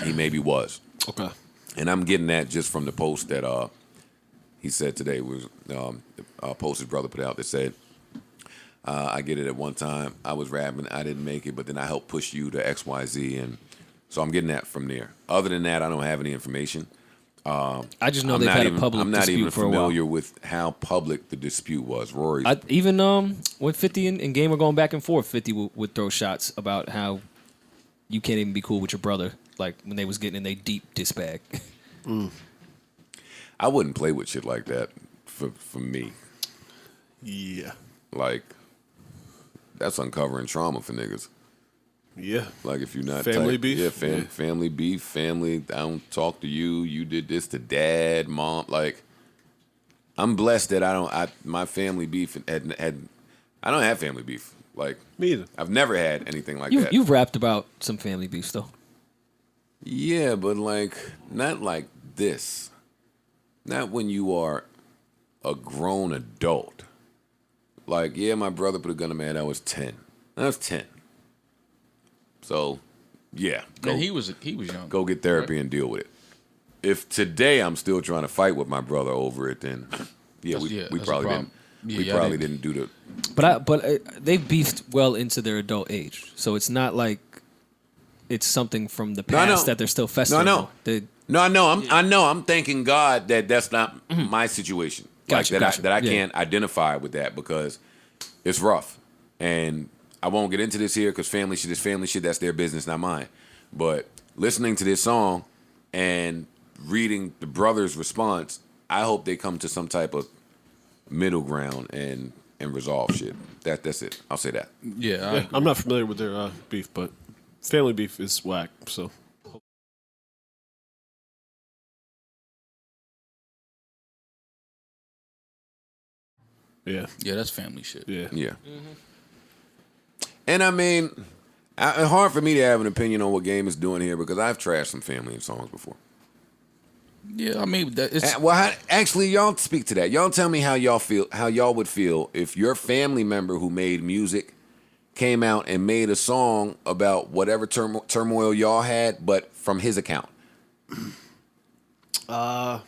he maybe was. Okay. And I'm getting that just from the post that he said today was a post his brother put out that said, I get it at one time. I was rapping. I didn't make it, but then I helped push you to XYZ. And so I'm getting that from there. Other than that, I don't have any information. I just know they've had a public I'm not dispute even for a while. familiar with how public the dispute was. Rory. Even when 50 and Game were going back and forth, 50 would throw shots about how you can't even be cool with your brother, like when they was getting in their deep diss bag. I wouldn't play with shit like that for me. Yeah. Like, that's uncovering trauma for niggas. Yeah. Like, if you're not family tight, beef. yeah, family beef, family. I don't talk to you. You did this to dad, mom. Like, I'm blessed that my family beef had. I don't have family beef. Like, Me either. I've never had anything like that. You've rapped about some family beef though. Yeah, but like, not like this. Not when you are a grown adult. Like, yeah, my brother put a gun in my head. I was 10. I was 10. So, yeah. And he was young. Go get therapy and deal with it. If today I'm still trying to fight with my brother over it, then we probably didn't. We probably didn't do the. But they've beefed well into their adult age, so it's not like it's something from the past that they're still festering. No. I know. I'm thanking God that that's not my situation. Gotcha. That I can't identify with that because it's rough, and I won't get into this here because family shit is family shit. That's their business, not mine. But listening to this song and reading the brother's response, I hope they come to some type of middle ground and resolve shit. That's it. I'll say that. Yeah, I'm not familiar with their beef, but family beef is whack. So. Yeah. Yeah, that's family shit. Yeah. Mm-hmm. And I mean, it's hard for me to have an opinion on what Game is doing here because I've trashed some family in songs before. Yeah, I mean, it's... Actually, y'all speak to that. Y'all tell me how y'all would feel if your family member who made music came out and made a song about whatever turmoil y'all had, but from his account. Am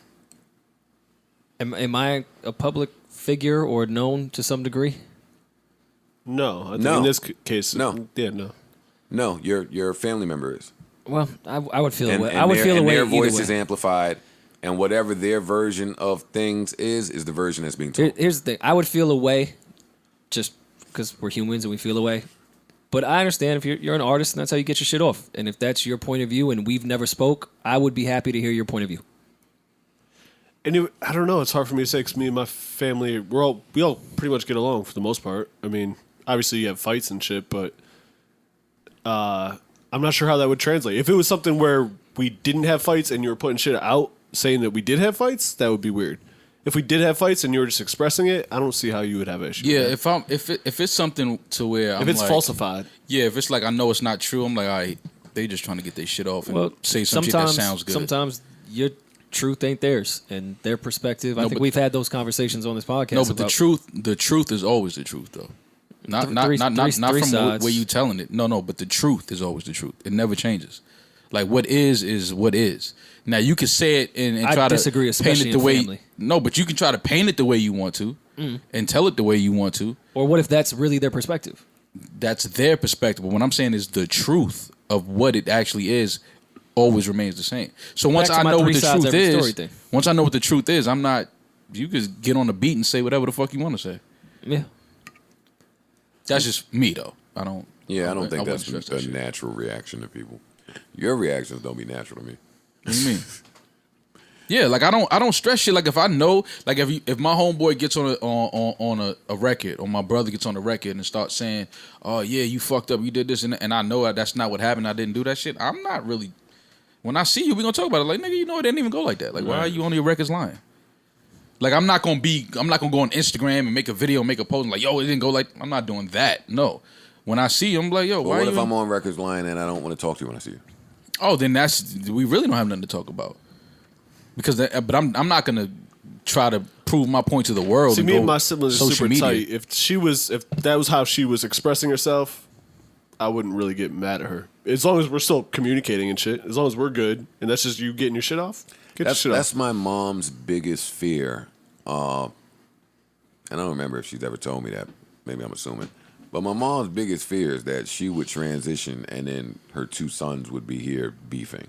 I a public figure or known to some degree? No, I think in this case, no. Yeah, no. No, your family member is. Well, I would feel away. And I would feel away. Their voice either is way. amplified, and whatever their version of things is the version that's being told. Here's the thing. I would feel away just because we're humans and we feel away. But I understand if you're an artist and that's how you get your shit off. And if that's your point of view and we've never spoke, I would be happy to hear your point of view. And I don't know. It's hard for me to say because me and my family, we all pretty much get along for the most part. I mean, obviously you have fights and shit, but I'm not sure how that would translate. If it was something where we didn't have fights and you were putting shit out saying that we did have fights, that would be weird. If we did have fights and you were just expressing it, I don't see how you would have an issue. Yeah, if it's something to where if it's like, falsified. Yeah, if it's like I know it's not true, I'm like, all right, they just trying to get their shit off and say some shit that sounds good. Sometimes your truth ain't theirs and their perspective. I think we've had those conversations on this podcast. No, but the truth is always the truth though. Not from where you telling it. No, but the truth is always the truth. It never changes. Like what is what is. Now you can say it and try to paint it the way. Family. No, but you can try to paint it the way you want to, and tell it the way you want to. Or what if that's really their perspective? That's their perspective. But what I'm saying is the truth of what it actually is always remains the same. So once I know what the truth is, I'm not. You could get on the beat and say whatever the fuck you want to say. Yeah. That's just me though. I don't think that's a natural reaction to people. Your reactions don't be natural to me. What do you mean? Yeah, like I don't stress shit. Like if I know, like if my homeboy gets on a record, or my brother gets on a record and starts saying, "Oh yeah, you fucked up, you did this," and I know that's not what happened. I didn't do that shit. I'm not really. When I see you, we gonna talk about it. Like nigga, you know it didn't even go like that. Like why are you on your records lying? Like I'm not gonna go on Instagram and make a video, make a post and like, yo, it didn't go like. I'm not doing that. No. When I see him, I'm like, yo, but what if I'm on records lying and I don't want to talk to you when I see you? Oh, then we really don't have nothing to talk about. Because, but I'm not gonna try to prove my point to the world. See, me and my siblings are super tight. If that was how she was expressing herself, I wouldn't really get mad at her as long as we're still communicating and shit. As long as we're good, and that's just you getting your shit off. Get your shit That's off. my mom's biggest fear. And I don't remember if she's ever told me that. Maybe I'm assuming. But my mom's biggest fear is that she would transition and then her 2 sons would be here beefing.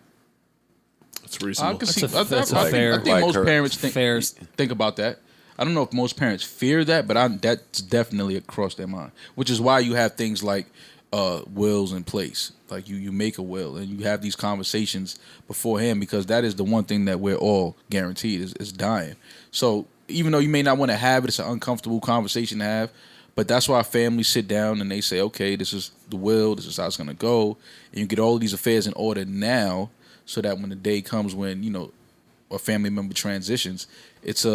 That's reasonable. I can see. that's I a fair- think most her- parents fair- think about that. I don't know if most parents fear that, but that's definitely across their mind. Which is why you have things like wills in place. Like you make a will and you have these conversations beforehand because that is the one thing that we're all guaranteed is dying. So even though you may not want to have it, it's an uncomfortable conversation to have. But that's why families sit down and they say, okay, this is the will, this is how it's going to go. And you get all of these affairs in order now so that when the day comes when, a family member transitions, it's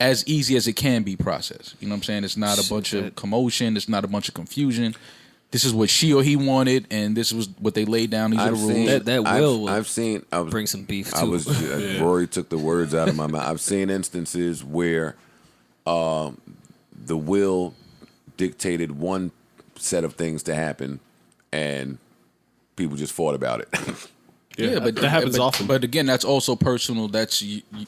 as easy as it can be processed. You know what I'm saying? It's not a bunch of commotion. It's not a bunch of confusion. This is what she or he wanted, and this was what they laid down. These are the rules. That will I've seen. bring some beef, too. Rory took the words out of my mouth. I've seen instances where the will dictated one set of things to happen, and people just fought about it. Yeah, but that happens often. But again, that's also personal. That's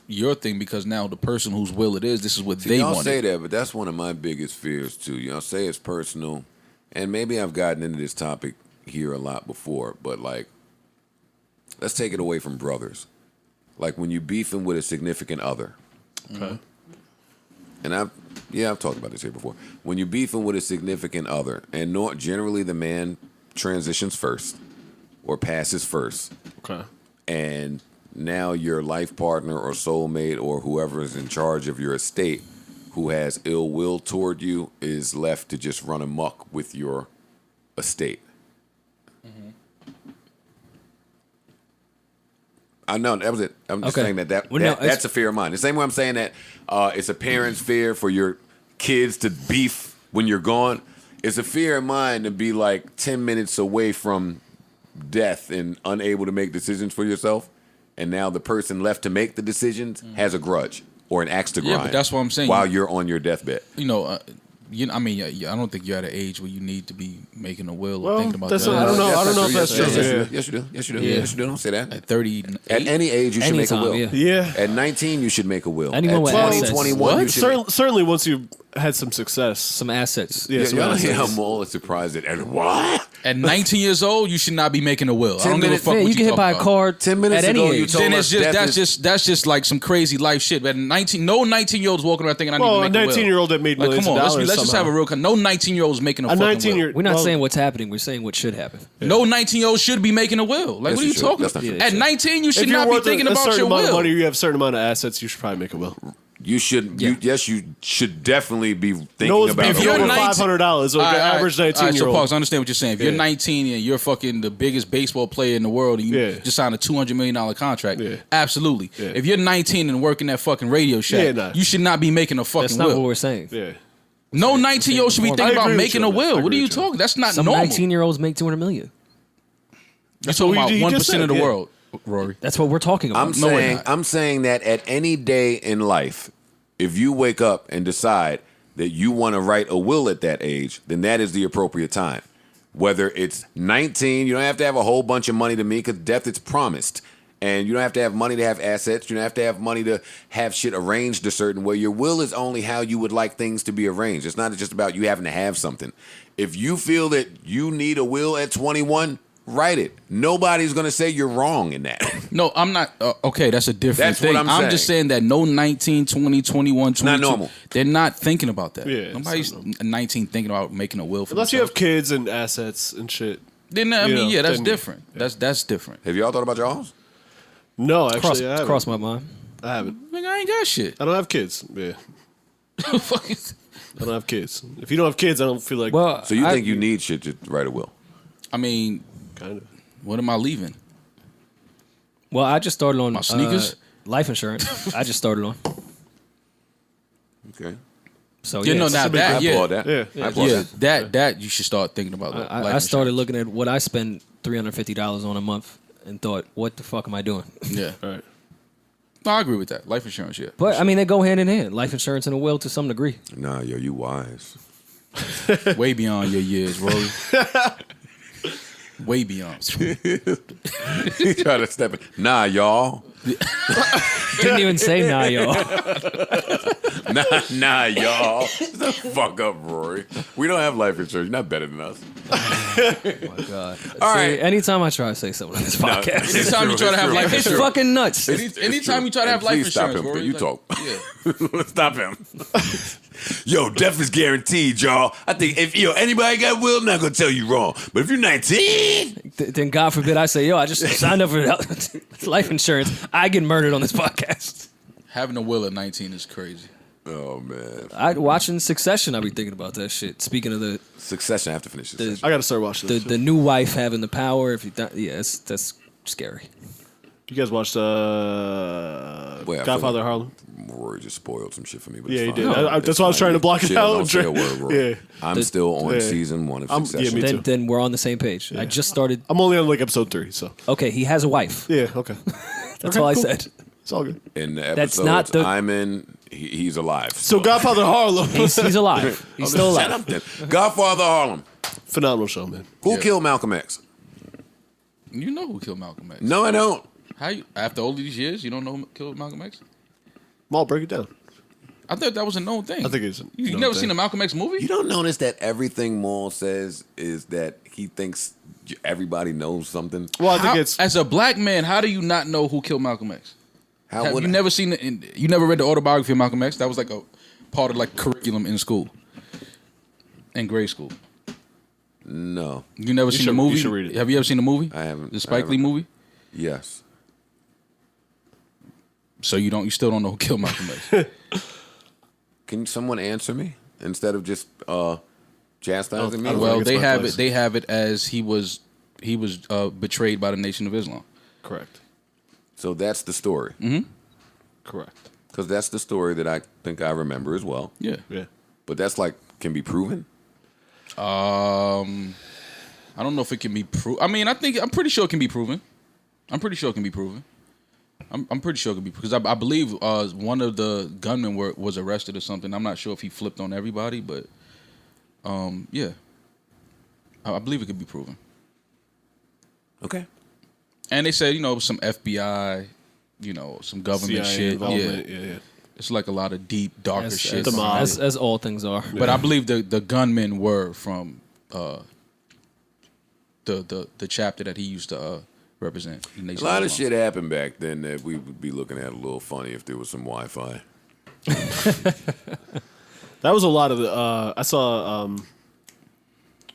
your thing because now the person whose will it is, this is what they y'all want. say that, but that's one of my biggest fears too. Y'all say it's personal, and maybe I've gotten into this topic here a lot before, but like, let's take it away from brothers. Like when you beefing with a significant other. Okay. And I've talked about this here before. When you're beefing with a significant other, and generally the man transitions first or passes first. Okay. And now your life partner or soulmate or whoever is in charge of your estate who has ill will toward you is left to just run amok with your estate. I know that was it. I'm just saying that's a fear of mine. The same way I'm saying that it's a parent's fear for your kids to beef when you're gone. It's a fear of mine to be like 10 minutes away from death and unable to make decisions for yourself. And now the person left to make the decisions has a grudge or an axe to grind. Yeah, but that's what I'm saying. While you're on your deathbed. I don't think you're at an age where you need to be making a will or Well, thinking about that's that. I don't know. I don't know if that's true. Yes, you do. Yes, you do. Yes, you do. Don't say that. At 30, At any age, you should make a Anytime, will. yeah. Yeah. At 19, you should make a will. Anyone At with 20, assets. 21, you should Certainly, once you've had some success. Some assets. Yeah, some assets. I'm all surprised at what? At 19 years old, you should not be making a will. I 10 don't give a minutes- fuck Yeah, what you get hit talking by a about. car 10 minutes at any ago, you age. told Then us that's just like some crazy life shit. But 19, no 19-year-old's walking around thinking I need Well, to a make a will. 19-year-old that made Like, millions come on, of dollars let's just have a somehow. real. No 19-year-old's making a A fucking 19-year. We're not saying what's happening. We're saying what should happen. will. No 19-year-old should be making a will. Like, Yes, what are you you should. talking That's about? not true. At 19, you should If you're not be worth thinking a about certain your amount of will. money, you have a certain amount of assets, you should probably make a will. You should. Yeah. You should definitely be thinking No one's about beefing it. you're over 19 $500 or the average All right, so 19-year-old. Pauls, I understand what you're saying. If you're 19 and you're fucking the biggest baseball player in the world and you just signed a $200 million contract, absolutely. Yeah. If you're 19 and working that fucking Radio Shack, you should not be making a fucking That's not will. what we're saying. Yeah. No 19-year-old should be I thinking about agree with making you a on that. I will. What agree are you with you. talking? That's not Some normal. 19-year-olds make $200 million. You're talking about he just 1% of the said, world, Rory. That's what we're talking about. I'm saying that at any day in life, if you wake up and decide that you want to write a will at that age, then that is the appropriate time. Whether it's 19, you don't have to have a whole bunch of money to me because death is promised. And you don't have to have money to have assets. You don't have to have money to have shit arranged a certain way. Your will is only how you would like things to be arranged. It's not just about you having to have something. If you feel that you need a will at 21, write it. Nobody's going to say you're wrong in that. No, I'm not. Okay, that's a different That's what thing. I'm I'm saying. just saying that no 19, 20, 21, 22. Not normal. They're not thinking about that. Yeah, it's Nobody's not normal. 19 thinking about making a will for Unless you themselves. have kids and assets and shit. Then, I you mean, know, yeah, that's then- different. That's different. Have y'all thought about y'all's? No, actually, I haven't. Cross my mind. I haven't. Nigga, I ain't got shit. I don't have kids. Yeah. Fuck is- I don't have kids. If you don't have kids, I don't feel like. Well, So you think you need shit to write a will? I mean, kind of. what am I leaving? Well, I just started on My sneakers? life insurance. I just started on. Okay. So You know, it's- now I that, yeah. applaud that. Yeah. I applaud Yeah, that. that you should start thinking about. life I started insurance. looking at what I spend $350 on a month and thought, what the fuck am I doing? Yeah. All right. No, I agree with that. Life insurance, yeah. But I mean, they go hand in hand. Life insurance and a will to some degree. Nah, yo, you wise. Way beyond your years, Rory. Way beyond. He tried to step in. Nah, y'all. Didn't even say nah, y'all. Nah, y'all. Shut the fuck up, Rory. We don't have life insurance. You're not better than us. Oh my God. All right. Anytime I try to say something on this podcast, Anytime you try to have life it's insurance. fucking nuts. Anytime you try to have life Please stop insurance, him. Rory, You like, talk. Yeah. Stop him. Yo, death is guaranteed, y'all. I think if anybody got will, I'm not gonna tell you wrong. But if you're 19, Then God forbid I say, yo, I just signed up for life insurance. I get murdered on this podcast. Having a will at 19 is crazy. oh man, Watching Succession, I be thinking about that shit. Speaking of the Succession. I have to finish this. I gotta start watching this. the new wife having the power, if you that's scary. You guys watched Wait, I feel Godfather like Harlem? Rory just spoiled some shit for me. But Yeah, it's he fine. did. That's why I was trying to block it Chill, out. Don't say a word, Rory. Yeah. I'm still on season 1 of Yeah, Succession. me too. Then we're on the same page. I just started. I'm only on like episode 3, so Okay, he has a wife. yeah, okay. That's all I cool. said. It's all good. In the That's episodes not the- I'm in, he's alive. So Godfather Harlem, He's alive. He's still Shut alive. up, then. Godfather Harlem. phenomenal show, man. Who killed Malcolm X? You know who killed Malcolm X. No, I don't. How you, after all these years, you don't know who killed Malcolm X? Maul, break it down. I thought that was a known thing. I think it's a You known never thing. seen a Malcolm X movie? You don't notice that everything Maul says is that he thinks everybody knows something? Well, I think How- it's as a black man, how do you not know who killed Malcolm X? How Have would you I? never seen it? You never read the autobiography of Malcolm X? That was like a part of like curriculum in school, in grade school. No, You never seen the should- movie? you should read it. Have you ever seen the movie? I haven't. The Spike Lee movie. Yes. So you still don't know who killed Malcolm X. Can someone answer me instead of just chastising me? I don't Well, think it's they my have place. it. They have it as he was betrayed by the Nation of Islam. correct. So that's the story. Correct. Because that's the story that I think I remember as well. Yeah. Yeah. But that's like, can be proven? I don't know if it can be proven. I mean, I'm pretty sure it can be proven. I'm pretty sure it can be proven. I'm pretty sure it can be because I believe one of the gunmen was arrested or something. I'm not sure if he flipped on everybody, but yeah, I believe it could be proven. Okay. And they said some FBI, some government CIA shit. involvement. Yeah. Yeah. It's like a lot of deep, darker shit. The mob. As all things are. But I believe the gunmen were from the chapter that he used to represent. The A Nation lot of Islam. shit happened back then that we would be looking at a little funny if there was some Wi-Fi. That was a lot of the. I saw.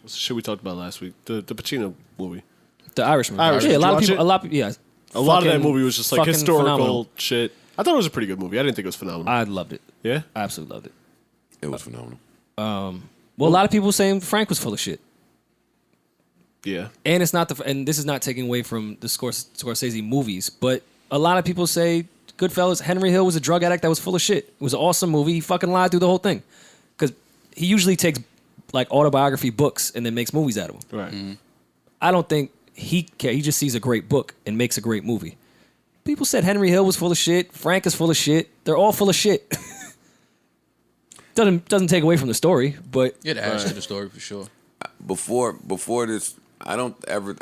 What's the shit we talked about last week? The Pacino movie. The Irishman. Irishman. Yeah, Did you watch it? a lot of people. Yeah. A lot of that Fucking- movie was just like fucking historical phenomenal. shit. I thought it was a pretty good movie. I didn't think it was phenomenal. I loved it. yeah. I absolutely loved it. It was phenomenal. Well, a lot of people saying Frank was full of shit. Yeah. And it's not and this is not taking away from the Scorsese movies, but a lot of people say Goodfellas, Henry Hill was a drug addict that was full of shit. It was an awesome movie. He fucking lied through the whole thing. Because he usually takes like autobiography books and then makes movies out of them. Right. I don't think he cares. He just sees a great book and makes a great movie. People said Henry Hill was full of shit. Frank is full of shit. They're all full of shit. Doesn't take away from the story, but It adds to the story for sure. Before this, I don't ever,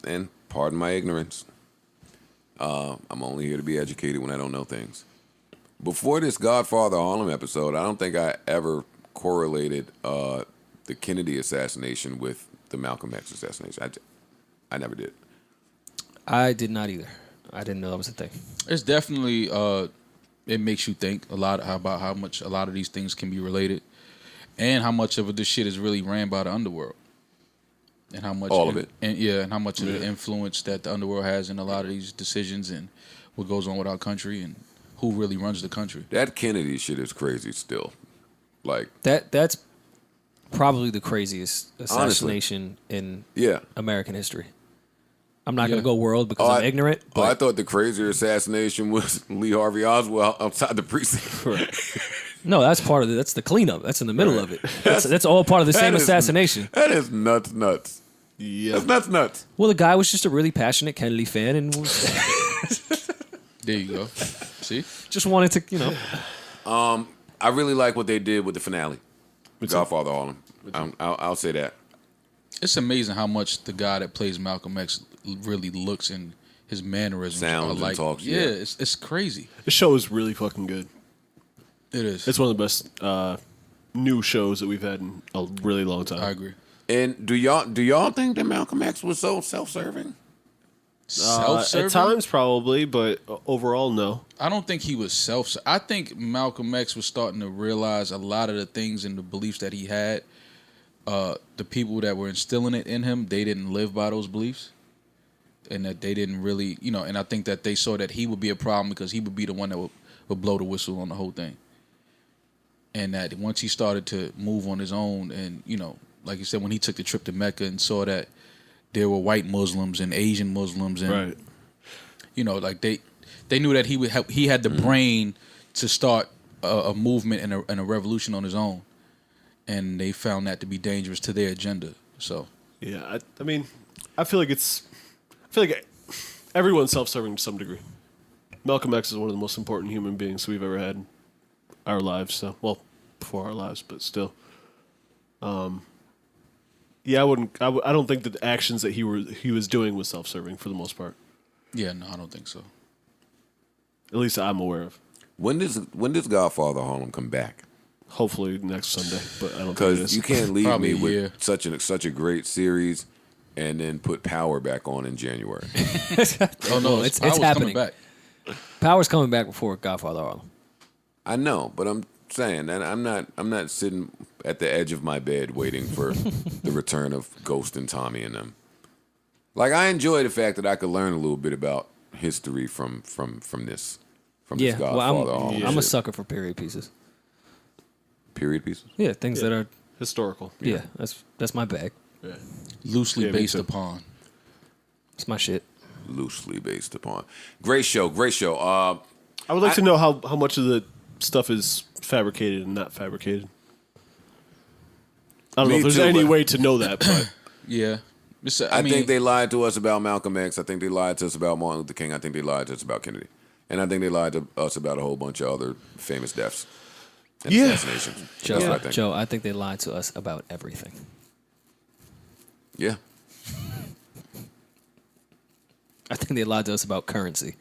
and pardon my ignorance, I'm only here to be educated when I don't know things. Before this Godfather Harlem episode, I don't think I ever correlated the Kennedy assassination with the Malcolm X assassination. I never did. I did not either. I didn't know that was a thing. It's definitely it makes you think a lot about how much a lot of these things can be related, and how much of this shit is really ran by the underworld, and how much All of it. and how much of the influence that the underworld has in a lot of these decisions and what goes on with our country and who really runs the country. That Kennedy shit is crazy still. Like, That's probably the craziest assassination in yeah. American history. I'm not Yeah. going to go world because I'm ignorant. But I thought the crazier assassination was Lee Harvey Oswald outside the precinct. no, that's part of it. That's the cleanup. That's in the middle of it. That's all part of the same is- assassination. That is nuts. Yeah. That's nuts. Well, the guy was just a really passionate Kennedy fan and was There you go. See, just wanted to, I really like what they did with the finale. Godfather Harlem. I'll say that. It's amazing how much the guy that plays Malcolm X really looks and his mannerisms Sounds are and like. talks, yeah, yeah. it's crazy. The show is really fucking good. It is. It's one of the best new shows that we've had in a really long time. I agree. And do y'all think that Malcolm X was so self-serving? Self-serving? At times, probably, but overall, no. I don't think he was I think Malcolm X was starting to realize a lot of the things and the beliefs that he had. The people that were instilling it in him, they didn't live by those beliefs, and that they didn't really, and I think that they saw that he would be a problem because he would be the one that would blow the whistle on the whole thing. And that once he started to move on his own, and like you said, when he took the trip to Mecca and saw that there were white Muslims and Asian Muslims, and Right. Like they knew that he had the brain to start a movement and a revolution on his own, and they found that to be dangerous to their agenda. So Yeah, I mean, I feel like everyone's self-serving to some degree. Malcolm X is one of the most important human beings we've ever had in our lives. So, well, before our lives, but still. Yeah, I don't think that the actions that he was doing was self-serving for the most part. yeah, no, I don't think so. At least I'm aware of. When does Godfather Harlem come back? Hopefully next Sunday, but I don't think it Because is. you can't leave Probably me a year. with such a great series and then put Power back on in January. Oh no, it's Power's happening. coming back. Power's coming back before Godfather Harlem. I know, but I'm saying that I'm not sitting at the edge of my bed waiting for the return of Ghost and Tommy and them. Like, I enjoy the fact that I could learn a little bit about history from this Yeah, Godfather well, Harlem I'm a shit. sucker for period pieces. Period pieces. Yeah, things that are Historical. that's my bag. Yeah. Loosely Yeah, me based too. upon. It's my shit. Loosely based upon. Great show. I would like to know how much of the stuff is fabricated and not fabricated. I don't know Me if there's too, any but- way to know that, but Yeah, I think they lied to us about Malcolm X. I think they lied to us about Martin Luther King. I think they lied to us about Kennedy. And I think they lied to us about a whole bunch of other famous deaths and Yeah. assassinations. That's what I think. Joe, I think they lied to us about everything. Yeah. I think they lied to us about currency.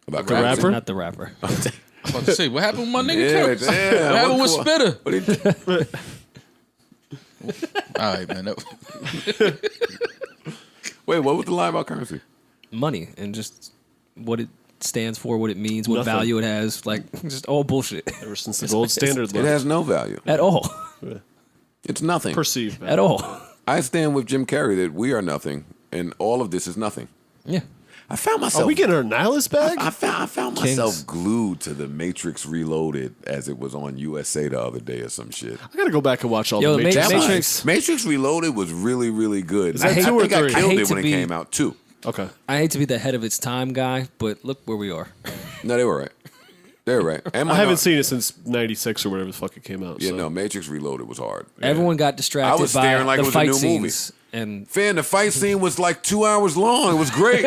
About The currency. rapper? Not the rapper. I was about to say, what happened with my nigga? Yeah, Curtis? damn. What happened with What- Spitter? What did All right, man. Wait, what was the lie about currency? Money and just what it stands for, what it means, what Nothing. value it has. Like, just all bullshit. ever since the gold standard It left, has no value. At all. It's nothing. perceived. At all. I stand with Jim Carrey that we are nothing, and all of this is nothing. Yeah. I found myself. Are we getting our nihilist bag? I found Kings. myself glued to the Matrix Reloaded as it was on USA the other day or some shit. I gotta go back and watch all Yo, the Ma- Matrix. Matrix- Matrix Reloaded was really, really good. that I two or think I three? killed I hate it when to it be- came out too. Okay. I hate to be the head of its time guy, but look where we are. No, they were right. They were right. And I haven't seen it since '96 or whatever the fuck it came out. Yeah, so. no, Matrix Reloaded was hard. Everyone got distracted I was by staring like the it was a fight new movie. scenes. And Fan, the fight scene was like 2 hours long. It was great.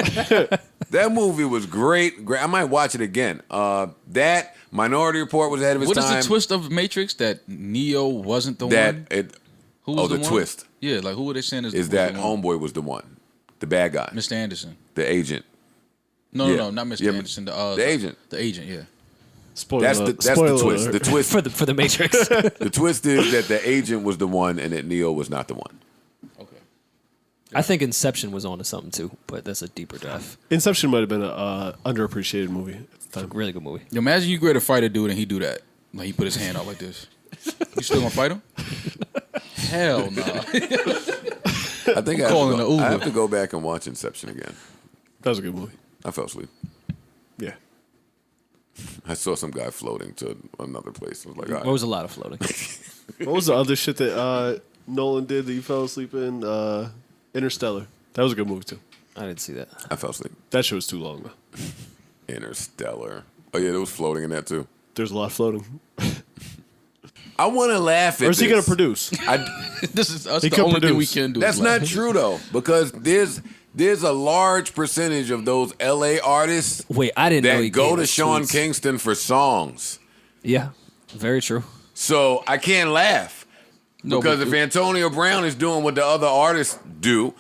That movie was great. I might watch it again. That Minority Report was ahead of its What is time. the twist of Matrix that Neo wasn't the That one? it. Who was the one? twist Yeah, like who were they saying is was that the one? Homeboy was the one, the bad guy, Mr. Anderson. the agent. No, Yeah. no, not Mr. Yeah, Anderson. The agent. The agent, yeah. Spoiler That's alert. the Spoiler twist. alert. The twist. for the Matrix. The twist is that the agent was the one and that Neo was not the one. Okay. I think Inception was onto something too, but that's a deeper dive. Inception might have been an underappreciated movie at the time. Really good movie. Yo, imagine you grade a fighter dude and he do that. Like he put his hand out like this. You still gonna fight him? Hell no. I think calling the Uber. I have to go back and watch Inception again. That was a good movie. I fell asleep. Yeah. I saw some guy floating to another place. I was like, all There right. was a lot of floating. What was the other shit that Nolan did that you fell asleep in? Interstellar. That was a good movie too. I didn't see that. I fell asleep. That shit was too long though. Interstellar. Oh yeah, there was floating in that too. There's a lot of floating. I want to laugh at Or is he this. gonna produce? This is us. He The could only thing we produce. can do. That's is laugh. not true though, because there's a large percentage of those LA artists Wait, I didn't know that he go gave to us Sean tweets. Kingston for songs. Yeah, very true. So I can't laugh. No, because but if Antonio Brown is doing what the other artists do,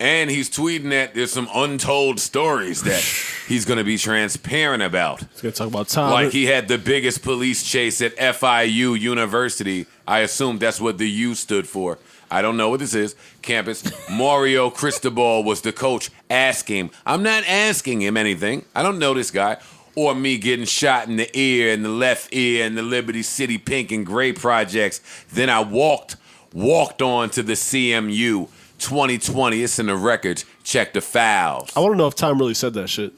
and he's tweeting that there's some untold stories that he's going to be transparent about. He's gonna talk about time. Like he had the biggest police chase at FIU University. I assume that's what the U stood for. I don't know what this is. Campus. Mario Cristobal was the coach. Ask him. I'm not asking him anything. I don't know this guy. Or me getting shot in the ear and the left ear in the Liberty City Pink and Gray projects. Then I walked on to the CMU 2020. It's in the records. Check the files. I want to know if Time really said that shit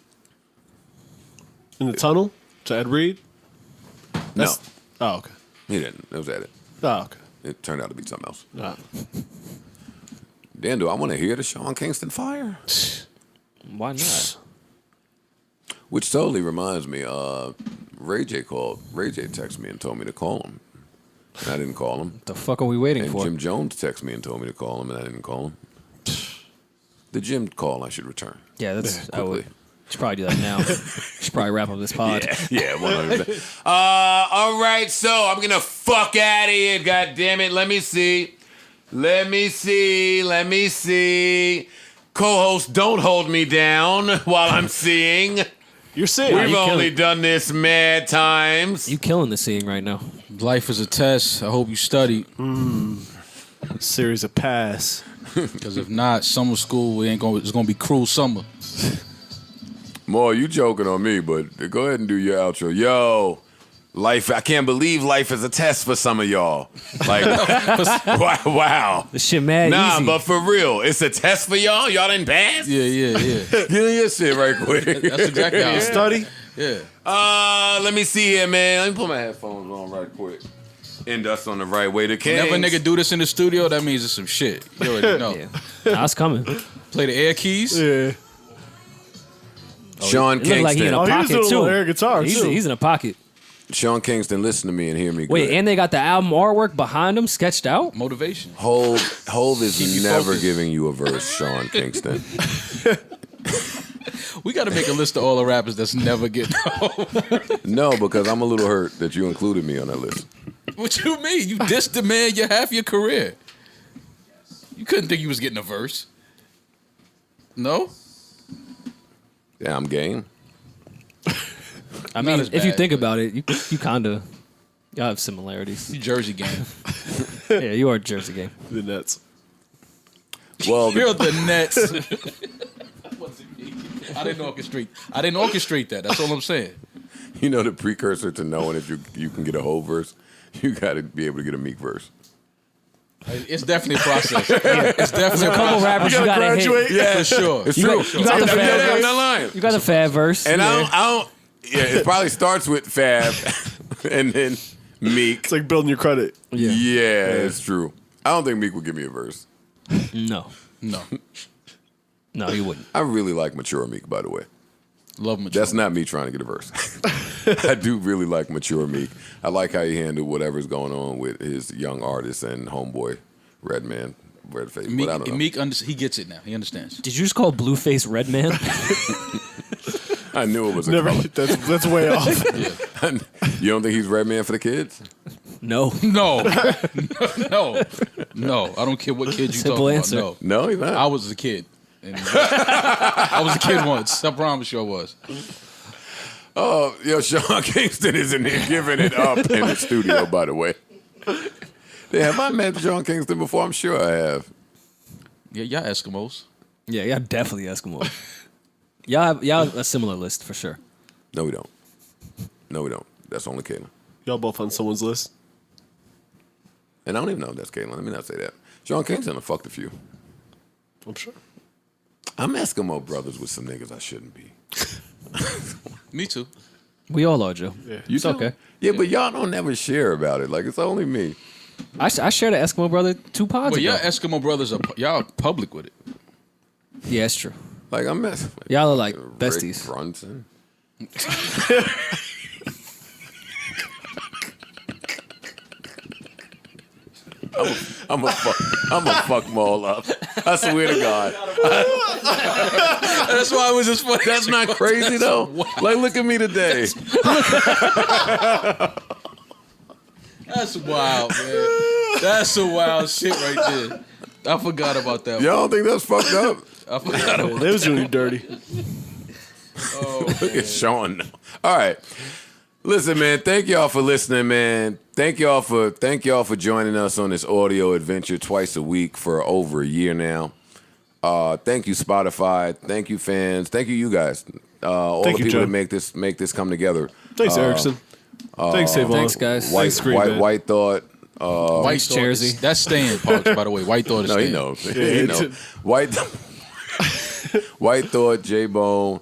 in the tunnel to Ed Reed. No, Oh, okay. he didn't. That was at it. Oh, okay. It turned out to be something else. Ah. Dan, do I want to hear the Sean Kingston fire? Why not? Which totally reminds me, Ray J called. Ray J texted me and told me to call him. And I didn't call him. What the fuck are we waiting And for? Jim Jones texted me and told me to call him, and I didn't call him. The Jim call I should return. Yeah, that's. I would. Quickly. Should probably do that now. Should probably wrap up this pod. Yeah, 100%. All right, so I'm going to fuck out of here, God damn it. Let me see. Co-host, don't hold me down while I'm seeing. You're saying We've you only killing- done this mad times. You killing the scene right now. life is a test. I hope you studied. series of pass. Because if not, summer school it's gonna be cruel summer. More, you joking on me, but go ahead and do your outro. Yo, life, I can't believe life is a test for some of y'all. Like, wow. This shit mad Nah, easy. but for real, it's a test for y'all? Y'all didn't pass? Yeah. Get in your shit right quick. That's exactly how. Study. Yeah. Let me see here, man. Let me put my headphones on right quick. End us on the right way to Kings. Whenever a nigga do this in the studio, that means it's some shit. You already know. Yeah. Nah, it's coming. Play the air keys. Yeah. Sean It looked like he in Kingston. a Oh, he was pocket doing a too. little air guitar, he's, too. he's in a pocket. Sean Kingston, listen to me and hear me Wait, good. and they got the album artwork behind him sketched out. Motivation. Hove Keep is you never focused. giving you a verse, Sean Kingston. We got to make a list of all the rappers that's never getting over. No, because I'm a little hurt that you included me on that list. What you mean? You dissed the man half your career. You couldn't think you was getting a verse. No? Yeah, I'm game. I Not mean, as if you bad, think but- about it, you kind of y'all have similarities. You Jersey gang. Yeah, you are a Jersey game. The Nets. Well, You're the Nets. I didn't orchestrate that. That's all I'm saying. you know the precursor to knowing if you can get a whole verse? You got to be able to get a Meek verse. It's definitely a process. It's definitely a A couple process. rappers you gotta gotta graduate. hit. Yeah, For sure. It's You true. got- you got the I'm Fab not lying. You got a Fab verse. And I don't. Yeah, it probably starts with Fab, and then Meek. It's like building your credit. Yeah, it's true. I don't think Meek would give me a verse. No, No. you wouldn't. I really like mature Meek, by the way. Love mature. That's not me trying to get a verse. I do really like mature Meek. I like how he handled whatever's going on with his young artists and homeboy Redman, Redface. Meek, But I don't know. he gets it now. He understands. Did you just call Blueface Redman? I knew it was a Never. color. That's way off. You don't think he's Redman for the kids? No. No. No. I don't care what kid you Simple talking answer. about. No, he's not. No. I was a kid. And I was a kid once. I promise you I was. Oh, yo, Sean Kingston is in here giving it up in the studio, by the way. Yeah, have I met Sean Kingston before? I'm sure I have. Yeah, y'all Eskimos. Yeah, definitely Eskimo. Y'all have a similar list for sure. No, we don't. No, we don't. That's only Caitlin. Y'all both on someone's list. And I don't even know if that's Caitlin. Let me not say that. Sean Kingston have fucked a few. I'm sure. I'm Eskimo brothers with some niggas I shouldn't be. Me too. We all are, Joe. Yeah. You It's too? okay. Yeah, but y'all don't never share about it. Like, it's only me. I shared an Eskimo brother 2 pods But ago. y'all Eskimo brothers y'all public with it. Yeah, it's true. Like, I'm messing with Y'all are like Rick besties. Bronson. I'm a fuck them all up. I swear to God. That's why it was just funny. That's not crazy though. Like, look at me today. That's wild, man. That's some wild shit right there. I forgot about that. Y'all don't think that's fucked up? I forgot about They was doing you dirty. Look at Sean now. All right. Listen, man, thank y'all for listening, man. Thank y'all for joining us on this audio adventure twice a week for over a year now. Thank you, Spotify. Thank you, fans. Thank you guys. All Thank the you, people Joe. that make this come together. Thanks, Erickson. Thanks, Savon. Thanks, guys. Thanks, Green Man. White Thought. White Thought. Jersey. That's staying, Parks, by the way. White Thought is No, staying. he knows. Yeah, He it's- knows. White Thought, J-Bone,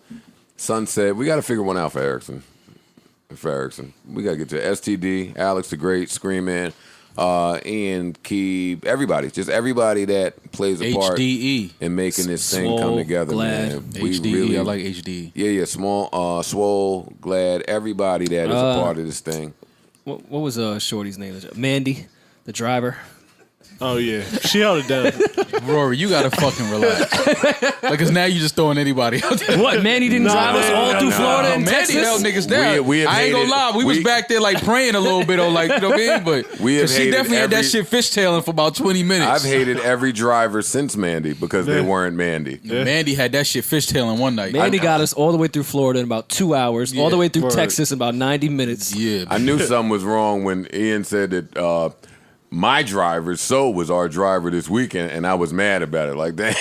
Sunset. We got to figure one out for Erickson. We got to get to STD, Alex the Great, Scream Man, Ian, Keeb, everybody. Just everybody that plays a part HDE. in making this thing come Swole, together, Glad. man. HDE. I like HDE. Yeah, Small, Swole, Glad, everybody that is a part of this thing. What was Shorty's name? Mandy, the driver. Oh, yeah. She held it down. Rory, you gotta fucking relax. Like, cause now you just throwing anybody out there. What? Mandy didn't drive us all through Florida and Mandy Texas? held niggas down. We have I ain't gonna hated- lie, we was back there like praying a little bit on like, you know what I mean? But We have 'cause she hated definitely had that every- shit fishtailing for about 20 minutes. I've hated every driver since Mandy because they weren't Mandy. Mandy had that shit fishtailing one night. Mandy got us all the way through Florida in about 2 hours, all the way through Word. Texas in about 90 minutes. Yeah, I knew something was wrong when Ian said that my driver, was our driver this weekend, and I was mad about it. Like, dang.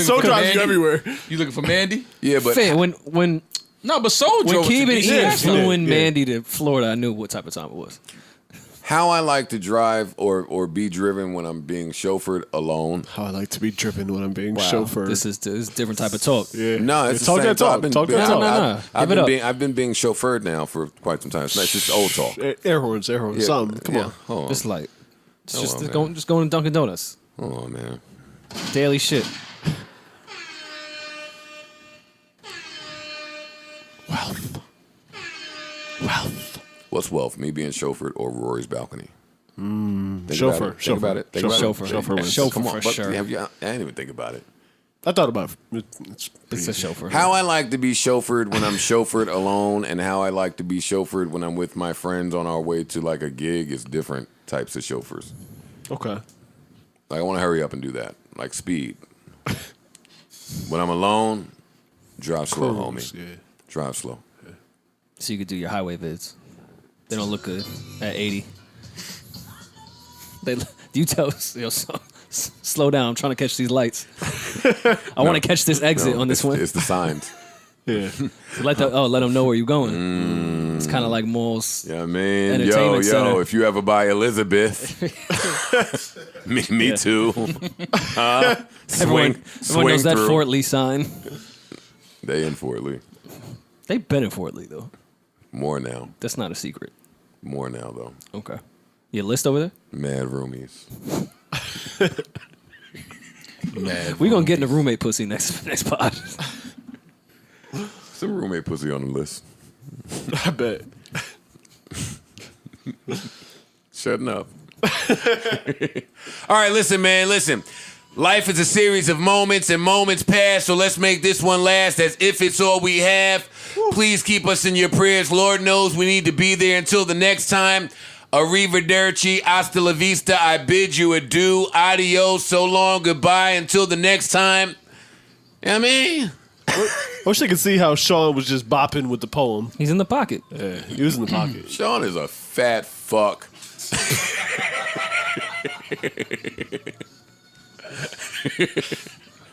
So drives you everywhere. You looking for Mandy? Yeah, but Fair, when No, but Soul when drove it to Keeb and DC. Ian Actually. flew in Mandy to Florida, I knew what type of time it was. how I like to drive or be driven when I'm being chauffeured alone. How I like to be driven when I'm being chauffeured. This is a different type of talk. yeah. No, it's the talk same that talk. I've been- Talk that No, talk. no. Give it up. I've been being chauffeured now for quite some time. It's just old talk. Air horns, Yeah, something. Come yeah. on. Hold on. Just like, it's Hold just on, going to Dunkin' Donuts. Hold on, man. Daily shit. Wealth. What's wealth? Me being chauffeured or Rory's balcony? Think Chauffeur. about it. Think about it. Think about it. Chauffeur. Chauffeur wins. Chauffeur Come on, for but sure. I didn't even think about it. I thought about it. It's a chauffeur. How I like to be chauffeured when I'm chauffeured alone, and how I like to be chauffeured when I'm with my friends on our way to like a gig is different types of chauffeurs. Okay. Like I want to hurry up and do that, like speed. When I'm alone, drive slow, Cruise, homie. yeah. Drive slow. So you could do your highway vids. They don't look good at 80. You tell us, slow down. I'm trying to catch these lights. I want to catch this exit No, on this it's, one. It's the signs. Yeah. Let them know where you're going. It's kind of like malls. Yeah, man. Entertainment Yo, center. if you ever buy Elizabeth, me too. Everyone knows that through. Fort Lee sign. They in Fort Lee. They've been in Fort Lee though. More now. That's not a secret. More now though. Okay. Your list over there? Mad roomies. Mad. We gonna get in the roommate pussy next pod. Some roommate pussy on the list. I bet. Shutting up. All right, listen, man, listen. Life is a series of moments, and moments pass, so let's make this one last as if it's all we have. Please keep us in your prayers. Lord knows we need to be there. Until the next time, arrivederci, hasta la vista, I bid you adieu, adios, so long, goodbye, until the next time. You know what I mean? I wish they could see how Sean was just bopping with the poem. He's in the pocket. Yeah, he was in the pocket. Sean is a fat fuck.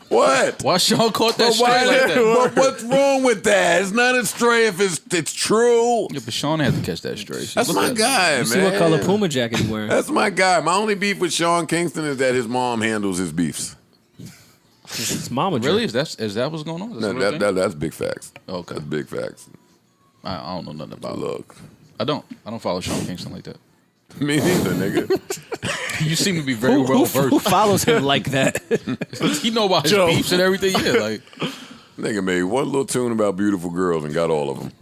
What? Why Sean caught that straight Why like that? But what's wrong with that? It's not a stray if it's true. Yeah, but Sean had to catch that straight. That's my guy, You man. see what color Puma jacket he wearing? That's my guy. My only beef with Sean Kingston is that his mom handles his beefs. It's mama drink. Really? Is that what's going on? No, that's big facts. Okay. That's big facts. I don't know nothing about it. Look, I don't follow Sean Kingston like that. me neither, nigga. You seem to be very well Who versed. follows him like that? You know about his Joe. beefs and everything. Yeah, like Nigga made one little tune about beautiful girls and got all of them.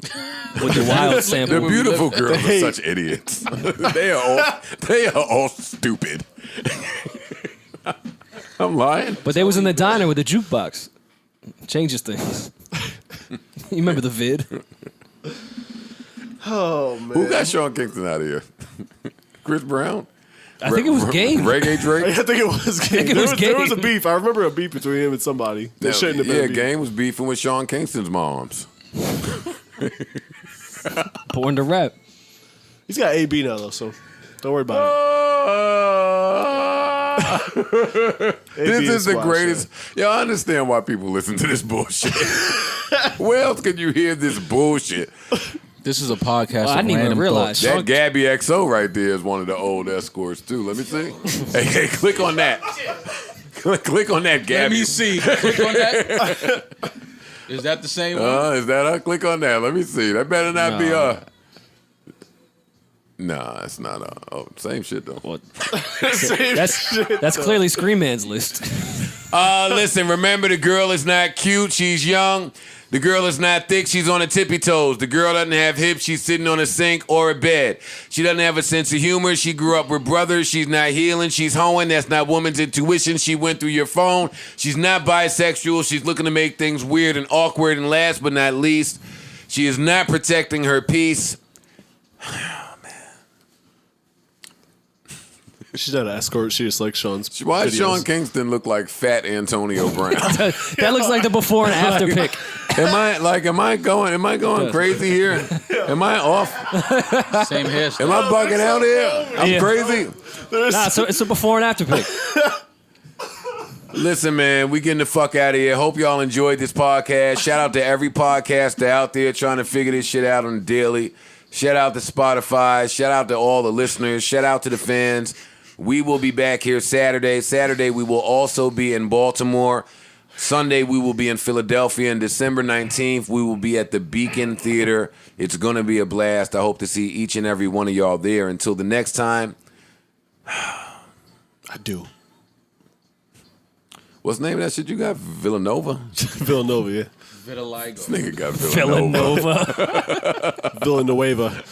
With the wild The sample. beautiful girls are such idiots. they are all stupid. I'm lying. But they was in the diner with the jukebox. Changes things. You remember the vid? Oh man. Who got Sean Kingston out of here? Chris Brown? I think it was Game. Reggae Drake. I think it was Game. it was There was a Game. beef. I remember a beef between him and somebody. There shouldn't have been a beef. Game was beefing with Sean Kingston's moms. Born to rap. He's got AB now, though, so don't worry about This is the squash, greatest. Yeah, I understand why people listen to this bullshit. Where else can you hear this bullshit? This is a podcast. I of didn't even random realize. thoughts. That Gabby XO right there is one of the old escorts too. Let me see. Hey, click on that. Click on that, Gabby. Let me see. Click on that. Is that the same one? Is that her? Click on that. Let me see. That better not be Nah, it's not same shit though. What? That's clearly Scream Man's list. Listen, remember the girl is not cute, she's young. The girl is not thick, she's on her tippy toes. The girl doesn't have hips, she's sitting on a sink or a bed. She doesn't have a sense of humor, she grew up with brothers, she's not healing, she's hoeing, that's not woman's intuition, she went through your phone. She's not bisexual, she's looking to make things weird and awkward, and last but not least, she is not protecting her peace. She's not an escort. She just likes Sean's Why does videos. Sean Kingston look like fat Antonio Brown? That looks like the before and after pic. Am I going crazy here? Am I off? Same hairstyle. Am I bugging out here? I'm crazy. Nah, so it's a before and after pic. Listen, man, we getting the fuck out of here. Hope y'all enjoyed this podcast. Shout out to every podcaster out there trying to figure this shit out on the daily. Shout out to Spotify. Shout out to all the listeners. Shout out to the fans. We will be back here Saturday. Saturday, we will also be in Baltimore. Sunday, we will be in Philadelphia. And December 19th, we will be at the Beacon Theater. It's going to be a blast. I hope to see each and every one of y'all there. Until the next time. I do. What's the name of that shit you got? Villanova? Villanova, yeah. Vitiligo. This nigga got Villanova. Villanova.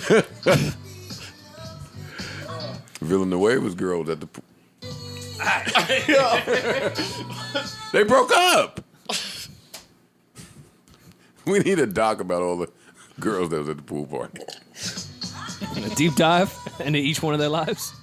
Villanova's girl was at the pool. They broke up. We need a doc about all the girls that was at the pool party. A deep dive into each one of their lives.